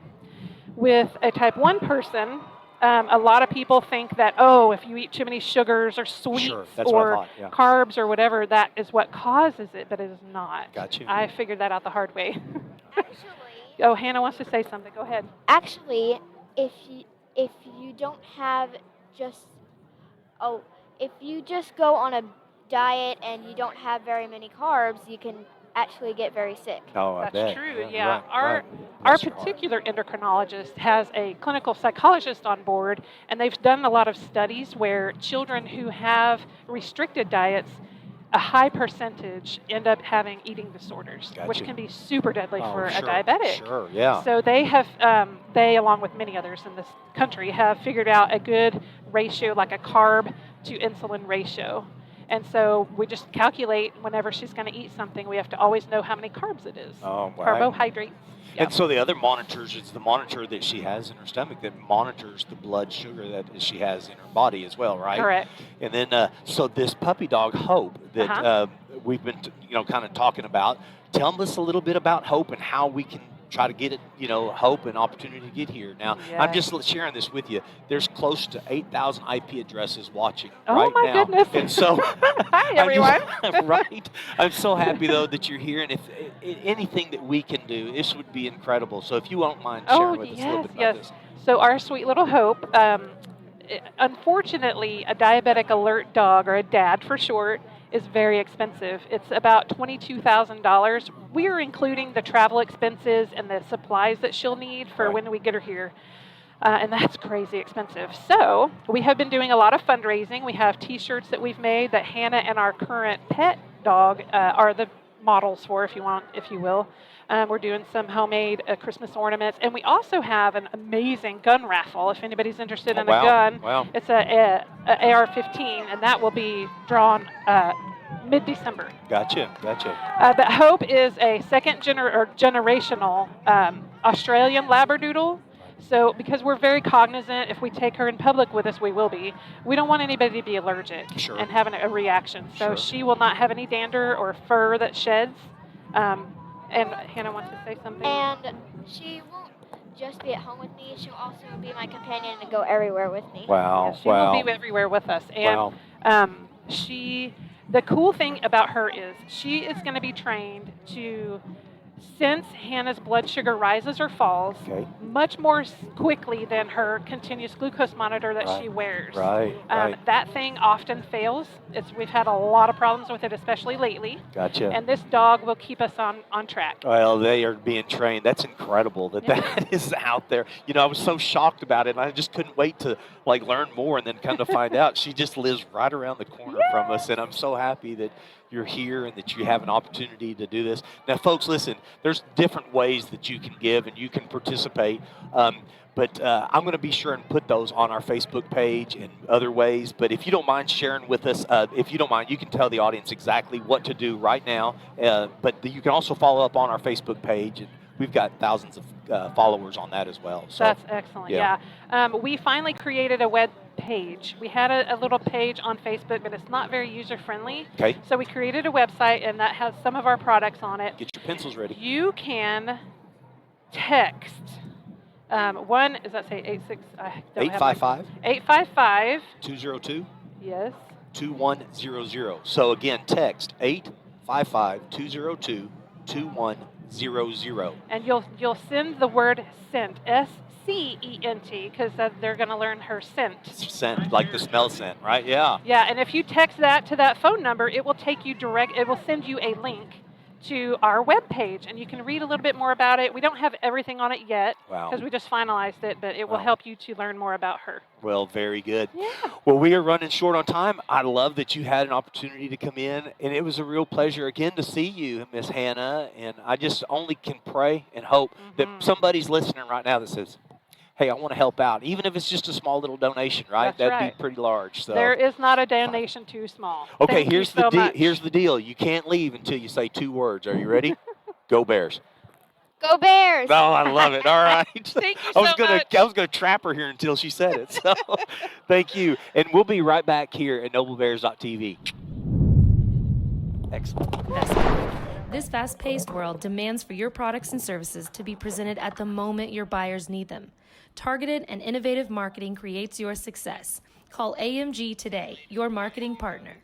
With a type 1 person, a lot of people think that, if you eat too many sugars or sweets or carbs or whatever, that is what causes it, but it is not. Gotcha. I figured that out the hard way. Actually, Hannah wants to say something. Go ahead. Actually, if you don't have if you just go on a diet and you don't have very many carbs, you can actually get very sick. Oh, I That's bet. true, Yeah. Our Bless your particular endocrinologist has a clinical psychologist on board, and they've done a lot of studies where children who have restricted diets, a high percentage end up having eating disorders, which Gotcha. can be super deadly for sure, a diabetic. Sure, yeah. So they have, along with many others in this country, have figured out a good ratio, like a carb to insulin ratio. And so we just calculate whenever she's going to eat something, we have to always know how many carbs it is. Oh, wow. Carbohydrates. And so the other monitors, it's the monitor that she has in her stomach that monitors the blood sugar that she has in her body as well, right? Correct. And then, so this puppy dog, Hope, that we've been, kind of talking about, tell us a little bit about Hope and how we can try to get it, hope and opportunity to get here. Now, I'm just sharing this with you. There's close to 8,000 IP addresses watching right my now. goodness. And so, Hi, everyone. right. I'm so happy, though, that you're here. And if anything that we can do, this would be incredible. So if you won't mind sharing with us a little bit about this. So our sweet little Hope, unfortunately, a diabetic alert dog, or a DAD for short, is very expensive. It's about $22,000. We're including the travel expenses and the supplies that she'll need for when we get her here. And that's crazy expensive. So we have been doing a lot of fundraising. We have T-shirts that we've made that Hannah and our current pet dog are the models for, if you will. We're doing some homemade Christmas ornaments, and we also have an amazing gun raffle. If anybody's interested in a gun, it's a AR-15, and that will be drawn mid-December. Gotcha. But Hope is a generational Australian Labradoodle. So because we're very cognizant, if we take her in public with us, we will be. We don't want anybody to be allergic and having a reaction. So she will not have any dander or fur that sheds. And Hannah wants to say something. And she won't just be at home with me. She'll also be my companion and go everywhere with me. Wow. She will be everywhere with us. And the cool thing about her is she is going to be trained to sense Hannah's blood sugar rises or falls much more quickly than her continuous glucose monitor that she wears. That thing often fails. We've had a lot of problems with it, especially lately. Gotcha. And this dog will keep us on track. Well, they are being trained. That's incredible that is out there. I was so shocked about it, and I just couldn't wait to learn more, and then come to find out she just lives right around the corner from us, and I'm so happy that you're here and that you have an opportunity to do this. Now, folks, listen, there's different ways that you can give and you can participate. But I'm going to be sure and put those on our Facebook page and other ways. But if you don't mind sharing with us, if you don't mind, you can tell the audience exactly what to do right now. But you can also follow up on our Facebook page. And we've got thousands of followers on that as well. So, that's excellent, yeah. We finally created a web page. We had a little page on Facebook, but it's not very user-friendly. Okay. So we created a website, and that has some of our products on it. Get your pencils ready. You can text. One, does that say 86? 855. 855. 202. Yes. 2100. So again, text 855-202-2100. And you'll send the word scent, SCENT, because they're going to learn her scent. Scent, like the smell scent, right? Yeah. Yeah, and if you text that to that phone number, it will take you it will send you a link to our webpage, and you can read a little bit more about it. We don't have everything on it yet because we just finalized it, but it will help you to learn more about her. Well, very good. Yeah. Well, we are running short on time. I love that you had an opportunity to come in, and it was a real pleasure again to see you, Miss Hannah, and I just only can pray and hope that somebody's listening right now that says, hey, I want to help out, even if it's just a small little donation, right? That'd be pretty large. So there is not a donation too small. Okay, here's the deal. You can't leave until you say 2 words. Are you ready? Go Bears. Go Bears. Oh, I love it. All right. Thank you so much. I was gonna trap her here until she said it. So thank you. And we'll be right back here at NobleBears.tv. Excellent. This fast-paced world demands for your products and services to be presented at the moment your buyers need them. Targeted and innovative marketing creates your success. Call AMG today, your marketing partner.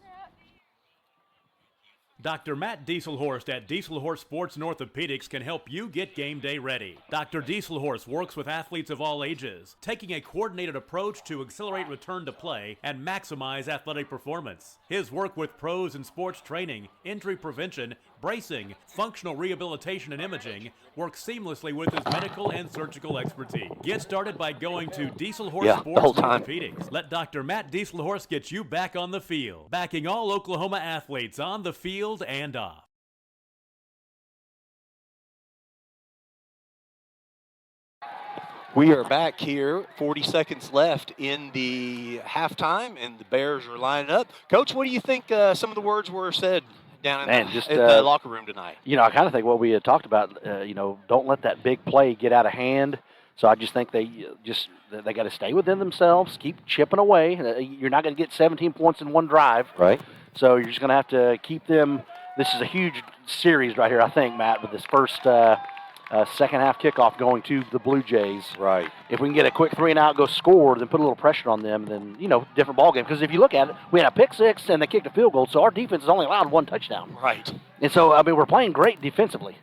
Dr. Matt Dieselhorst at Dieselhorst Sports and Orthopedics can help you get game day ready. Dr. Dieselhorst works with athletes of all ages, taking a coordinated approach to accelerate return to play and maximize athletic performance. His work with pros in sports training, injury prevention, bracing, functional rehabilitation, and imaging works seamlessly with his medical and surgical expertise. Get started by going to Dieselhorst Sports and Orthopedics. Let Dr. Matt Dieselhorst get you back on the field, backing all Oklahoma athletes on the field and off. We are back here, 40 seconds left in the halftime, and the Bears are lining up. Coach, what do you think some of the words were said down in the locker room tonight? I kind of think what we had talked about, don't let that big play get out of hand. So I just think they got to stay within themselves, keep chipping away. You're not going to get 17 points in one drive. Right. So you're just going to have to keep them. This is a huge series right here, I think, Matt, with this first second half kickoff going to the Blue Jays. Right. If we can get a quick 3-and-out, go score, then put a little pressure on them, then, different ball game. Because if you look at it, we had a pick six and they kicked a field goal, so our defense has only allowed 1 touchdown. Right. And so, we're playing great defensively.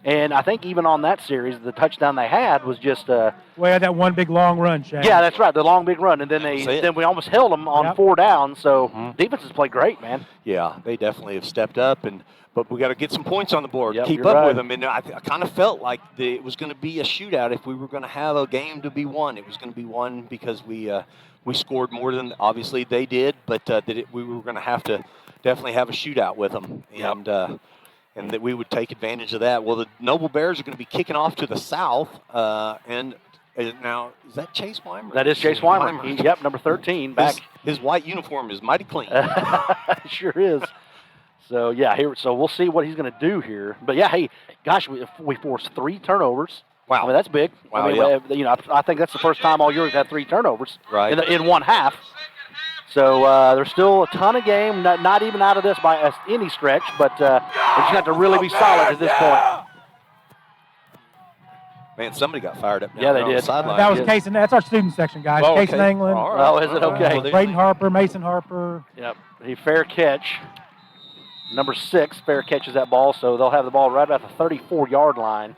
And I think even on that series, the touchdown they had was just We had that one big long run, Shane. yeah, that's right, the long big run, and then we almost held them on 4 down. So defense has played great, man. Yeah, they definitely have stepped up, but we got to get some points on the board. Yep, keep you're up right. with them. And I kind of felt like it was going to be a shootout if we were going to have a game to be won. It was going to be won because we scored more than obviously they did, but we were going to have to definitely have a shootout with them. And that we would take advantage of that. Well, the Noble Bears are going to be kicking off to the south, and now is that Chase Weimer? That is Chase Weimer. Yep, number 13 back. His white uniform is mighty clean. Sure is. So so we'll see what he's going to do here. But hey, gosh, we forced 3 turnovers. Wow, I mean that's big. Wow, I think that's the first time all year we've had 3 turnovers right in one half. So there's still a ton of game, not even out of this by any stretch, but we just have to really be solid at this point. Man, somebody got fired up. Yeah, they on did. The sideline. That was Case, and that's our student section, guys. Oh, Case okay. and England. All right. Oh, is it okay? Braden Harper, Mason Harper. Yep, a fair catch. Number 6, fair catches that ball, so they'll have the ball right about the 34-yard line.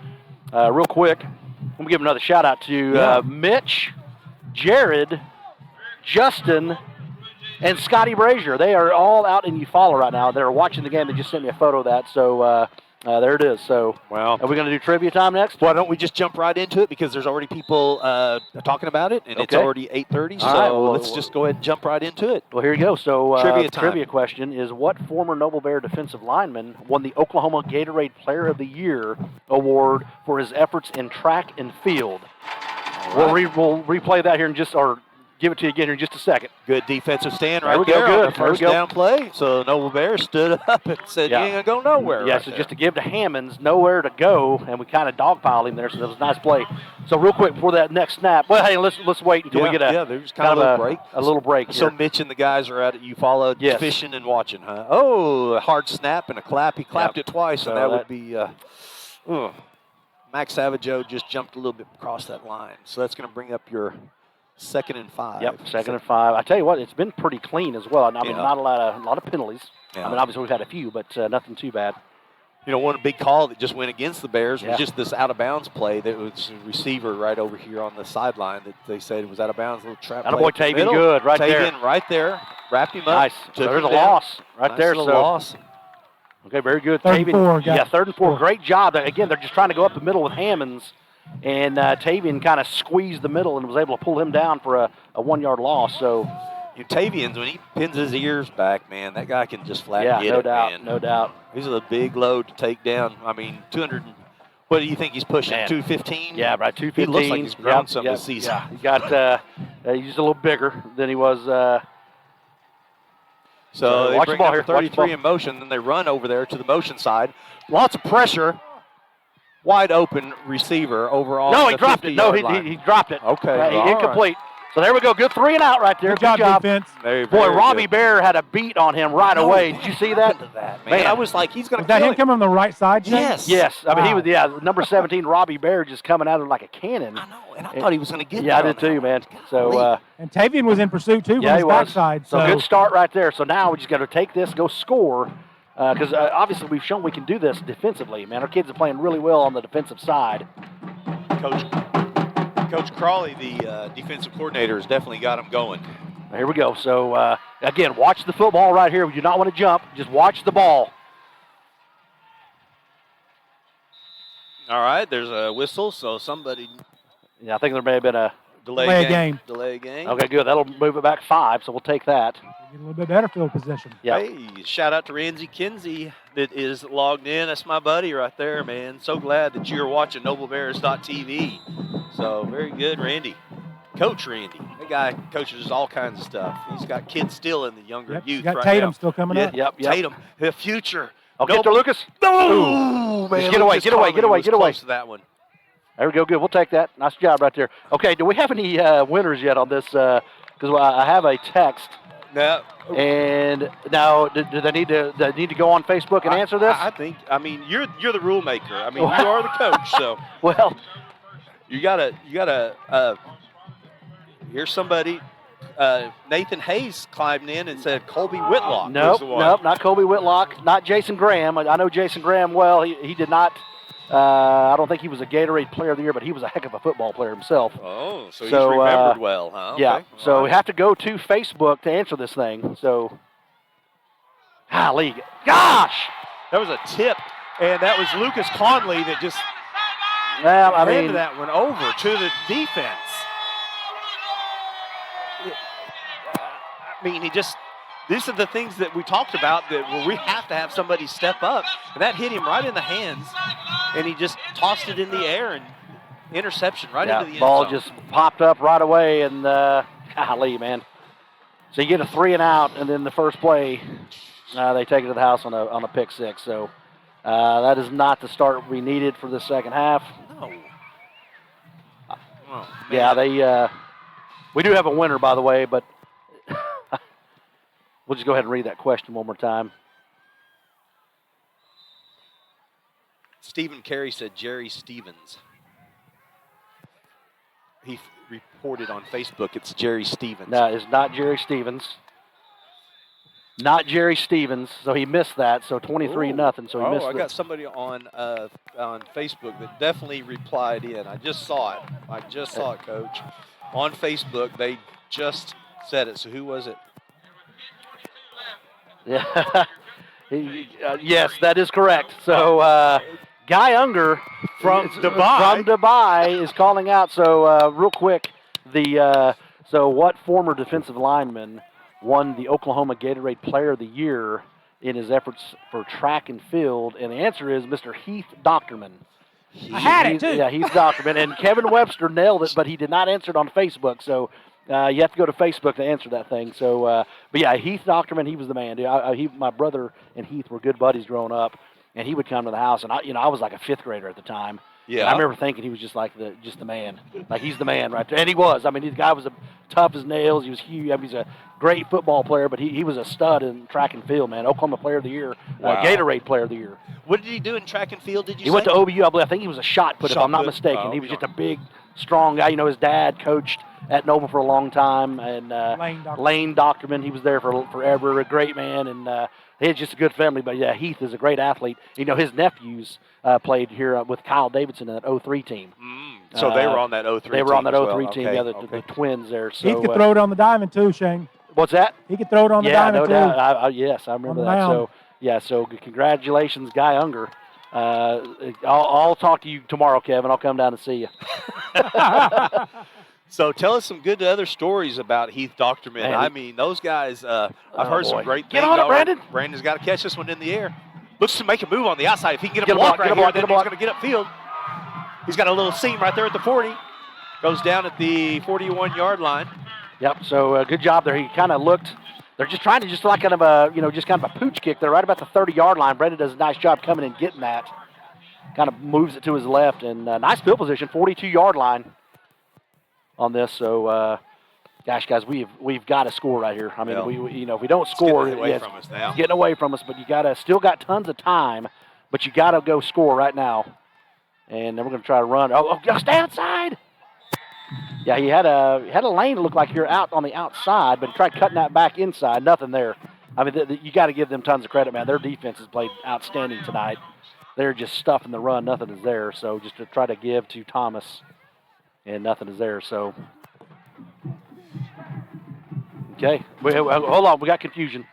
Real quick, I'm going to give another shout-out to Mitch, Jared, Justin, and Scotty Brazier. They are all out in Eufaula right now. They're watching the game. They just sent me a photo of that, so there it is. So are we going to do trivia time next? Why don't we just jump right into it because there's already people talking about it, and it's already 8:30, so all right, well, let's just go ahead and jump right into it. Well, here you go. So trivia time. Trivia question is, what former Noble Bear defensive lineman won the Oklahoma Gatorade Player of the Year award for his efforts in track and field? We'll replay that here in give it to you again here in just a second. Good defensive stand There right we go, there on good. the first There we go. down play. So Noble Bear stood up and said, "You ain't gonna go nowhere." Yeah, right so there. just to give to Hammonds nowhere to go, and we kind of dogpiled him there, so that was a nice play. So real quick before that next snap, well, hey, let's wait until we get there's kind of a little break. A little break So here. Mitch and the guys are out at Eufaula fishing and watching, huh? Oh, a hard snap and a clap. He clapped it twice, So and that would be Max Savageau just jumped a little bit across that line. So that's going to bring up your 2nd and 5. Yep, 2nd and 5. I tell you what, it's been pretty clean as well. I mean, not a lot of penalties. Yeah. I mean, obviously we've had a few, but nothing too bad. One big call that just went against the Bears was Yeah. just this out-of-bounds play that was a receiver right over here on the sideline that they said was out-of-bounds, little trap play. Attaboy, Tavian, good, right there. Tavian right there, wrapped him up. Nice. So there's a loss right there. Nice So loss. Okay, very good. 3rd and 4. Yeah, 3rd and 4. Great job. Again, they're just trying to go up the middle with Hammonds. And Tavian kind of squeezed the middle and was able to pull him down for a 1-yard loss. So Tavian's, when he pins his ears back, man, that guy can just flat get no it, doubt, man. no doubt. He's a big load to take down. I mean, 200. What do you think he's pushing? 215? Yeah, right. 215. He looks like he's grown some this season. Yeah, he got he's a little bigger than he was. So they watch bring the ball up here. 33 in motion, then they run over there to the motion side. Lots of pressure. Wide open receiver overall. No, he dropped it. No, he dropped it. Okay. Incomplete. So there we go. Good 3-and-out right there. Good job, defense. Boy, Robbie Bear had a beat on him right away. Did you see that? Man, I was like, he's going to that kill him coming on the right side, Shane? Yes. I mean, he was, number 17, Robbie Bear, just coming out of like a cannon. I know, and I thought he was going to get Yeah, I there did too, man. So, and Tavian was in pursuit, too, from yeah, his he was. backside. So good start right there. So now we just got to take this, go score. Because obviously we've shown we can do this defensively, man. Our kids are playing really well on the defensive side. Coach Crawley, the defensive coordinator, has definitely got them going. Here we go. So, again, watch the football right here. We do not want to jump. Just watch the ball. All right, there's a whistle, so somebody... Yeah, I think there may have been a... Delay game. Delay game. Okay, good. That'll move it back 5, so we'll take that. Get a little bit better field position. Yeah. Hey, shout out to Ramsey Kinsey that is logged in. That's my buddy right there, man. So glad that you're watching NobleBears.tv. So very good, Randy. Coach Randy. That guy coaches all kinds of stuff. He's got kids still in the younger youth got right Tatum now. still coming up. Yep. Tatum, the future. Oh, get there, Lucas. No, man. Just get away, get away, get away, get away. Close to that one. There we go. Good. We'll take that. Nice job right there. Okay, do we have any winners yet on this? Because I have a text No. And now, do they need to go on Facebook and answer this? I think. I mean, you're the rule maker. I mean, you are the coach. So well, you gotta. Here's somebody. Nathan Hayes climbed in and said Colby Whitlock was the one. Nope, not Colby Whitlock, not Jason Graham. I know Jason Graham well. He did not. I don't think he was a Gatorade Player of the Year, but he was a heck of a football player himself. Oh, so he's remembered well, huh? Okay. Yeah, so we have to go to Facebook to answer this thing. So, golly, gosh! That was a tip, and that was Lucas Conley that just handed that one over to the defense. I mean, these are the things that we talked about where we have to have somebody step up. And that hit him right in the hands, and he just tossed it in the air and interception right into the end ball zone. just popped up right away, and golly, man. So you get a 3 and out, and then the first play, they take it to the house on a pick 6. So that is not the start we needed for the second half. No. We do have a winner, by the way, but we'll just go ahead and read that question one more time. Stephen Carey said Jerry Stevens. He reported on Facebook it's Jerry Stevens. No, it's not Jerry Stevens. Not Jerry Stevens, so he missed that. So 23-0. So he missed. I got somebody on Facebook that definitely replied in. I just saw it. Coach. On Facebook, they just said it. So who was it? Yeah. Yes, that is correct. So Guy Unger from Dubai is calling out. So real quick, so what former defensive lineman won the Oklahoma Gatorade Player of the Year in his efforts for track and field? And the answer is Mr. Heath Docterman. I had it, too. Yeah, Heath Docterman. And Kevin Webster nailed it, but he did not answer it on Facebook. So you have to go to Facebook to answer that thing. So, but yeah, Heath Docterman, he was the man, dude. My brother and Heath were good buddies growing up, and he would come to the house, and I was like a 5th grader at the time. Yeah. And I remember thinking he was just like the man. Like, he's the man right there. And he was. I mean, the guy was tough as nails. He was huge. I mean, he's a great football player, but he was a stud in track and field, man. Oklahoma Player of the Year, Gatorade Player of the Year. What did he do in track and field, did you He say? went to OBU, I believe. I think he was a shot put, if I'm not mistaken. Oh, he was just a big, strong guy. You know, his dad coached at Noble for a long time. And Lane Docterman, he was there for forever. A great man. And he had just a good family. But, yeah, Heath is a great athlete. You know, his nephews played here with Kyle Davidson in that 03 team. So they were on that 03 team. They were on that 03 well. team, Okay. yeah, the twins there. So, He could throw it on the diamond, too, Shane. What's that? He could throw it on the diamond, too. Yes, I remember On the that. mound. So congratulations, Guy Unger. I'll talk to you tomorrow, Kevin. I'll come down and see you. So tell us some good other stories about Heath Docterman. Man, I mean, those guys, I've heard some great things. Get on it, Brandon. Brandon's got to catch this one in the air. Looks to make a move on the outside. If he can get a block right here, then he's going to get upfield. He's got a little seam right there at the 40. Goes down at the 41-yard line. Yep, so good job there. He kind of looked. They're just trying to just like kind of a pooch kick. They're right about the 30-yard line. Brandon does a nice job coming and getting that. Kind of moves it to his left, and nice field position, 42-yard line on this. So, gosh, guys, we've got to score right here. I mean, we if we don't score, it's getting away from us now. It's getting away from us. But you still got tons of time, but you got to go score right now. And then we're going to try to run. Stay outside. Yeah, he had a lane that looked like you're out on the outside, but he tried cutting that back inside. Nothing there. I mean, you got to give them tons of credit, man. Their defense has played outstanding tonight. They're just stuffing the run. Nothing is there. So just to try to give to Thomas, and nothing is there. So, okay. Hold on. We got confusion.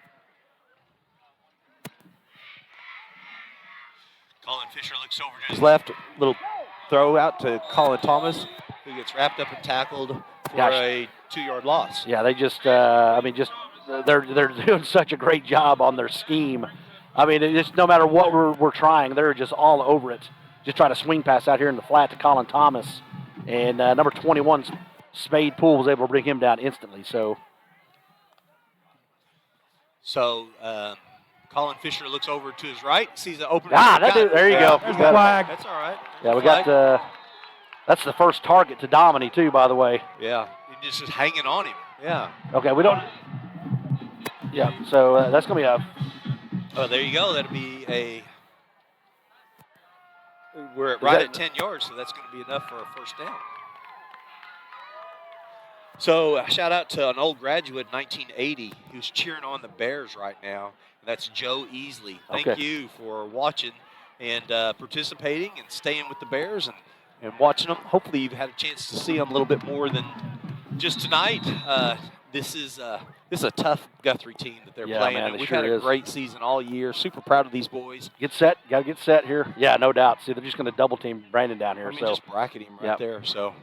Colin Fisher looks over to his left. Little throw out to Colin Thomas, who gets wrapped up and tackled for a 2-yard loss. Yeah, they just, they're doing such a great job on their scheme. I mean, it's no matter what we're trying, they're just all over it. Just trying to swing pass out here in the flat to Colin Thomas. And number 21, Spade Poole, was able to bring him down instantly. So Colin Fisher looks over to his right, sees the open. There you go. There's the flag. That's all right. Yeah, we got that's the first target to Domini, too, by the way. Yeah, he's just hanging on him. Yeah. Okay, we don't. Yeah, so that's going to be a. Oh, there you go. That'll be a. We're Is at 10 yards, so that's going to be enough for a first down. So shout out to an old graduate, 1980, who's cheering on the Bears right now. That's Joe Easley. Thank you for watching and participating and staying with the Bears and watching them. Hopefully you've had a chance to see them a little bit more than just tonight. This is a tough Guthrie team that they're playing. Man, and we've sure had a is. great season all year. Super proud of these boys. Get set. Got to get set here. Yeah, no doubt. See, they're just going to double team Brandon down here. I mean, so just bracket him right there. So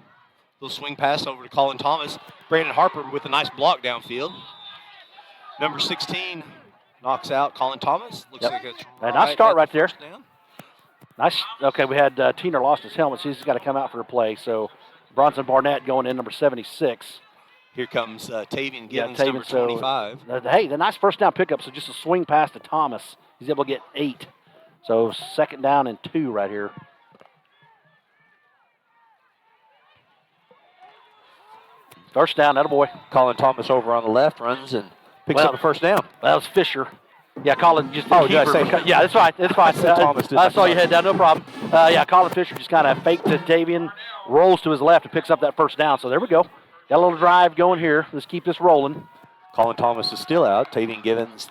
little swing pass over to Colin Thomas. Brandon Harper with a nice block downfield. Number 16 knocks out Colin Thomas. Looks like it's nice start right there. Down. Nice. Okay, we had Teener lost his helmet, so he's got to come out for a play. So Bronson Barnett going in, number 76. Here comes Tavian Gibbons, number 25. Hey, the nice first down pickup, so just a swing pass to Thomas. He's able to get 8. So 2nd down and 2 right here. First down, attaboy. Colin Thomas over on the left runs and picks up a first down. That was Fisher. Yeah, Colin just did I say? Yeah, that's right. That's fine. I saw your head down, no problem. Yeah, Colin Fisher just kind of faked to Tavian, rolls to his left and picks up that first down. So there we go. Got a little drive going here. Let's keep this rolling. Colin Thomas is still out. Tavian Gibbons,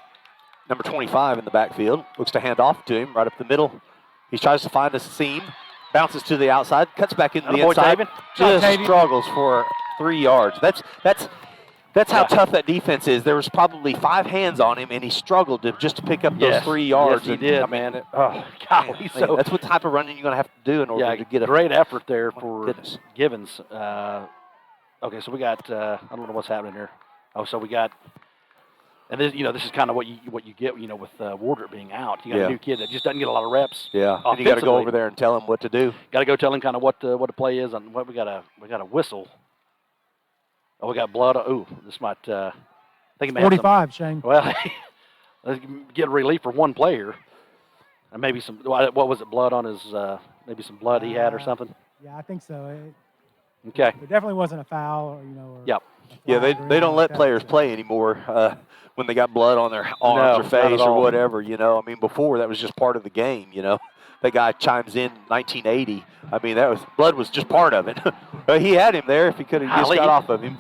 number 25 in the backfield. Looks to hand off to him right up the middle. He tries to find a seam. Bounces to the outside. Cuts back into the inside. Tavian. Just struggles for 3 yards. That's how tough that defense is. There was probably 5 hands on him, and he struggled to pick up those 3 yards. Yes, he did, man. Oh, golly. So that's what type of running you're going to have to do in order to get a great effort there for Givens. Okay, so we got I don't know what's happening here. Oh, so we got, and this, this is kind of what you get, with Wardrop being out. You got a new kid that just doesn't get a lot of reps. Yeah, and you got to go over there and tell him what to do. Got to go tell him kind of what the play is and what we got a whistle. Oh, we got blood. Ooh, this might. I think it may 45, Shane. Well, let's get relief for one play here, and maybe some. What was it? Blood on his. Maybe some blood he had or something. Yeah, I think so. Okay. It definitely wasn't a foul, or Yep. Yeah, they don't let players play anymore when they got blood on their arms or face or whatever. I mean, before that was just part of the game. That guy chimes in 1980. I mean, blood was just part of it. He had him there if he could have just got off of him.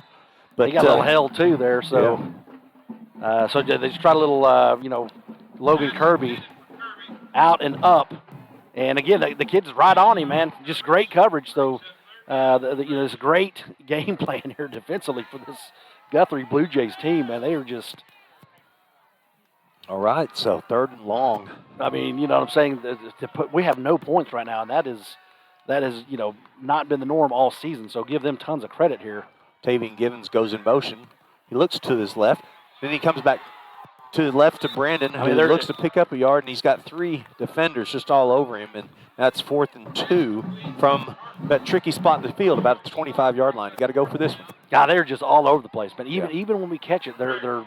But he got a little held too there. So, so they just tried a little, Logan Kirby out and up, and again the kid's right on him, man. Just great coverage. So, there's a great game plan here defensively for this Guthrie Blue Jays team, man. They are just. All right, so 3rd and long. I mean, you know what I'm saying? We have no points right now, and that is not been the norm all season. So give them tons of credit here. Tavian Givens goes in motion. He looks to his left. Then he comes back to the left to Brandon, who looks to pick up a yard, and he's got 3 defenders just all over him. And that's 4th and 2 from that tricky spot in the field, about the 25-yard line. You got to go for this one. God, they're just all over the place. But even when we catch it, they're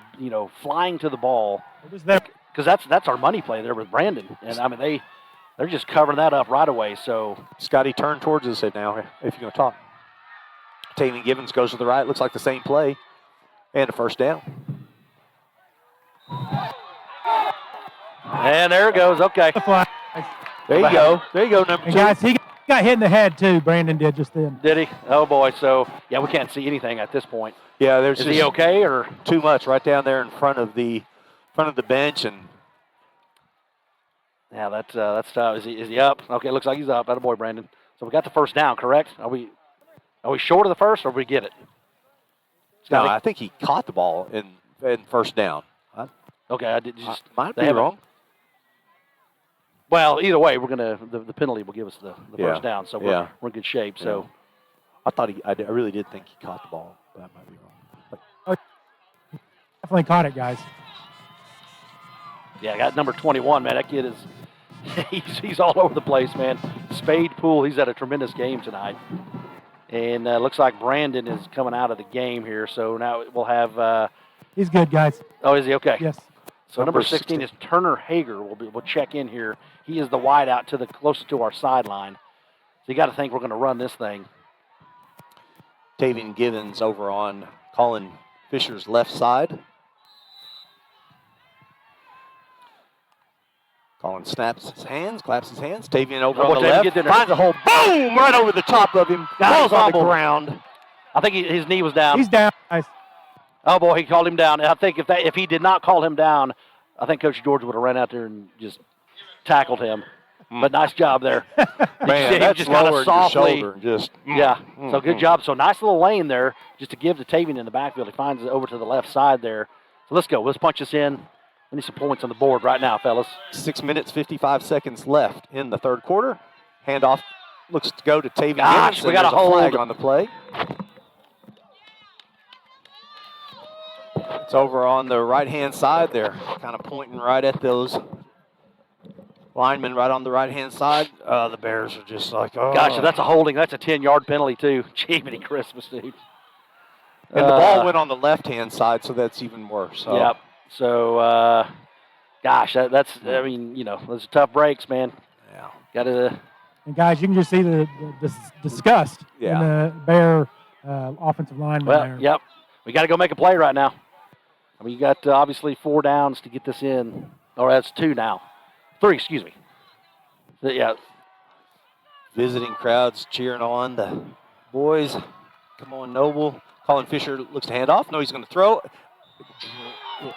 flying to the ball. Because that's our money play there with Brandon. And, I mean, they're just covering that up right away. So Scotty, turn towards us now if you're going to talk. Tavian Givens goes to the right. Looks like the same play. And a first down. And there it goes. Okay. There you go. There you go, number 2. Guys, he got hit in the head, too. Brandon did just then. Did he? Oh, boy. So, yeah, we can't see anything at this point. Yeah, is he okay or too much right down there in front of the bench? And yeah, that's tough. Is he up? Okay, looks like he's up. Attaboy, Brandon. So we got the first down, correct? Are we short of the first, or we get it? No, I think he caught the ball in first down. Okay, I did just might be wrong. Well, either way, we're gonna the penalty will give us the first down, so we're in good shape. So I thought I really did think he caught the ball. That might be wrong. Definitely caught it, guys. Yeah, I got number 21, man. That kid is he's all over the place, man. Spade Poole, he's had a tremendous game tonight. And looks like Brandon is coming out of the game here. So now we'll have he's good, guys. Oh, is he okay? Yes. So number 16 is Turner Hager. We'll check in here. He is the wide out to the closest to our sideline. So you got to think we're going to run this thing. Tavian Givens over on Colin Fisher's left side. Colin snaps his hands, claps his hands. Tavian over Oh, on boy, the Tavian left, gets in there. finds a hole, boom, right over the top of him. Falls on the ground. I think his knee was down. He's down, guys. Oh boy, he called him down. And I think if he did not call him down, I think Coach George would have ran out there and just tackled him. But nice job there. Man, he that's just kind of lowered your softly. shoulder. Just Yeah. So good job. So nice little lane there, just to give to Tavian in the backfield. He finds it over to the left side there. So let's go. Let's punch this in. We need some points on the board right now, fellas. 6 minutes, 55 seconds left in the third quarter. Handoff looks to go to Tavian. Gosh, we got a flag hold on the play. It's over on the right-hand side there, kind of pointing right at those linemen right on the right-hand side. The Bears are just like, oh. Gosh, if that's a holding, that's a 10-yard penalty too. Jiminy Christmas, dude. And the ball went on the left-hand side, so that's even worse. So. Yep. So, gosh, that's, I mean, those are tough breaks, man. Yeah. Got to. And guys, you can just see the disgust in the Bear offensive lineman there. Yep. We got to go make a play right now. I mean, you got obviously 4 downs to get this in. Or that's 2 now. 3, excuse me. So, yeah. Visiting crowds cheering on the boys. Come on, Noble. Colin Fisher looks to hand off. No, he's going to throw.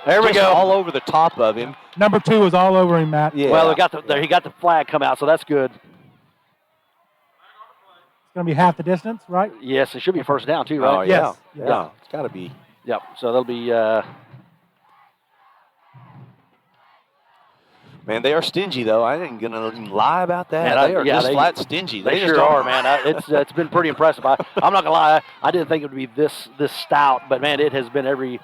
There we Just go. All over the top of him. Number 2 was all over him, Matt. Yeah. Well, he got the flag come out, so that's good. It's going to be half the distance, right? Yes, it should be a first down too, right? Oh, Yes. Yeah. It's got to be. Yep. So that'll be. Man, they are stingy, though. I ain't going to lie about that. Man, they are just flat stingy. They just sure don't- are, man. It's been pretty impressive. I'm not going to lie. I didn't think it would be this stout, but, man, it has been every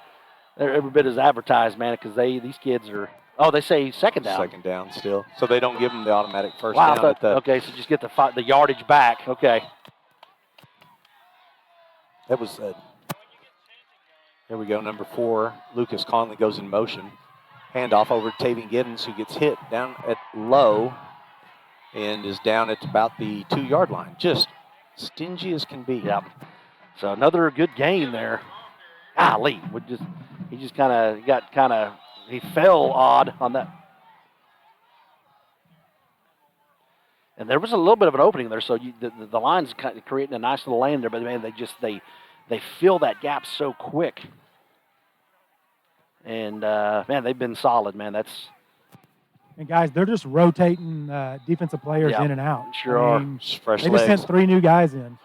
bit as advertised, man, because these kids are. Oh, they say second down. Second down still. So they don't give them the automatic first Wow. down. Okay, so just get the yardage back. Okay. That was. Here we go, number 4. Lucas Conley goes in motion. Handoff over to Tavian Giddens, who gets hit down at low and is down at about the 2-yard line. Just stingy as can be. Yep. So another good game there. Golly, he just he fell odd on that. And there was a little bit of an opening there, so the line's kind of creating a nice little lane there, but man, they fill that gap so quick. And, man, they've been solid, man. And, guys, they're just rotating defensive players in and out. Sure I are. mean, Fresh they legs. just sent 3 new guys in.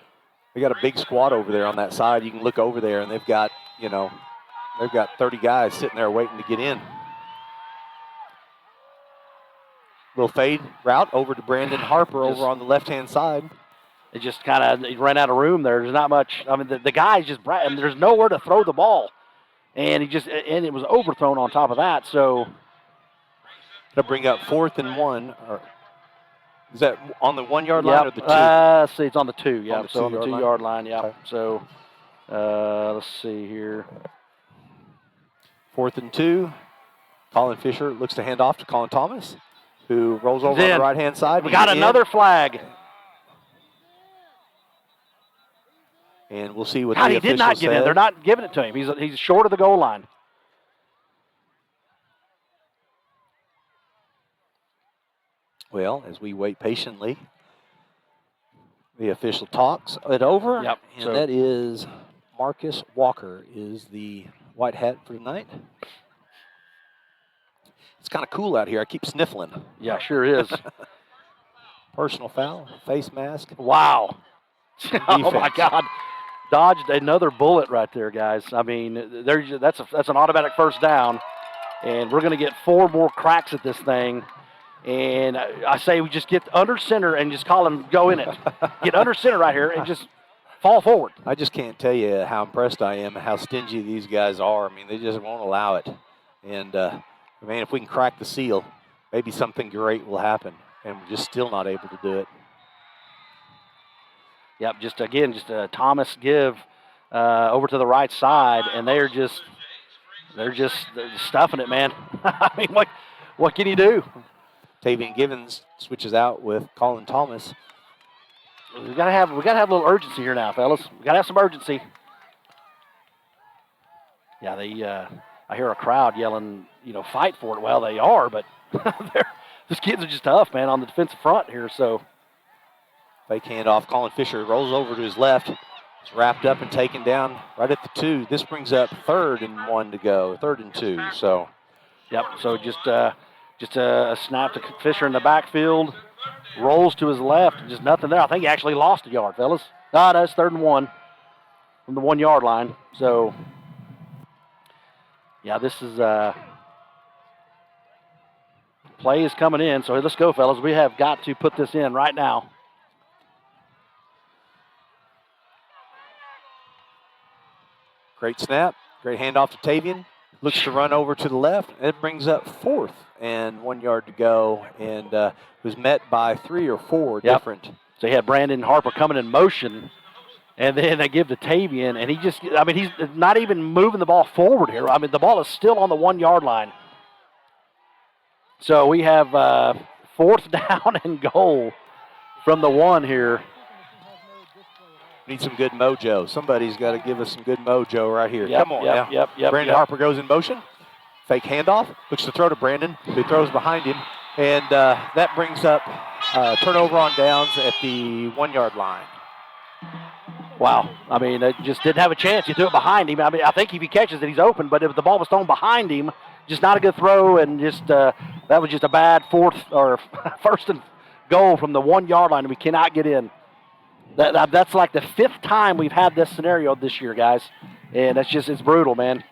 They got a big squad over there on that side. You can look over there, and they've got 30 guys sitting there waiting to get in. Little fade route over to Brandon Harper over on the left-hand side. It just kind of ran out of room there. There's not much. I mean, the guy's just bright. I mean, there's nowhere to throw the ball. And and it was overthrown on top of that. So to bring up 4th and 1. Or is that on the 1-yard line or the 2? Let's see, it's on the 2. Yeah, On the so on the 2-yard 2-yard line. Yeah. Okay. So let's see here. 4th and 2. Colin Fisher looks to hand off to Colin Thomas, who rolls over on Then the right-hand side. we got He's in. another flag. And we'll see what God, the he official did not get in. said. They're not giving it to him. He's short of the goal line. Well, as we wait patiently, the official talks it over. Yep. And So- that is Marcus Walker is the white hat for tonight. It's kind of cool out here. I keep sniffling. Yeah, sure is. Personal foul, face mask. Wow. Oh, my Defense. God. Dodged another bullet right there, guys. I mean, that's an automatic first down. And we're going to get 4 more cracks at this thing. And I say we just get under center and just call him go in it. Get under center right here and just fall forward. I just can't tell you how impressed I am and how stingy these guys are. I mean, they just won't allow it. And, man, if we can crack the seal, maybe something great will happen. And we're just still not able to do it. Yep, just a Thomas give over to the right side, and they're just stuffing it, man. I mean, what can you do? Tavian Givens switches out with Colin Thomas. We gotta have a little urgency here now, fellas. We gotta have some urgency. Yeah, I hear a crowd yelling, fight for it. Well, they are, but These kids are just tough, man, on the defensive front here. So fake handoff. Colin Fisher rolls over to his left. It's wrapped up and taken down right at the 2. This brings up 3rd and 1 to go, 3rd and 2. So, yep. So just a snap to Fisher in the backfield, rolls to his left, and just nothing there. I think he actually lost a yard, fellas. No, that's 3rd and 1 from the 1 yard line. So, yeah, this is play is coming in. So let's go, fellas. We have got to put this in right now. great snap, great handoff to Tavian. Looks to run over to the left. It brings up 4th and 1 yard to go, and was met by 3 or 4 different. So he had Brandon Harper coming in motion, and then they give to Tavian, and he's not even moving the ball forward here. I mean, the ball is still on the 1 yard line. So we have 4th down and goal from the 1 here. Need some good mojo. Somebody's got to give us some good mojo right here. Yep, Come on yep, now. Yep, Brandon Harper goes in motion. Fake handoff. Looks to throw to Brandon, who throws behind him. And that brings up turnover on downs at the 1 yard line. Wow. I mean, it just didn't have a chance. He threw it behind him. I mean, I think if he catches it, he's open. But if the ball was thrown behind him, just not a good throw. And just that was just a bad 1st and goal from the 1 yard line. And we cannot get in. That's like the 5th time we've had this scenario this year, guys. And it's brutal, man.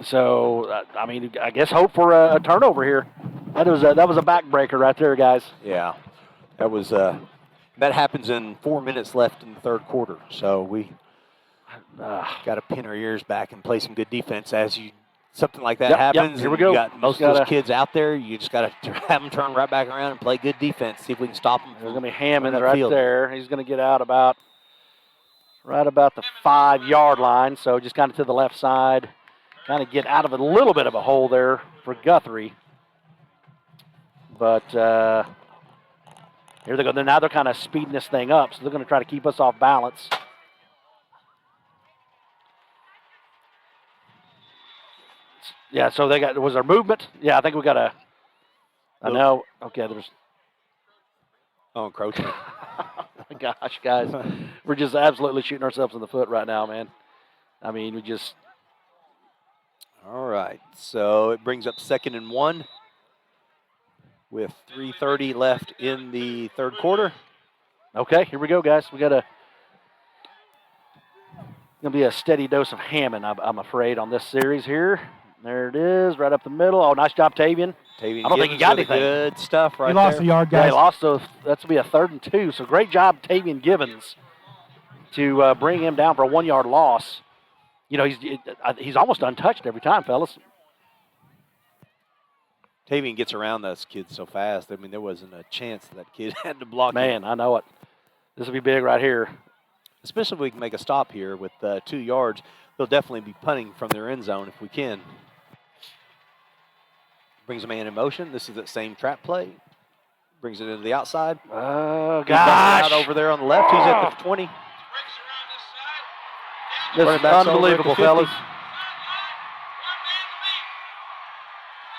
So, I mean, I guess hope for a turnover here. That was a backbreaker right there, guys. Yeah, that happens in 4 minutes left in the 3rd quarter. So we got to pin our ears back and play some good defense as something like that happens. Yep. Here we go. You got most of those kids out there. You just got to have them turn right back around and play good defense. See if we can stop them. There's going to be Hammond right there. He's going to get out right about the 5 yard line. So just kind of to the left side. Kind of get out of a little bit of a hole there for Guthrie. But here they go. Now they're kind of speeding this thing up, so they're going to try to keep us off balance. Yeah, so was there movement? Yeah, I think we got I know. Okay, there's. Oh, encroachment. Gosh, guys. We're just absolutely shooting ourselves in the foot right now, man. I mean, we just. All right, so it brings up 2nd and 1 with 3:30 left in the 3rd quarter. Okay, here we go, guys. We got gonna be a steady dose of Hammond, I'm afraid, on this series here. There it is, right up the middle. Oh, nice job, Tavian. I don't think he got anything. Good stuff right there. He lost a yard, guys. Yeah, he lost, so that's going to be a 3rd and 2. So great job, Tavian Givens, to bring him down for a 1 yard loss. You know, he's almost untouched every time, fellas. Tavian gets around those kids so fast. I mean, there wasn't a chance that kid had to block him. Man, I know it. This will be big right here. Especially if we can make a stop here with 2 yards. They'll definitely be punting from their end zone if we can. Brings a man in motion. This is that same trap play. Brings it into the outside. Oh, gosh. Out over there on the left. He's at the 20. This is unbelievable, fellas.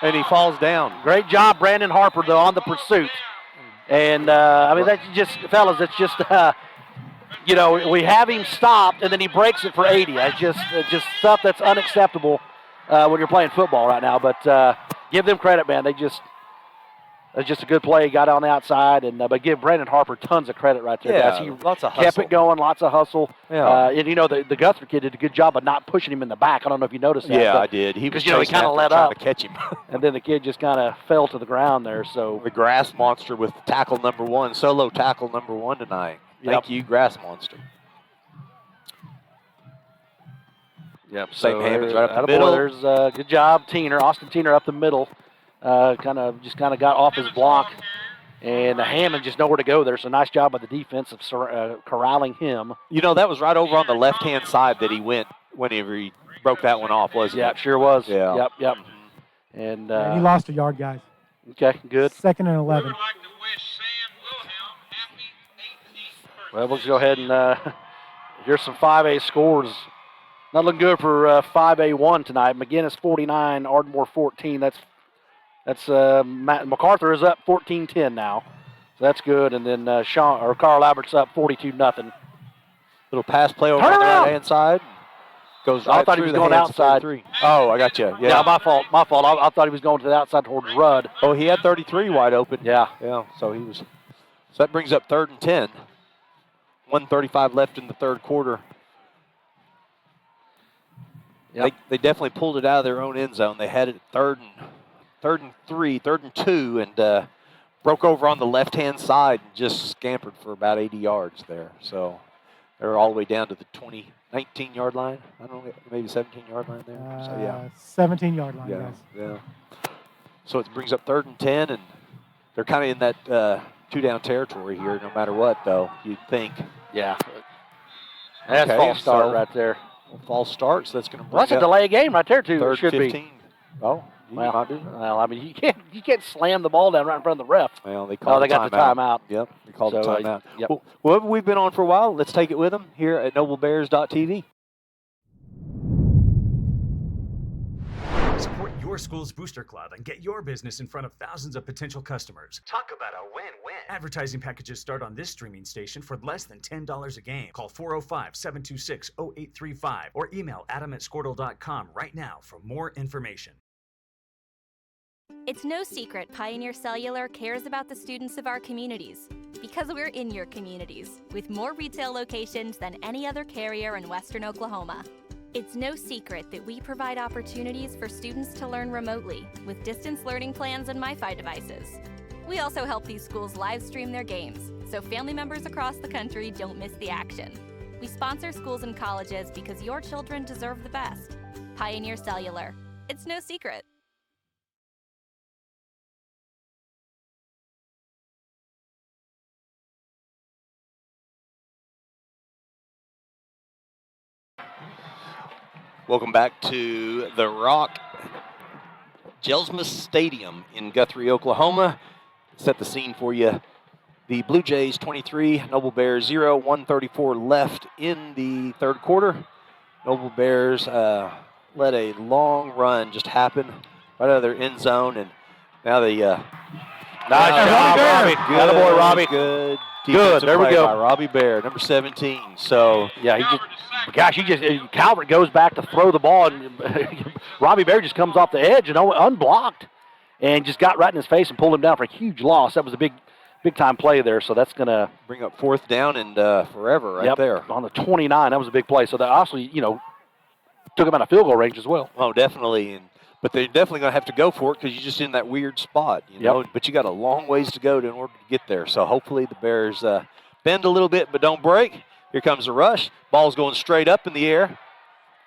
And he falls down. Great job, Brandon Harper, though, on the pursuit. And, I mean, that's just, fellas, it's just, you know, we have him stopped, and then he breaks it for 80. It's just stuff that's unacceptable when you're playing football right now. But give them credit, man. It's just a good play. He got on the outside, but give Brandon Harper tons of credit right there, guys. He lots of hustle. Kept it going, lots of hustle. Yeah. And, you know, the Guthrie kid did a good job of not pushing him in the back. I don't know if you noticed that. Yeah, I did. He was he kind of let up to catch him. And then the kid just kind of fell to the ground there. So the grass monster with tackle number 1, solo tackle number 1 tonight. Thank you, grass monster. Yep. Same Hammonds right up the middle. middle. There's good job, Austin Teener up the middle. Kind of got off his block, and Hammond just nowhere to go there. So nice job by the defense of corralling him. You know, that was right over on the left-hand side that he went whenever he broke that one off, wasn't it? Yeah, sure was. Yeah. Yep. And he lost a yard, guys. Okay, good. 2nd and 11. Well, we'll just go ahead and here's some 5A scores Not looking good for 5A1 tonight. McGinnis 49, Ardmore 14. That's MacArthur is up 14-10 now. So that's good. And then Carl Albert's up 42-0. Little pass play over Turn on the around. right-hand side. Goes right I thought he through was the going hands of outside. 33. Oh, I got you. Yeah, my fault. I thought he was going to the outside towards Rudd. Oh, he had 33 wide open. Yeah. Yeah, so he was. So that brings up 3rd and 10. 1:35 left in the third quarter. Yep. They definitely pulled it out of their own end zone. They had it 3rd and 3, 3rd and 2, and broke over on the left-hand side and just scampered for about 80 yards there. So they're all the way down to the 19-yard line. I don't know, maybe 17-yard line there. So yeah, 17-yard line, yeah, guys. yeah. So it brings up 3rd and 10, and they're kind of in that two-down territory here, no matter what, though. You'd think. Yeah. That's false start right there. False start, so that's going to bring Well, that's a delay game right there, too. 3rd It should 15. be. Oh, well, might be. Well, I mean, you can't slam the ball down right in front of the ref. Well, they called they got the timeout. Yep, they called the timeout. Yep. Well, we've been on for a while. Let's take it with them here at NobleBears.tv. Support your school's booster club and get your business in front of thousands of potential customers. Talk about a win-win. Advertising packages start on this streaming station for less than $10 a game. Call 405-726-0835 or email adam@squirtle.com right now for more information. It's no secret Pioneer Cellular cares about the students of our communities because we're in your communities with more retail locations than any other carrier in Western Oklahoma. It's no secret that we provide opportunities for students to learn remotely with distance learning plans and MiFi devices. We also help these schools live stream their games so family members across the country don't miss the action. We sponsor schools and colleges because your children deserve the best. Pioneer Cellular. It's no secret. Welcome back to the Rock Gelsma Stadium in Guthrie, Oklahoma. Set the scene for you. The Blue Jays 23, Noble Bears 0, 134 left in the third quarter. Noble Bears let a long run just happen right out of their end zone, and now they nice job, Robbie. Good boy, Robbie. Good. Good. There we Play go. by Robbie Bear, number 17. So yeah, Calvert goes back to throw the ball, and Robbie Bear just comes off the edge and unblocked, and just got right in his face and pulled him down for a huge loss. That was a big time play there. So that's gonna bring up 4th down and forever right there on the 29. That was a big play. So that actually, took him out of field goal range as well. Oh, definitely. But they're definitely going to have to go for it because you're just in that weird spot, you know. But you got a long ways to go in order to get there. So hopefully the Bears bend a little bit but don't break. Here comes the rush. Ball's going straight up in the air.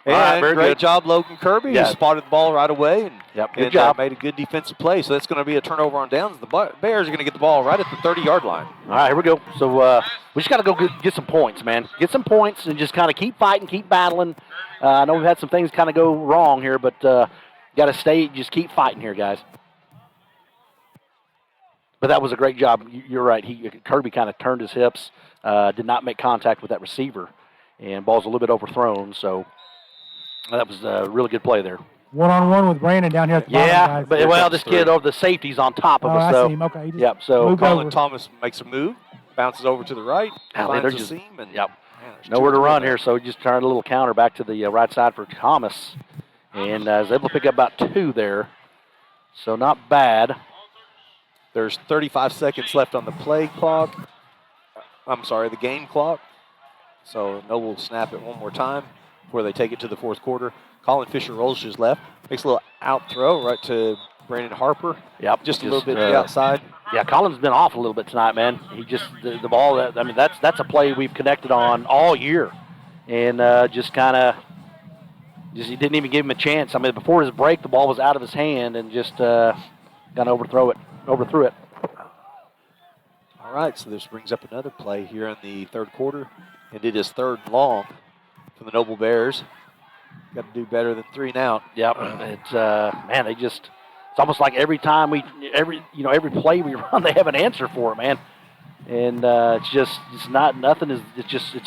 And very great good job, Logan Kirby. He spotted the ball right away and, good job. Made a good defensive play. So that's going to be a turnover on downs. The Bears are going to get the ball right at the 30-yard line. All right, here we go. So we just got to go get some points, man. Get some points and just kind of keep fighting, keep battling. I know we've had some things kind of go wrong here, but got to just keep fighting here, guys. But that was a great job. You're right. Kirby kind of turned his hips, did not make contact with that receiver, and ball's a little bit overthrown. So that was a really good play there. One-on-one with Brandon down here at the bottom, guys. But this kid over the safety's on top of us. I see him. Okay. So Colin Thomas makes a move, bounces over to the right, finds a seam, and nowhere to run here. So just turned a little counter back to the right side for Thomas. And was able to pick up about 2 there. So not bad. There's 35 seconds left on the play clock. The game clock. So Noble will snap it one more time before they take it to the fourth quarter. Colin Fisher rolls to his left. Makes a little out throw right to Brandon Harper. Yep. Just a little bit to the outside. Yeah, Colin's been off a little bit tonight, man. He just, the ball, that's a play we've connected on all year. And he didn't even give him a chance. Before his break, the ball was out of his hand and just kind of overthrew it. All right, so this brings up another play here in the third quarter. And it is 3rd and long for the Noble Bears. Got to do better than 3 and out. Yep. It's almost like every time every play we run, they have an answer for it, man. And it's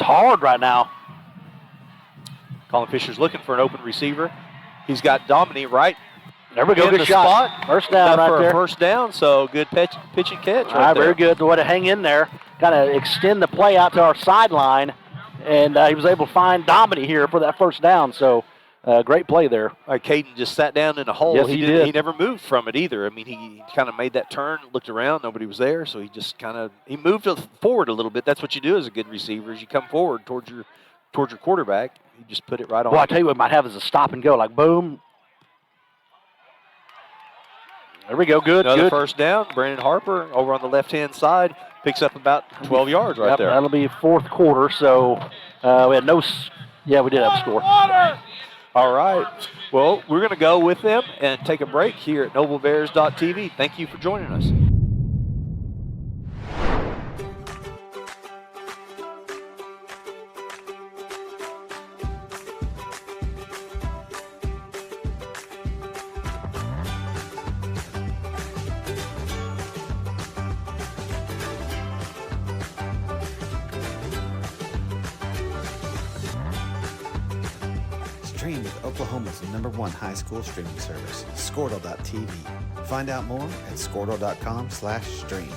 hard right now. Colin Fisher's looking for an open receiver. He's got Dominique right. There we go. In Good the shot. Spot. First down Enough right for there. a first down, so good pitch and catch All right, there. very good. The way to hang in there, kind of extend the play out to our sideline, and he was able to find Dominique here for that first down. So great play there. All right, Caden just sat down in a hole. Yes, he did. He never moved from it either. I mean, he kind of made that turn, looked around, nobody was there, so he just he moved forward a little bit. That's what you do as a good receiver, is you come forward towards your quarterback. You just put it right on. Well, I tell you what, might have is a stop and go, like boom. There we go. Good. Another good. first down. Brandon Harper over on the left-hand side picks up about 12 yards right there. That'll be fourth quarter. So we had no. Yeah, we did have a score. All right. Well, we're going to go with them and take a break here at NobleBears.tv. Thank you for joining us. Stream with Oklahoma's #1 high school streaming service, Squirtle.tv. Find out more at squirtle.com/stream.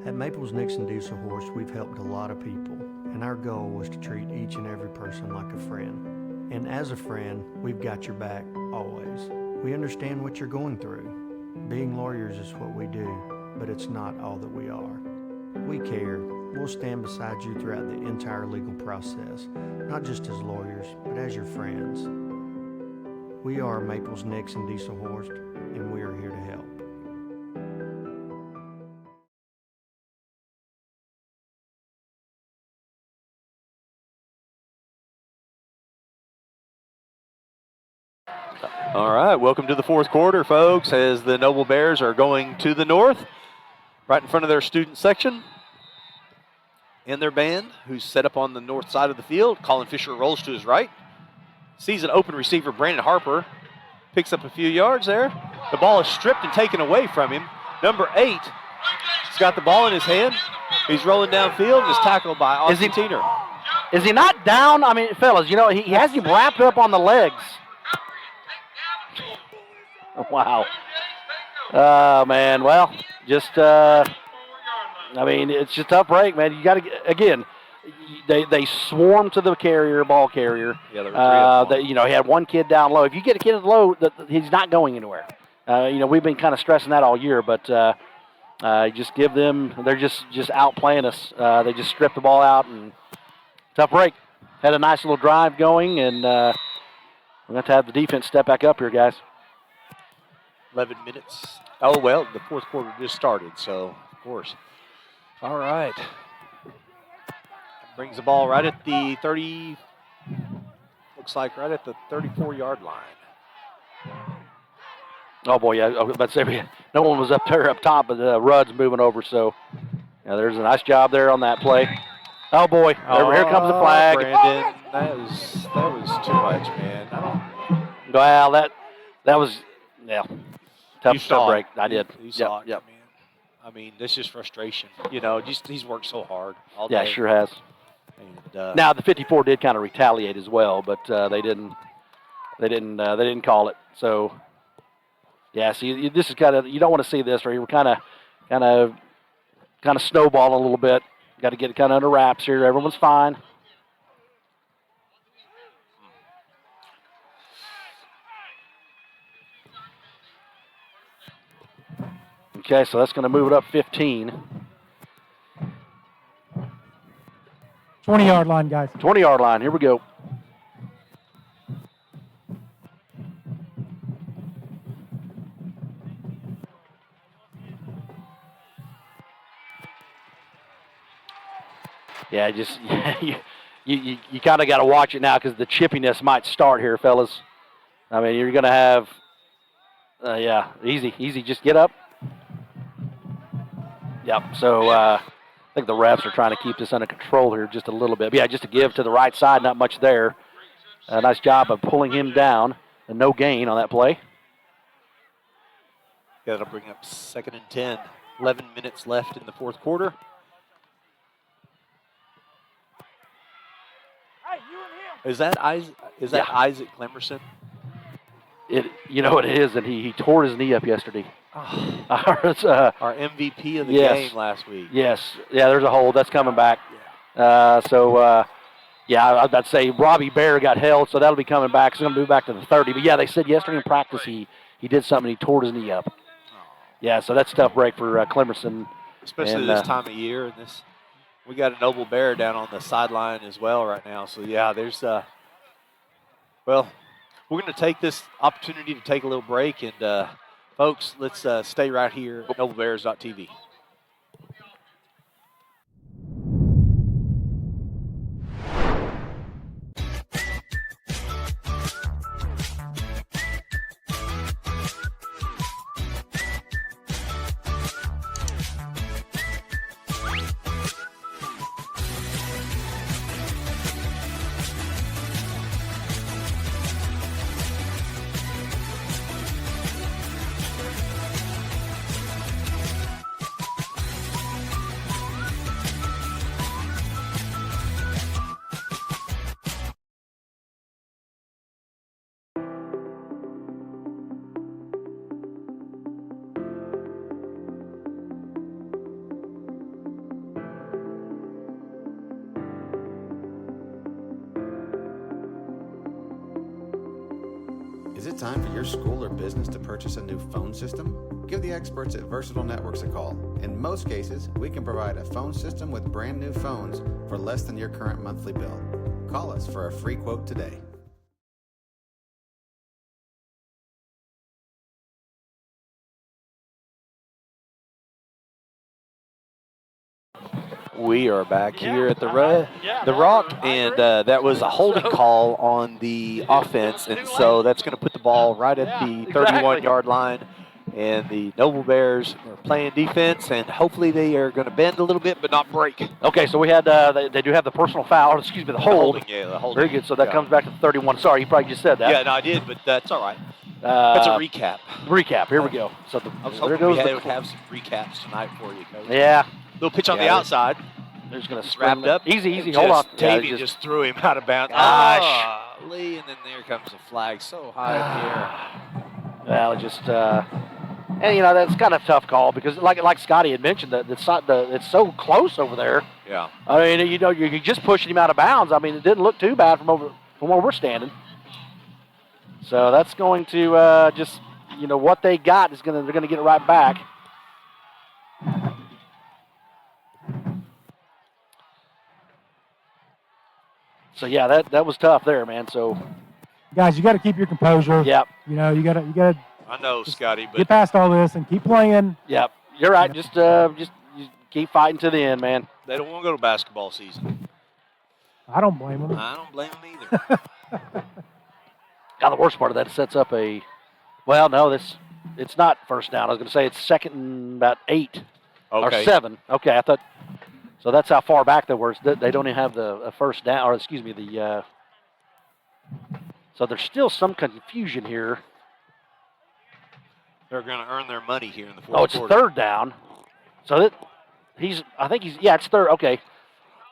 At Maples Nixon Diesel Horse, we've helped a lot of people, and our goal was to treat each and every person like a friend. And as a friend, we've got your back always. We understand what you're going through. Being lawyers is what we do, but it's not all that we are. We care. We'll stand beside you throughout the entire legal process, not just as lawyers, but as your friends. We are Maples Nixon Diesel Horse, and we are here to help. All right, welcome to the fourth quarter, folks, as the Noble Bears are going to the north, right in front of their student section. And their band, who's set up on the north side of the field. Colin Fisher rolls to his right. Sees an open receiver, Brandon Harper. Picks up a few yards there. The ball is stripped and taken away from him. Number 8, he's got the ball in his hand. He's rolling downfield and is tackled by Austin Teener. Is he not down? I mean, fellas, you know, he has him wrapped up on the legs. Wow. Oh, man. Well, just, I mean, it's just a tough break, man. You got to, again, they swarm to the ball carrier. Yeah, there were 3 of them. You know, he had one kid down low. If you get a kid at low, he's not going anywhere. You know, we've been kind of stressing that all year, but just give them, they're just outplaying us. They just stripped the ball out, and tough break. Had a nice little drive going, and we're going to have the defense step back up here, guys. 11 minutes. Oh, well, the fourth quarter just started, so, of course. All right. Brings the ball right at the 30, looks like right at the 34-yard line. Oh, boy, yeah, I was about to say, no one was up there up top, but Rudd's moving over, so yeah, there's a nice job there on that play. Oh, boy, here comes the flag. Brandon, that was too much, man. Well, that was, yeah, tough break. It. I did. You saw it, yep. man. I mean, this is frustration. You know, he's worked so hard all day. Yeah, sure has. And, now the 54 did kind of retaliate as well, but they didn't call it. So yeah, see, this is kind of, you don't want to see this right here. We're kind of snowballing a little bit. Got to get it kind of under wraps here. Everyone's fine. Okay, so that's going to move it up 15. 20-yard line, guys. 20-yard line. Here we go. Yeah, just you kind of got to watch it now because the chippiness might start here, fellas. I mean, you're going to have, yeah, easy. Just get up. Yep. So I think the refs are trying to keep this under control here just a little bit. But yeah, just to give to the right side, not much there. Nice job of pulling him down, and no gain on that play. Yeah, that'll bring up 2nd and 10. 11 minutes left in the fourth quarter. Is that Isaac? Is that Isaac Clemerson? You know it is, and he tore his knee up yesterday. Oh. Our MVP of the game last week. Yes, yeah. There's a hold that's coming back. I'd say Robbie Bear got held, so that'll be coming back. So he's going to move back to the 30. But yeah, they said yesterday in practice he did something. He tore his knee up. Yeah, so that's a tough break for Clemerson. Especially this time of year, and we got a Noble Bear down on the sideline as well right now. So yeah, there's we're going to take this opportunity to take a little break, and folks, let's stay right here at NobleBears.tv. Is it time for your school or business to purchase a new phone system? Give the experts at Versatile Networks a call. In most cases, we can provide a phone system with brand new phones for less than your current monthly bill. Call us for a free quote today. We are back here at the Rock, and that was a holding call on the offense, and so that's going to put the ball right at the 31-yard line. And the Noble Bears are playing defense, and hopefully they are going to bend a little bit but not break. Okay, so we had they do have the personal foul, excuse me, the hold. The holding. Very good. So that comes back to the 31. Sorry, you probably just said that. Yeah, no, I did, but that's all right. That's a recap. Here we go. So I was hoping we would have some recaps tonight for you, Coach. Yeah. Little pitch on the outside. They're just going to wrapped up. Easy. Hold on. Tavy just threw him out of bounds. Lee, and then there comes the flag so high up here. Well, just and you know that's kind of a tough call because like Scotty had mentioned that it's so close over there. Yeah. I mean, you know, you're just pushing him out of bounds. I mean, it didn't look too bad from where we're standing. So that's going to just what they got they're going to get it right back. So yeah, that was tough there, man. So guys, you got to keep your composure. Yep. You know, you got to. I know, Scotty, but get past all this and keep playing. Yep. You're right. Just keep fighting to the end, man. They don't want to go to basketball season. I don't blame them. I don't blame them either. Now the worst part of that, it sets up it's not first down. I was going to say it's second and about 8 or 7. Okay, I thought. So that's how far back they were. They don't even have the first down, or excuse me, so there's still some confusion here. They're going to earn their money here in the fourth quarter. Oh, it's third down. So it's third. Okay.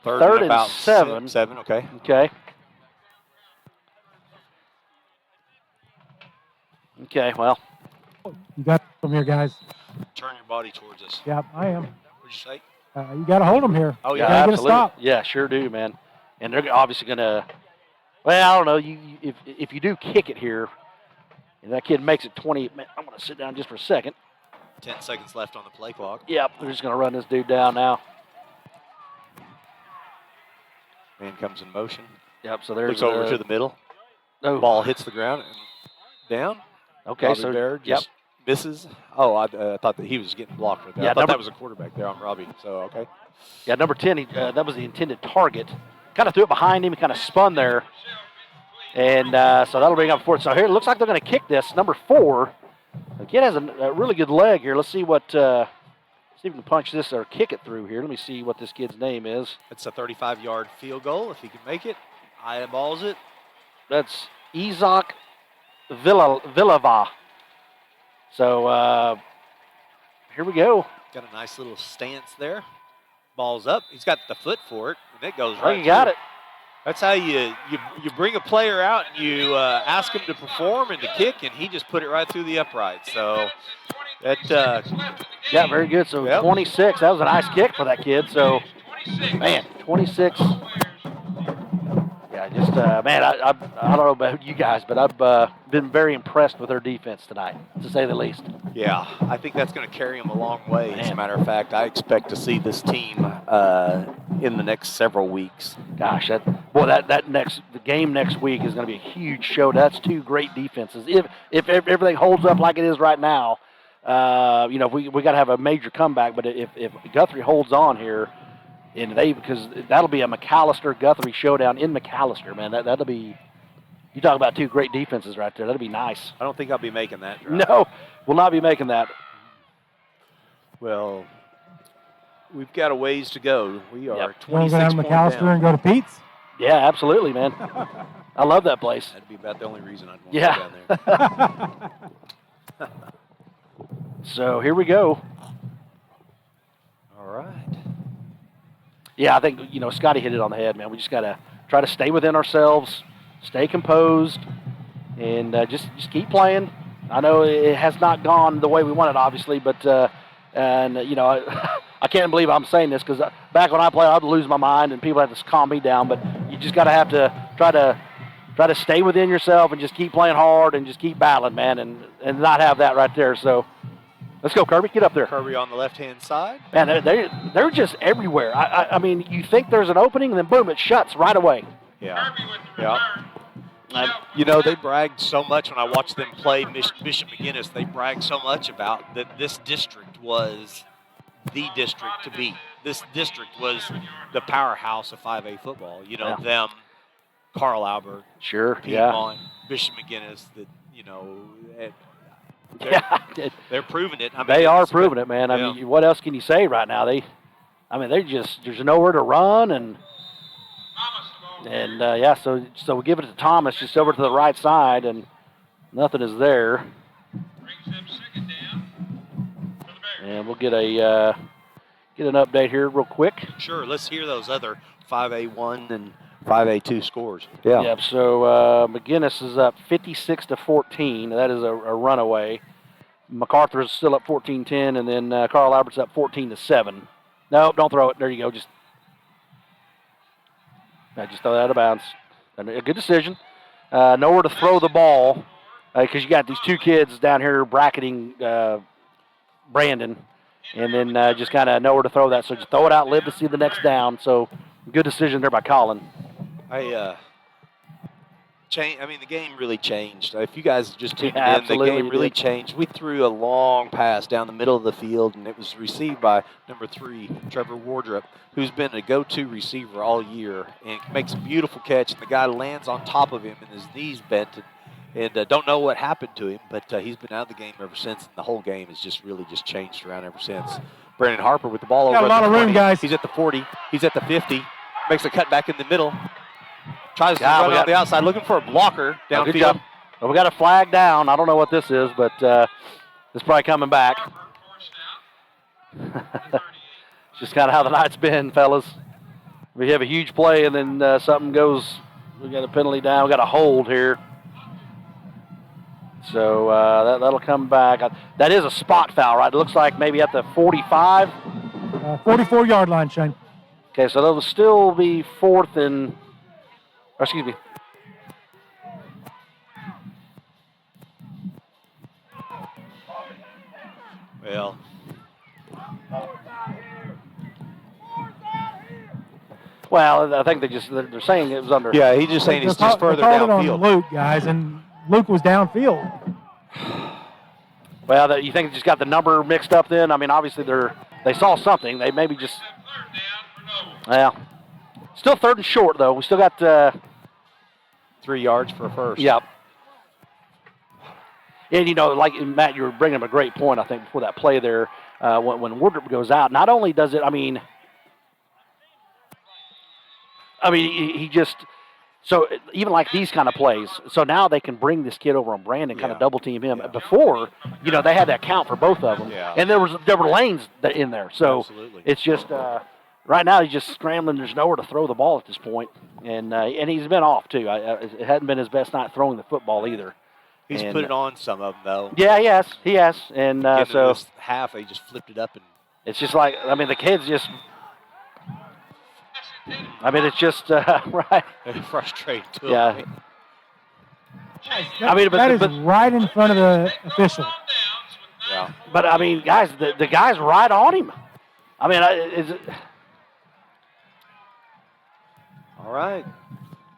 Third and about 7. 7, okay. Okay. Okay, well. You got them here, guys. Turn your body towards us. Yeah, I am. What'd you say? You got to hold them here. Oh, yeah. yeah, absolutely. Get a stop. Yeah, sure do, man. And they're obviously going to, well, I don't know. If you do kick it here, and that kid makes it 20, man, I'm going to sit down just for a second. 10 seconds left on the play clock. Yep, they're just going to run this dude down now. Man comes in motion. Yep, so there's looks over to the middle. No. Ball hits the ground and down. Okay, Robbie Bear just misses. Oh, I thought that he was getting blocked right there. Yeah, I thought that was a quarterback there on Robbie. So, okay. Yeah, number 10, that was the intended target. Kind of threw it behind him and kind of spun there. And so that'll bring up fourth. So here it looks like they're going to kick this. Number 4. The kid has a really good leg here. Let's see see if we can punch this or kick it through here. Let me see what this kid's name is. It's a 35-yard field goal if he can make it. Eyeballs it. That's Isaac Villava. So here we go. Got a nice little stance there. Ball's up. He's got the foot for it, and it goes Oh, right. You got it. That's how you bring a player out and you ask him to perform and to kick, and he just put it right through the upright. So that yeah, very good. So 26. That was a nice kick for that kid. So man, 26. Yeah, just man, I don't know about you guys, but I've been very impressed with their defense tonight, to say the least. Yeah, I think that's going to carry them a long way. As a matter of fact, I expect to see this team in the next several weeks. Gosh, the game next week is going to be a huge show. That's two great defenses. If everything holds up like it is right now, we got to have a major comeback. But if Guthrie holds on here, and because that'll be a McAllister-Guthrie showdown in McAllister, man. That'll be. You talk about two great defenses right there. That'll be nice. I don't think I'll be making that drive. No, we'll not be making that. Well, we've got a ways to go. We are 26 points down. You want to go down to McAllister and go to Pete's? Yeah, absolutely, man. I love that place. That'd be about the only reason I'd want to go down there. So here we go. All right. Yeah, I think, Scotty hit it on the head, man. We just got to try to stay within ourselves, stay composed, and just keep playing. I know it has not gone the way we wanted, obviously, but, I can't believe I'm saying this because back when I played, I'd lose my mind and people had to calm me down, but you just got to have to try to stay within yourself and just keep playing hard and just keep battling, man, and not have that right there. So let's go, Kirby. Get up there. Kirby on the left-hand side. Man, they're just everywhere. I mean, you think there's an opening, and then boom, it shuts right away. Yeah. They bragged so much when I watched them play Bishop McGuinness. They bragged so much about that this district was the district to beat. This district was the powerhouse of 5A football. Them, Carl Albert, Piedmont, Bishop McGuinness. They're proving it. They are proving it, man. I mean, what else can you say right now? There's nowhere to run, and so we give it to Thomas just over to the right side, and nothing is there. And we'll get an update here real quick. Sure, let's hear those other 5A1 and 5A2 scores. Yep. So McGuinness is up 56-14. That is a runaway. MacArthur is still up 14-10, and then Carl Albert's up 14-7. No, don't throw it. There you go. Just throw that out of bounds. A good decision. Nowhere to throw the ball because you got these two kids down here bracketing Brandon, and then just kind of nowhere to throw that. So just throw it out, live to see the next down. So good decision there by Colin. The game really changed. If you guys just tuned in, the absolutely game really changed. We threw a long pass down the middle of the field, and it was received by number 3, Trevor Wardrop, who's been a go-to receiver all year, and makes a beautiful catch, and the guy lands on top of him, and his knees bent, and don't know what happened to him, but he's been out of the game ever since, and the whole game has just really changed around ever since. Brandon Harper with the ball over. Got a lot of room, guys. He's at the 40. He's at the 50. Makes a cut back in the middle. Tries to run on the outside, looking for a blocker downfield. Good job. Well, we got a flag down. I don't know what this is, but it's probably coming back. It's just kind of how the night's been, fellas. We have a huge play, and then something goes. We got a penalty down. We got a hold here. So that'll come back. That is a spot foul, right? It looks like maybe at the 45. 44-yard line, Shane. Okay, so that'll still be fourth and. Excuse me. Well. Well, I think they're saying it was under. Yeah, he's just saying it's just further downfield. On Luke, guys, and Luke was downfield. Well, you think they just got the number mixed up then? I mean, obviously they saw something. They maybe just. Well, still third and short though. We still got 3 yards for a first. Yep. And like Matt, you were bringing up a great point. I think before that play there, when Wardrop goes out, not only does it, I mean, he just. So even like these kind of plays, so now they can bring this kid over on Brandon, kind of double team him. Yeah. Before, they had that count for both of them, and there were lanes in there. So it's just right now he's just scrambling. There's nowhere to throw the ball at this point, and he's been off too. It hadn't been his best night throwing the football either. He's And, put it on some of them though. Yeah, he has, and Getting so to this half, he just flipped it up and. It's just like, I mean, the kids just. I mean, it's just right. Frustrating too. Yeah. That is right in front of the official. Yeah. But I mean, guys, the guy's right on him. I mean, is it? All right.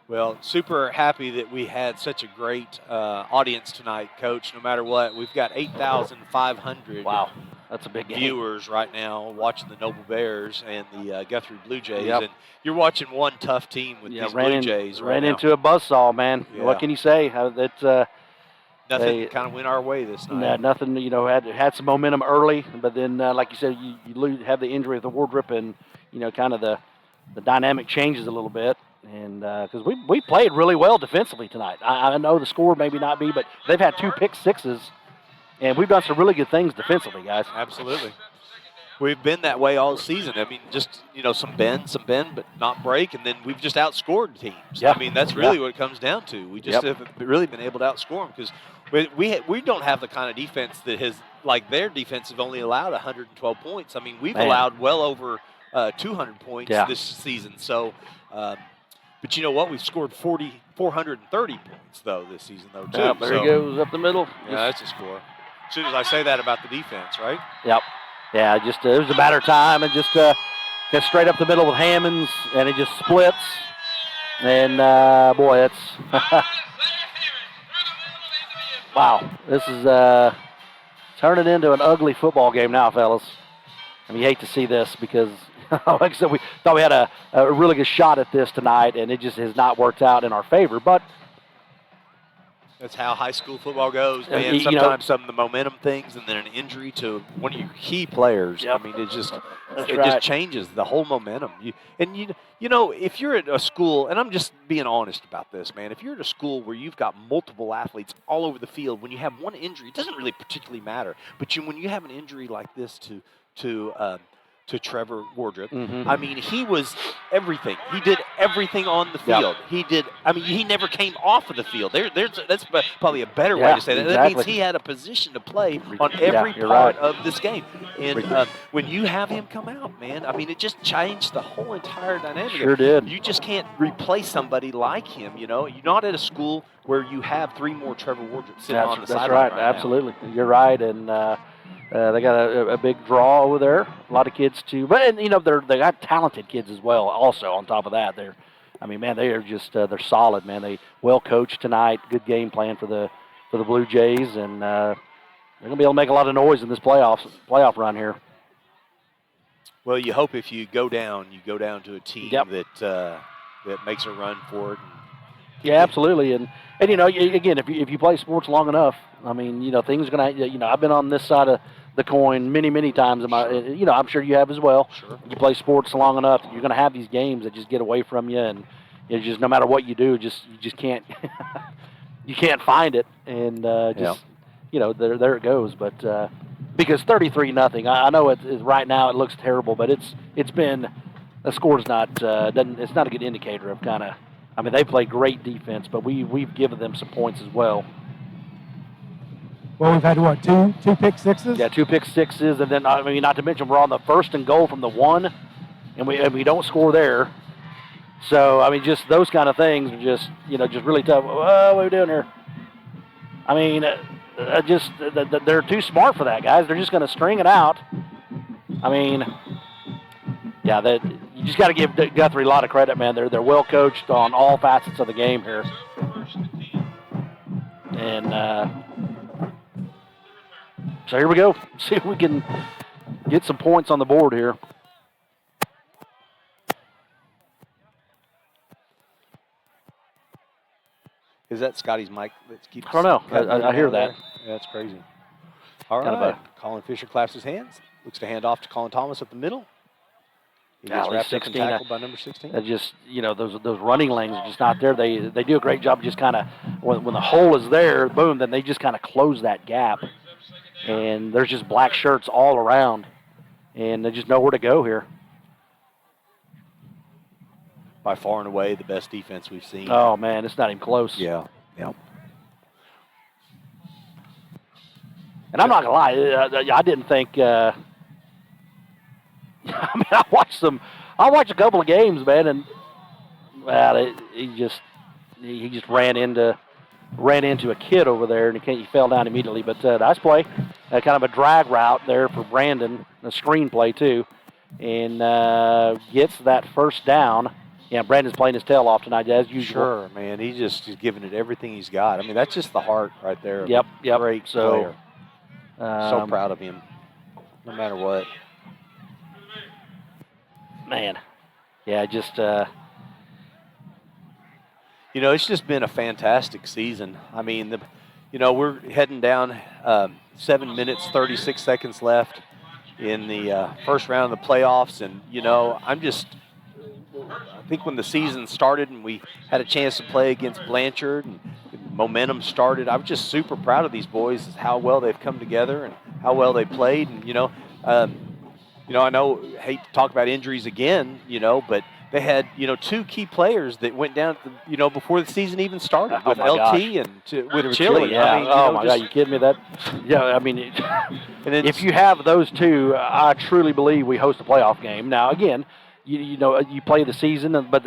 Well, super happy that we had such a great audience tonight, Coach. No matter what, we've got 8,500. Wow, that's a big game. Viewers right now watching the Noble Bears and the Guthrie Blue Jays, Yep. and you're watching one tough team with these Blue Jays. Ran into a buzzsaw, man. Yeah. What can you say? Nothing kind of went our way this night. Nah, nothing. Had some momentum early, but then, like you said, you have the injury of the Wardrop, and kind of the dynamic changes a little bit. And because we played really well defensively tonight. I know the score maybe not be, but they've had 2 pick sixes, and we've done some really good things defensively, guys. Absolutely. We've been that way all season. I mean, just, some bend, but not break, and then we've just outscored teams. Yeah. I mean, that's really what it comes down to. We just haven't really been able to outscore them because we don't have the kind of defense that has, like their defense have only allowed 112 points. I mean, we've allowed well over 200 points this season. So, but you know what? We've scored 430 points, though, this season, though, too. Yeah, there he goes up the middle. Yeah, that's a score. As soon as I say that about the defense, right? Yep. Yeah, just it was a matter of time, and just get straight up the middle with Hammonds, and it just splits. And, boy, it's wow. This is turning into an ugly football game now, fellas. I mean, you hate to see this because, like I said, we thought we had a really good shot at this tonight, and it just has not worked out in our favor. But that's how high school football goes, man. Sometimes some of the momentum things, and then an injury to one of your key players. I mean, it just just changes the whole momentum. If you're at a school, and I'm just being honest about this, man. If you're at a school where you've got multiple athletes all over the field, when you have one injury, it doesn't really particularly matter. But when you have an injury like this to Trevor Wardrop. I mean, he was everything. He did everything on the field. He did. I mean, he never came off of the field. That's probably a better way to say that. That means he had a position to play on every part of this game. And when you have him come out, man, I mean, it just changed the whole entire dynamic. Sure did. You just can't replace somebody like him. You're not at a school where you have 3 more Trevor Wardrops sitting on the sideline. That's right. Absolutely. You're right. And they got a big draw over there. A lot of kids too, but they got talented kids as well. Also on top of that, they are just they're solid, man. They well coached tonight. Good game plan for the Blue Jays, and they're gonna be able to make a lot of noise in this playoff run here. Well, you hope if you go down to a team that makes a run for it. Yeah, absolutely, and again, if you play sports long enough, I mean, things are gonna. I've been on this side of the coin many times. I'm sure you have as well. Sure. You play sports long enough, you're gonna have these games that just get away from you, and just no matter what you do, you just can't you can't find it, and there it goes. But because 33-0, I know it's right now it looks terrible, but it's been the score's not it's not a good indicator of kind of. I mean, they play great defense, but we've given them some points as well. Well, we've had, what, two pick sixes? Yeah, 2 pick sixes, and then, I mean, not to mention we're on the 1st and goal from the 1, and we don't score there. So, I mean, just those kind of things are just really tough. What are we doing here? I mean, they're too smart for that, guys. They're just going to string it out. I mean, yeah, you just got to give Guthrie a lot of credit, man. They're well coached on all facets of the game here. And so here we go. See if we can get some points on the board here. Is that Scotty's mic that keeps? I don't know. I hear that. Yeah, that's crazy. All right. Colin Fisher claps his hands. Looks to hand off to Colin Thomas up the middle. He gets wrapped up and tackled by number 16. Just those running lanes are just not there. They do a great job. Just kind of when the hole is there, boom, then they just kind of close that gap. And there's just black shirts all around, and they just know where to go here. by far and away the best defense we've seen. Oh, man, it's not even close. Yeah. Yeah. And I'm not going to lie, I didn't think I mean, I watched a couple of games, man, and he just ran into a kid over there, and he fell down immediately. But nice play, kind of a drag route there for Brandon, a screen play too, and gets that first down. Yeah, Brandon's playing his tail off tonight as usual. Sure, man. He's giving it everything he's got. I mean, that's just the heart right there. Yep. Great player. So proud of him, no matter what. Man, yeah, just. It's just been a fantastic season. I mean, we're heading down 7 minutes, 36 seconds left in the first round of the playoffs. And, I think when the season started and we had a chance to play against Blanchard and momentum started, I was just super proud of these boys, how well they've come together and how well they played. And, I hate to talk about injuries again, but they had, 2 key players that went down, before the season even started with LT and with Chile. Yeah. I mean, my God, you kidding me? I mean, if you have those 2, I truly believe we host a playoff game. Now, again, you play the season, but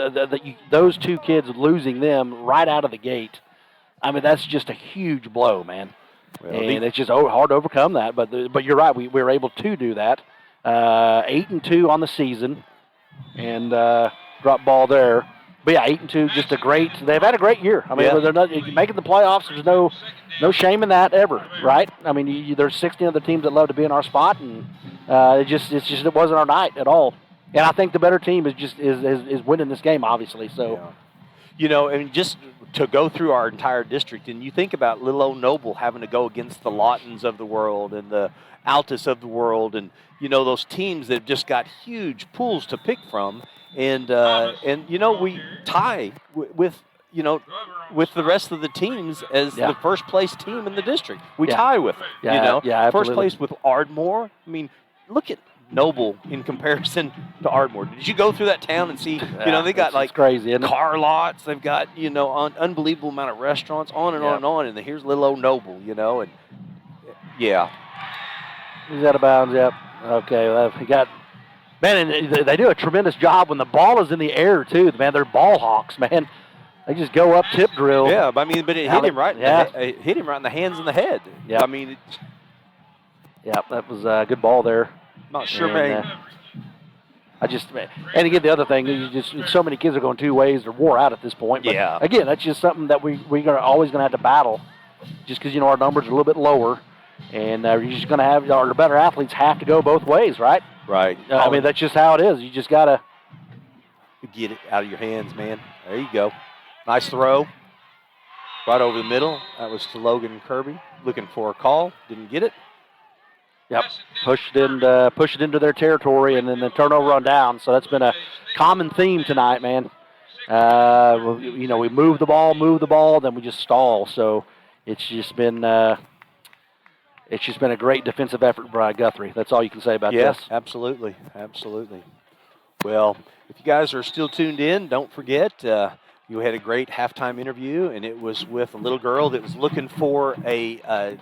those 2 kids, losing them right out of the gate, I mean, that's just a huge blow, man. Well, and it's just hard to overcome that. But you're right, we were able to do that. 8-2 on the season. And drop ball there. But yeah, 8-2, just they've had a great year. I mean, they're not making the playoffs. There's no shame in that ever, right? I mean, there's 16 other teams that love to be in our spot, and it wasn't our night at all. And I think the better team is winning this game, obviously. So, and just to go through our entire district, and you think about little old Noble having to go against the Lawtons of the world and the Altus of the world, and those teams that have just got huge pools to pick from, and we tie with the rest of the teams as the first place team in the district. We tie with them. First place with Ardmore. I mean, look at Noble in comparison to Ardmore. Did you go through that town and see? They got like crazy, car lots. They've got unbelievable amount of restaurants, on and on and on. And here's little old Noble, and yeah. He's out of bounds. Yep. Okay. He got. Man, and they do a tremendous job when the ball is in the air too. Man, they're ball hawks, man. They just go up tip drill. Yeah, but it hit him right. It hit him right in the hands and the head. Yeah. I mean. That was a good ball there. Not sure, man. And again, the other thing, so many kids are going 2 ways. They're wore out at this point. But again, that's just something that we're always going to have to battle, just because our numbers are a little bit lower, and you're just going to have our better athletes have to go both ways, right? Right. I mean, that's just how it is. You just got to get it out of your hands, man. There you go. Nice throw. Right over the middle. That was to Logan Kirby, looking for a call. Didn't get it. Yep, push it into their territory, and then the turnover on down. So that's been a common theme tonight, man. We move the ball, then we just stall. So it's just been a great defensive effort by Guthrie. That's all you can say about this. Yes, absolutely. Well, if you guys are still tuned in, don't forget you had a great halftime interview, and it was with a little girl that was looking for a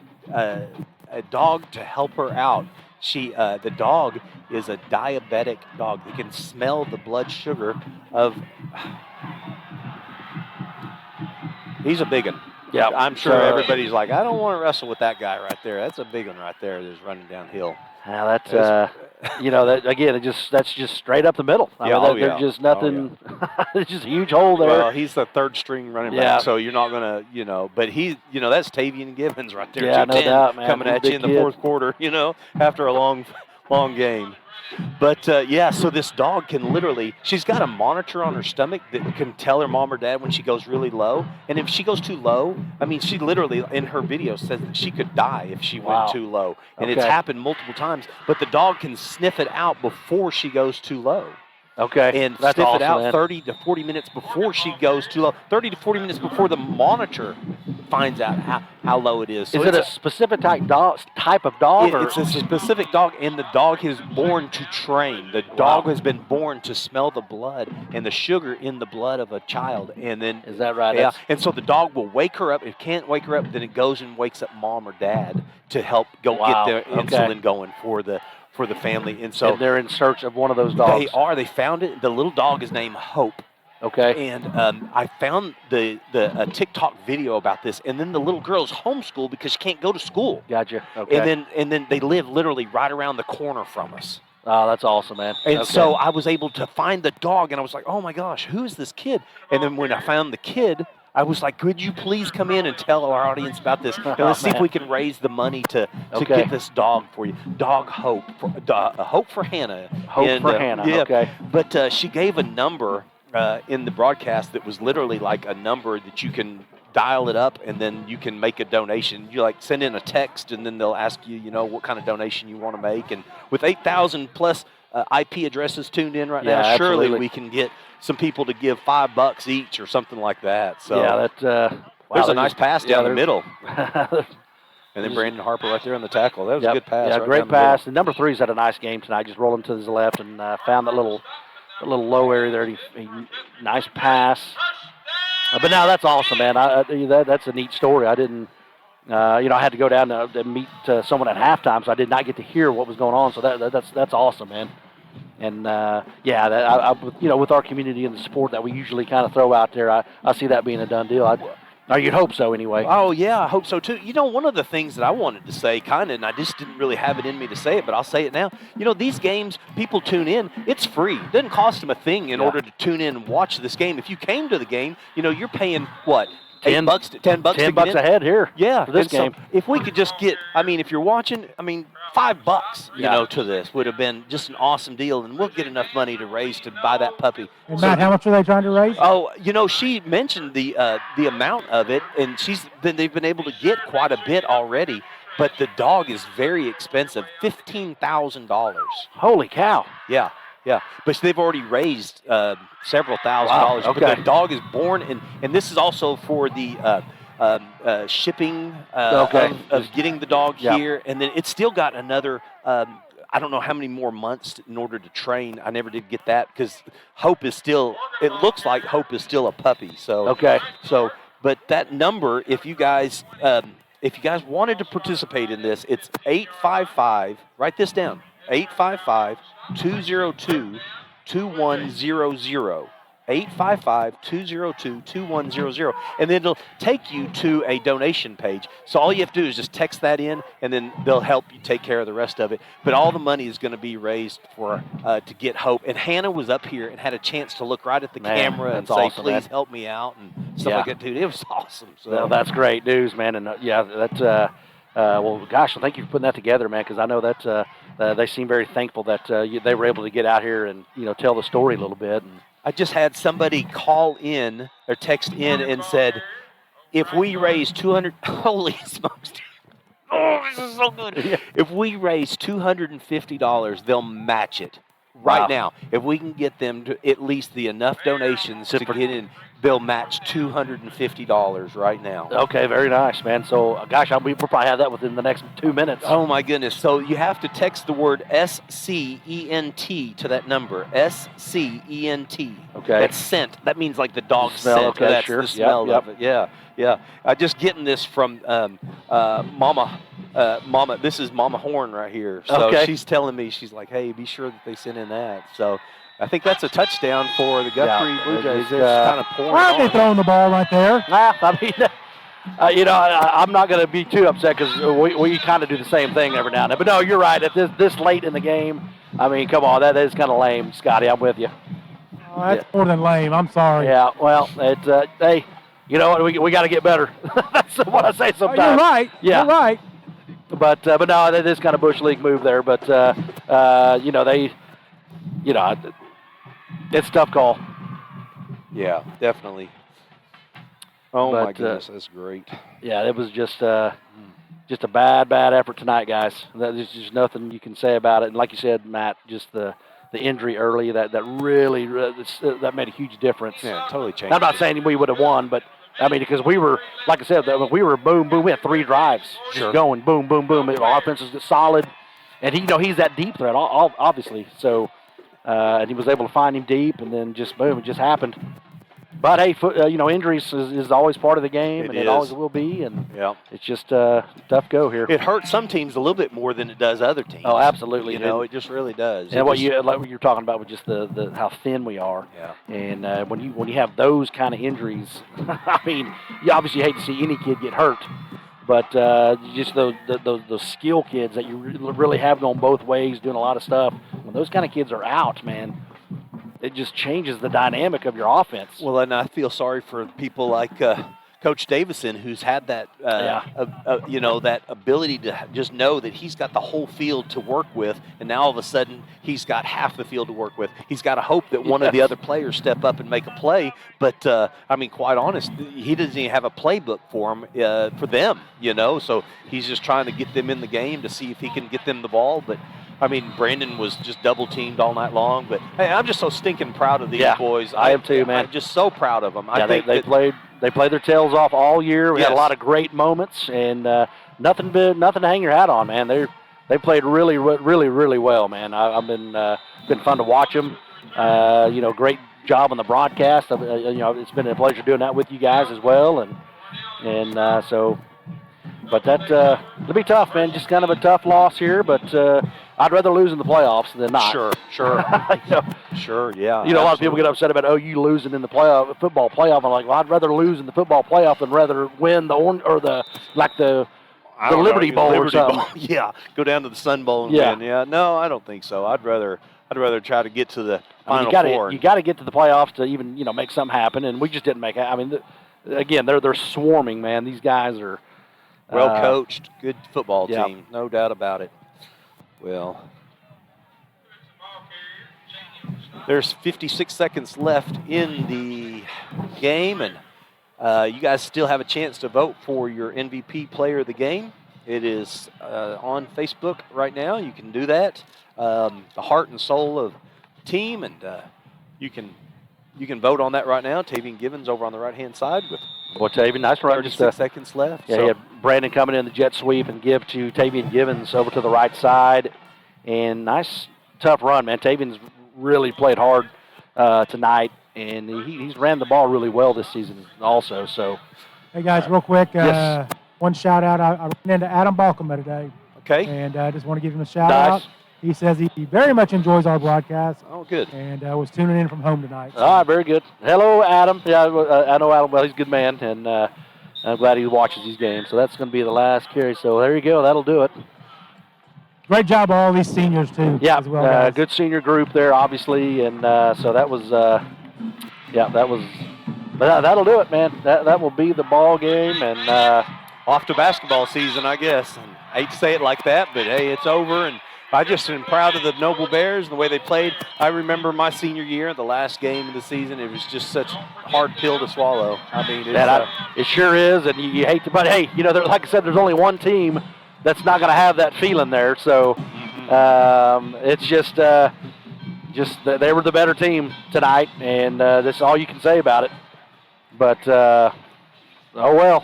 dog to help her out. The dog is a diabetic dog. They can smell the blood sugar of. He's a big one. Yeah, I'm sure everybody's like, I don't want to wrestle with that guy right there. That's a big one right there that's running downhill. Now that's that again. That's just straight up the middle. There's just nothing. It's just a huge hole there. Well, he's the 3rd string running back, so you're not gonna, but he, that's Tavian Gibbons right there. Yeah, no doubt, man. Coming at you in the 4th quarter, after a long game. But, so this dog can literally, she's got a monitor on her stomach that can tell her mom or dad when she goes really low. And if she goes too low, she literally, in her video, says that she could die if she went too low. And it's happened multiple times. But the dog can sniff it out before she goes too low. Okay. And That's sniff awesome, it out man. 30 to 40 minutes before she goes too low. 30 to 40 minutes before the monitor finds out how low it is. So Is it a specific type of dog? Or? It's a specific dog, and the dog is born to train. The dog has been born to smell the blood and the sugar in the blood of a child. And then is that right? Yeah. And so the dog will wake her up. If it can't wake her up, then it goes and wakes up mom or dad to help go get their insulin going for the family. And so they're in search of one of those dogs. They are. They found it. The little dog is named Hope. Okay. And I found the TikTok video about this, and then the little girl's homeschooled because she can't go to school. Gotcha. Okay. And then they live literally right around the corner from us. Oh, that's awesome, man. And so I was able to find the dog, and I was like, oh my gosh, who is this kid? And then when I found the kid, I was like, could you please come in and tell our audience about this? And let's see if we can raise the money to get this dog for you. Dog Hope. Hope for Hannah. Hope for Hannah, yeah, okay. But she gave a number in the broadcast that was literally like a number that you can dial it up, and then you can make a donation. You like send in a text, and then they'll ask you, what kind of donation you want to make. And with 8,000 plus IP addresses tuned in right now, surely absolutely. we can get some people to give $5 each or something like that. So yeah, there's a nice pass down the middle. And And then Brandon Harper right there on the tackle. That was a good pass. Yeah, right great down the middle. pass. And number 3's had a nice game tonight. Just rolling to his left and found that little low area there. Nice pass. But now that's awesome, man. That's a neat story. I didn't, I had to go down to meet someone at halftime, so I did not get to hear what was going on. So that's awesome, man. And with our community and the support that we usually kind of throw out there, I see that being a done deal. Or you'd hope so, anyway. Oh, yeah, I hope so, too. One of the things that I wanted to say, and I just didn't really have it in me to say it, but I'll say it now. These games, people tune in. It's free. It doesn't cost them a thing in order to tune in and watch this game. If you came to the game, you're paying, what, $10 to get in? a head here. Yeah, for this game. So if we could just get, if you're watching, $5, to this would have been just an awesome deal, and we'll get enough money to raise to buy that puppy. And Matt, how much are they trying to raise? Oh, she mentioned the amount of it, and they've been able to get quite a bit already. But the dog is very expensive, $15,000. Holy cow! Yeah. Yeah, but they've already raised several $1,000s. Okay. But the dog is born, and this is also for the shipping of getting the dog here. And then it's still got another, I don't know how many more months in order to train. I never did get that because Hope is still, it looks like Hope is still a puppy. So but that number, if you guys wanted to participate in this, it's 855, write this down, 855-202-2100. 855-202-2100. And then it'll take you to a donation page. So all you have to do is just text that in, and then they'll help you take care of the rest of it. But all the money is going to be raised for to get Hope. And Hannah was up here and had a chance to look right at the camera and say, awesome, please man. help me out and stuff like that, dude. It was awesome. So Well, that's great news, man. And that's well, gosh, well, thank you for putting that together, man. Because I know that they seem very thankful that they were able to get out here and tell the story a little bit. And I just had somebody call in or text in and said, if we raise 200, holy smokes. Oh, this is so good. Yeah. If we raise $250, they'll match it right now. If we can get them to at least enough donations to get in, they'll match $250 right now. Okay, very nice, man. So, gosh, we'll probably have that within the next 2 minutes. Oh, my goodness. So you have to text the word SCENT to that number, SCENT. Okay. That's scent. That means like the dog Smell, scent. okay, That's sure. the smell Yep, of it. Yeah, yeah. Just getting this from Mama. This is Mama Horn right here. So she's telling me, she's like, hey, be sure that they send in that. So I think that's a touchdown for the Guthrie Blue Jays. It's kind of pouring Why are they throwing the ball right there? I'm not going to be too upset because we kind of do the same thing every now and then. But no, you're right. At this late in the game, come on, that is kind of lame, Scotty. I'm with you. Oh, that's more than lame. I'm sorry. Yeah, well, hey, you know what? We got to get better. That's what I say sometimes. You're right. Yeah. You're right. But no, that is kind of Bush League move there. But it's a tough call. Yeah, definitely. Oh, my goodness, that's great. Yeah, it was just a bad effort tonight, guys. There's just nothing you can say about it. And like you said, Matt, just the the injury early that really that made a huge difference. Yeah, it totally changed. I'm not saying we would have won, but I mean, because we were, like I said, we were boom, boom. We had 3 drives just going, boom, boom, boom. Our offense was solid, and he's that deep threat, obviously. So, and he was able to find him deep, and then just boom, it just happened. But hey, injuries is always part of the game, it always will be, and it's just tough go here. It hurts some teams a little bit more than it does other teams. Oh, absolutely. It just really does. And what you're talking about with just the how thin we are. Yeah. And when you have those kind of injuries, I mean, you obviously hate to see any kid get hurt, but just those skill kids that you really have going both ways, doing a lot of stuff. When those kind of kids are out, man, it just changes the dynamic of your offense. Well, and I feel sorry for people like Coach Davison, who's had that, that ability to just know that he's got the whole field to work with, and now all of a sudden he's got half the field to work with. He's got to hope that one of the other players step up and make a play. But I mean, quite honest, he doesn't even have a playbook for them. So he's just trying to get them in the game to see if he can get them the ball. But I mean, Brandon was just double teamed all night long. But hey, I'm just so stinking proud of these boys. I am too, man. I'm just so proud of them. Yeah, they played their tails off all year. We had a lot of great moments, and nothing to hang your hat on, man. They played really, really, really well, man. I've been fun to watch them. Great job on the broadcast. It's been a pleasure doing that with you guys as well, and so. But it'll be tough, man. Just kind of a tough loss here, but I'd rather lose in the playoffs than not. Sure. Sure, yeah. A lot of people get upset about, you losing in the football playoff. I'm like, well, I'd rather lose in the football playoff than rather win the Liberty Bowl or something. Yeah, go down to the Sun Bowl and win. Yeah, no, I don't think so. I'd rather try to get to the Final Four. You got to get to the playoffs to even make something happen, and we just didn't make it. I mean, again, they're swarming, man. These guys are well coached, good football team, no doubt about it. Well, there's 56 seconds left in the game, and you guys still have a chance to vote for your MVP player of the game. It is on Facebook right now. You can do that. The heart and soul of the team, and you can vote on that right now. Tavian Givens over on the right-hand side with Tavian, nice run. 36 seconds left. Yeah, you had Brandon coming in the jet sweep and give to Tavian Givens over to the right side. And nice, tough run, man. Tavian's really played hard tonight, and he's ran the ball really well this season also. So, hey, guys, real quick, yes. One shout-out. I ran into Adam Balkema today. Okay. And I just want to give him a shout-out. He says he very much enjoys our broadcast. Oh, good. And was tuning in from home tonight. So. Ah, very good. Hello, Adam. Yeah, I know Adam well. He's a good man, and I'm glad he watches these games. So that's going to be the last carry. So there you go. That'll do it. Great job, all these seniors, too. Yeah, as well, good senior group there, obviously. And so that was, but that'll do it, man. That will be the ball game. And off to basketball season, I guess. And I hate to say it like that, but, hey, it's over. And I just am proud of the Noble Bears and the way they played. I remember my senior year, the last game of the season. It was just such a hard pill to swallow. I mean, it sure is, and you hate to. But hey, like I said, there's only one team that's not going to have that feeling there. So it's just they were the better team tonight, and that's all you can say about it. But oh well.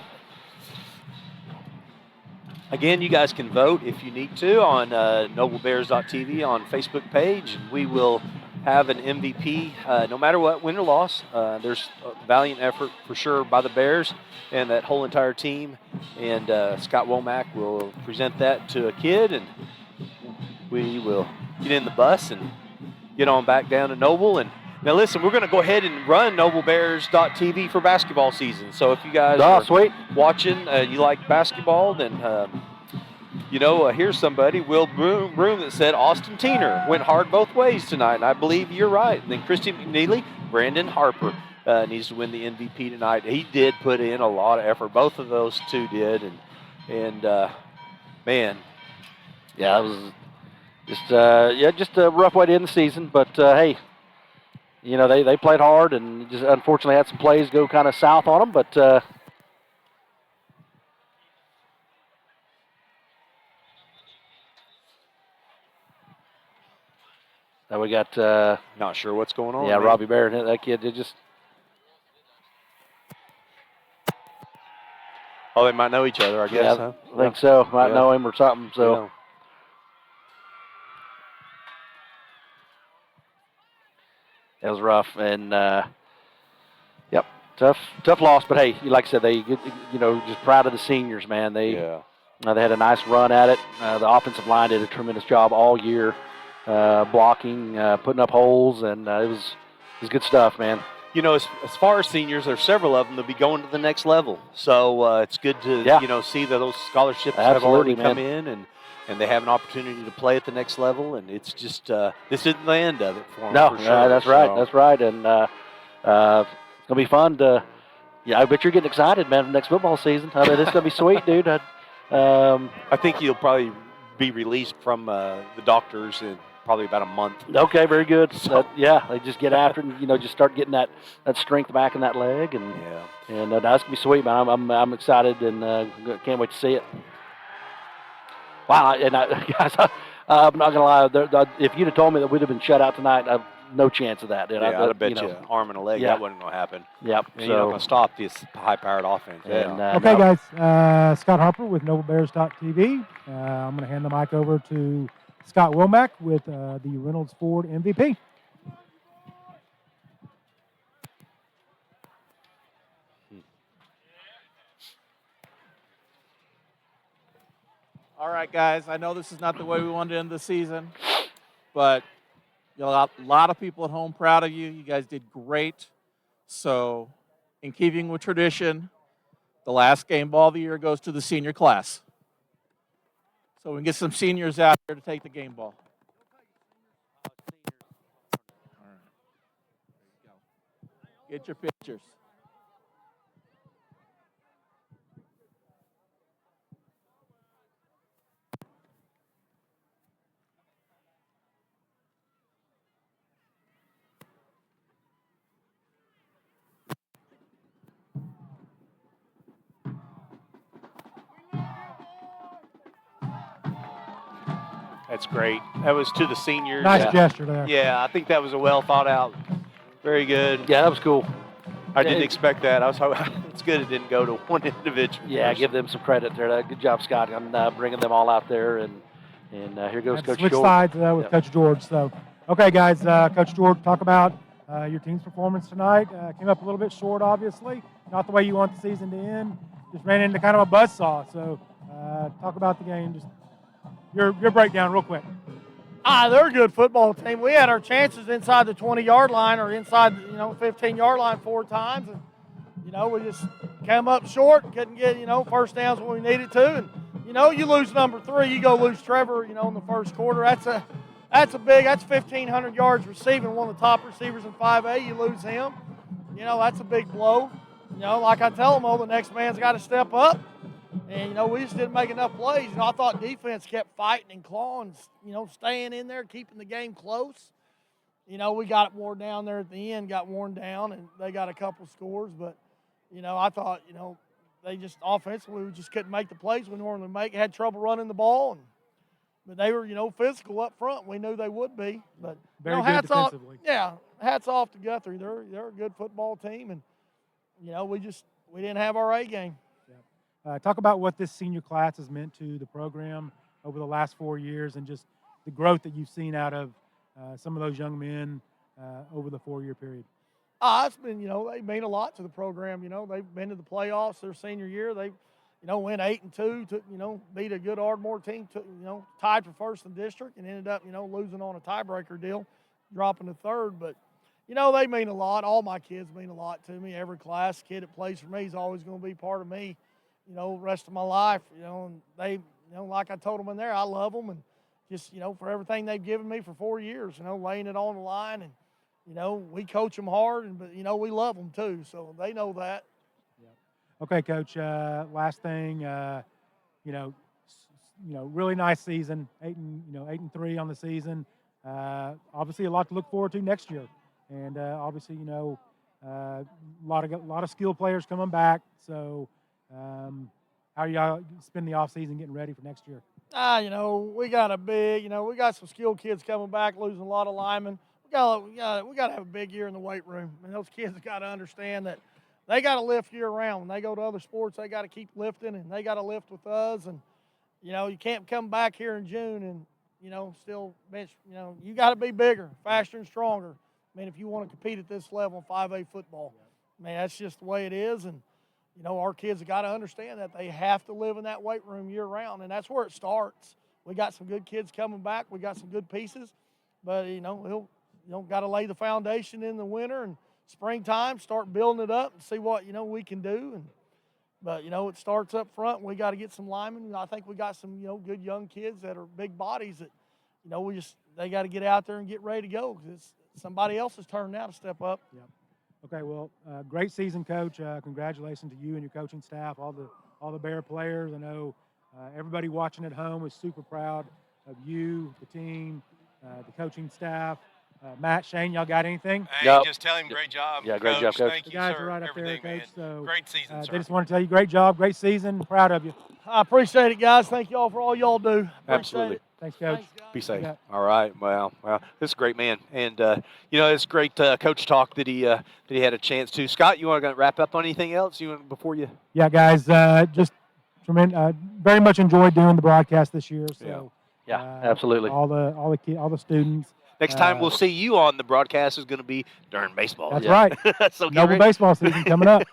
Again, you guys can vote if you need to on noblebears.tv on Facebook page, and we will have an MVP no matter what, win or loss. There's a valiant effort for sure by the Bears and that whole entire team, and Scott Womack will present that to a kid, and we will get in the bus and get on back down to Noble. And now listen, we're going to go ahead and run noblebears.tv for basketball season. So if you guys are watching, you like basketball, then, here's somebody, Will Broom, that said Austin Teener went hard both ways tonight, and I believe you're right. And then Christy McNeely, Brandon Harper needs to win the MVP tonight. He did put in a lot of effort. Both of those two did, and man. Yeah, it was just a rough way to end the season, but hey, they played hard and just unfortunately had some plays go kind of south on them, but Now we got not sure what's going on. Yeah, man. Robbie Barrett. That kid did just. Oh, they might know each other, I guess. Yeah, Huh? I think so. Might Yeah. know him or something. So. Yeah. It was rough, and yep, tough loss. But hey, like I said, they just proud of the seniors, man. They had a nice run at it. The offensive line did a tremendous job all year, blocking, putting up holes, and it was good stuff, man. You know, as far as seniors, there's several of them that'll be going to the next level. So it's good to see that those scholarships have already come in, and they have an opportunity to play at the next level. And it's just this isn't the end of it for them. No, for sure. that's right. That's right. And it's gonna be fun to. Yeah, I bet you're getting excited, man, for next football season. I mean, it's gonna be sweet, dude. I think you'll probably be released from the doctors in probably about a month. Okay, very good. So, they just get after it and just start getting that strength back in that leg, and that's gonna be sweet, man. I'm excited and can't wait to see it. Wow, and guys, I'm not gonna lie. If you'd have told me that we'd have been shut out tonight, no chance of that. Dude. I'd have bet you an arm and a leg that wasn't gonna happen. Yep. And you're not gonna stop this high-powered offense. And, okay, guys. Scott Harper with NobleBears.tv. I'm gonna hand the mic over to Scott Womack with the Reynolds Ford MVP. All right, guys. I know this is not the way we wanted to end the season, but a lot of people at home proud of you. You guys did great. So, in keeping with tradition, the last game ball of the year goes to the senior class. So we can get some seniors out here to take the game ball. All right. There you go. Get your pictures. That's great. That was to the seniors. Nice gesture there. Yeah, I think that was a well thought out. Very good. Yeah, that was cool. I didn't expect that. I was hoping it's good it didn't go to one individual. Yeah, give them some credit there. Good job, Scott, on bringing them all out there. And here goes Coach Switch George. sides with Coach George. So, okay, guys, Coach George, talk about your team's performance tonight. Came up a little bit short, obviously. Not the way you want the season to end. Just ran into kind of a buzzsaw. So, talk about the game. Just your breakdown real quick. They're a good football team. We had our chances inside the 20-yard line or inside, 15-yard line 4 times. And, we just came up short, couldn't get, first downs when we needed to. And, you lose number 3, you go lose Trevor, in the first quarter. That's 1,500 yards receiving, one of the top receivers in 5A. You lose him. That's a big blow. Like I tell them, the next man's got to step up. And, we just didn't make enough plays. I thought defense kept fighting and clawing, staying in there, keeping the game close. We got it worn down there at the end, got worn down, and they got a couple scores. But, I thought, they just offensively, we just couldn't make the plays we normally make. Had trouble running the ball. But they were, physical up front. We knew they would be. But, Very good hats off. defensively. Yeah, hats off to Guthrie. They're a good football team. And, we didn't have our A game. Talk about what this senior class has meant to the program over the last 4 years and just the growth that you've seen out of some of those young men over the 4-year period. It's been, they mean a lot to the program. They've been to the playoffs their senior year. They, went 8-2, beat a good Ardmore team, tied for first in district and ended up, losing on a tiebreaker deal, dropping to third. But, they mean a lot. All my kids mean a lot to me. Every class kid that plays for me is always going to be part of me. Rest of my life, and they, like I told them in there, I love them and just, for everything they've given me for 4 years, laying it on the line and, we coach them hard, but, we love them too. So they know that. Okay, Coach, last thing, really nice season, 8-3 on the season. Obviously a lot to look forward to next year. And obviously, a lot of skilled players coming back. So, how are y'all spend the off season getting ready for next year? You know, we got a big, you know, we got some skilled kids coming back, losing a lot of linemen. We got to have a big year in the weight room. And those kids got to understand that they got to lift year round. When they go to other sports, they got to keep lifting, and they got to lift with us. And, you know, you can't come back here in June and, you know, still bench. You know, you got to be bigger, faster, and stronger. I mean, if you want to compete at this level in 5A football, I mean, that's just the way it is. And, you know, our kids have got to understand that they have to live in that weight room year round, and that's where it starts. We got some good kids coming back. We got some good pieces, but, you know, got to lay the foundation in the winter and springtime, start building it up and see what, you know, we can do. But, you know, it starts up front. We got to get some linemen. I think we got some, you know, good young kids that are big bodies that, you know, they got to get out there and get ready to go because it's somebody else's turn now to step up. Yep. Okay, well, great season, Coach. Congratulations to you and your coaching staff, all the Bear players. I know everybody watching at home is super proud of you, the team, the coaching staff. Matt, Shane, y'all got anything? Hey, just tell him great job. Yeah, great job, Coach. Thank The you, guys sir. are right up Everything, there, Coach. man. So Great season, sir. They just want to tell you, great job, great season. Proud of you. I appreciate it, guys. Thank y'all for all y'all do. Appreciate Absolutely. it. Thanks, Coach. Be safe. Yeah. All right. Well, this is a great man, and you know, it's great coach talk that he had a chance to. Scott, you want to wrap up on anything else? Before you? Yeah, guys, just very much enjoyed doing the broadcast this year. So Yeah, absolutely. All the students. Next time we'll see you on the broadcast is going to be during baseball. That's right. So get Noble ready. baseball season coming up.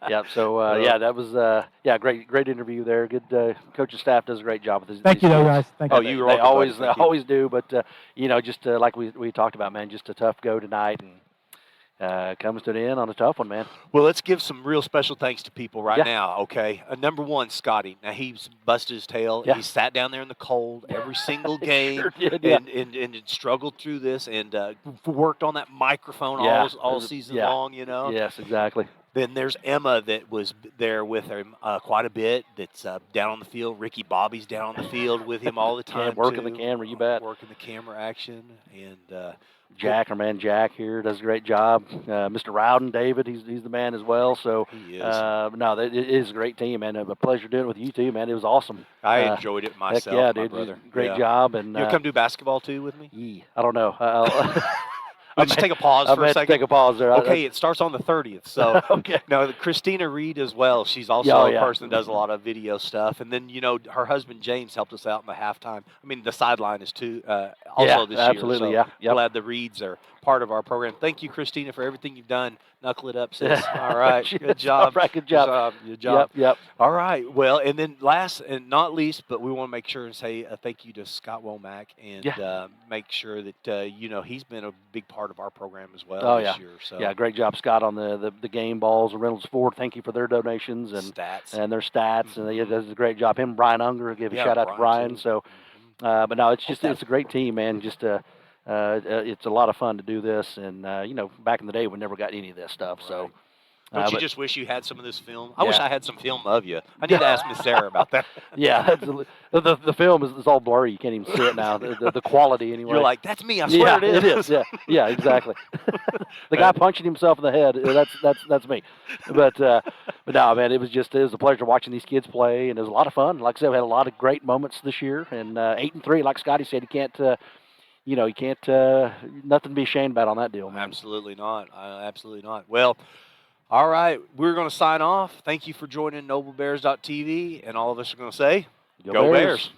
Yeah. So that was great interview there. Good coach and staff does a great job with this. Thank you, though, guys. Thank you. You were They welcome, always buddy. Thank you. always do, but you know, just like we talked about, man, just a tough go tonight, and comes to the end on a tough one, man. Well, let's give some real special thanks to people right Yeah. now, okay? Number one, Scotty. Now, he's busted his tail. Yeah. He sat down there in the cold every single game Sure did, yeah. and struggled through this and worked on that microphone Yeah. all season Yeah. long, you know? Yes, exactly. Then there's Emma that was there with him quite a bit. That's down on the field. Ricky Bobby's down on the field with him all the time. Working too. the camera, you bet. Working the camera action. And Jack, our man Jack here, does a great job. Mr. Rowden, David, he's the man as well. So, He is. it is a great team, man. A pleasure doing it with you too, man. It was awesome. I enjoyed it myself, Heck yeah, my dude. brother. Great Yeah. job. And You'll come do basketball too with me? I don't know. Let's just take a pause for a have to second. take a pause there. Okay, it starts on the 30th. So Okay. No, Christina Reed as well. She's also Oh, a yeah. person that does a lot of video stuff. And then, you know, her husband James helped us out in the halftime. I mean, the sideline is too also this absolutely, year. So yeah. Yep. glad the Reeds are part of our program. Thank you, Christina, for everything you've done. Knuckle it up, sis. All right. Good job. All right, good job. Good job. Yep. All right. Well, and then last and not least, but we want to make sure and say thank you to Scott Womack and make sure that, you know, he's been a big part of our program as well this year. So. Yeah, great job, Scott, on the game balls and Reynolds Ford. Thank you for their donations and stats. And their stats. And he does a great job. Him and Brian Unger, give a shout out to Brian. too. So, but no, it's just it's a great team, man. Just it's a lot of fun to do this. And, you know, back in the day, we never got any of this stuff. So. Don't you just wish you had some of this film? I wish I had some film of you. I need to ask Miss Sarah about that. Yeah, the film is all blurry. You can't even see it now. The quality anyway. You're like, that's me. I swear it is. It is. Yeah, exactly. The guy punching himself in the head. That's me. But no, man, it was a pleasure watching these kids play, and it was a lot of fun. Like I said, we had a lot of great moments this year, and 8-3, like Scotty said, you can't. Nothing to be ashamed about on that deal, man. Absolutely not. Absolutely not. Well. All right, we're going to sign off. Thank you for joining NobleBears.tv, and all of us are going to say, Go Bears.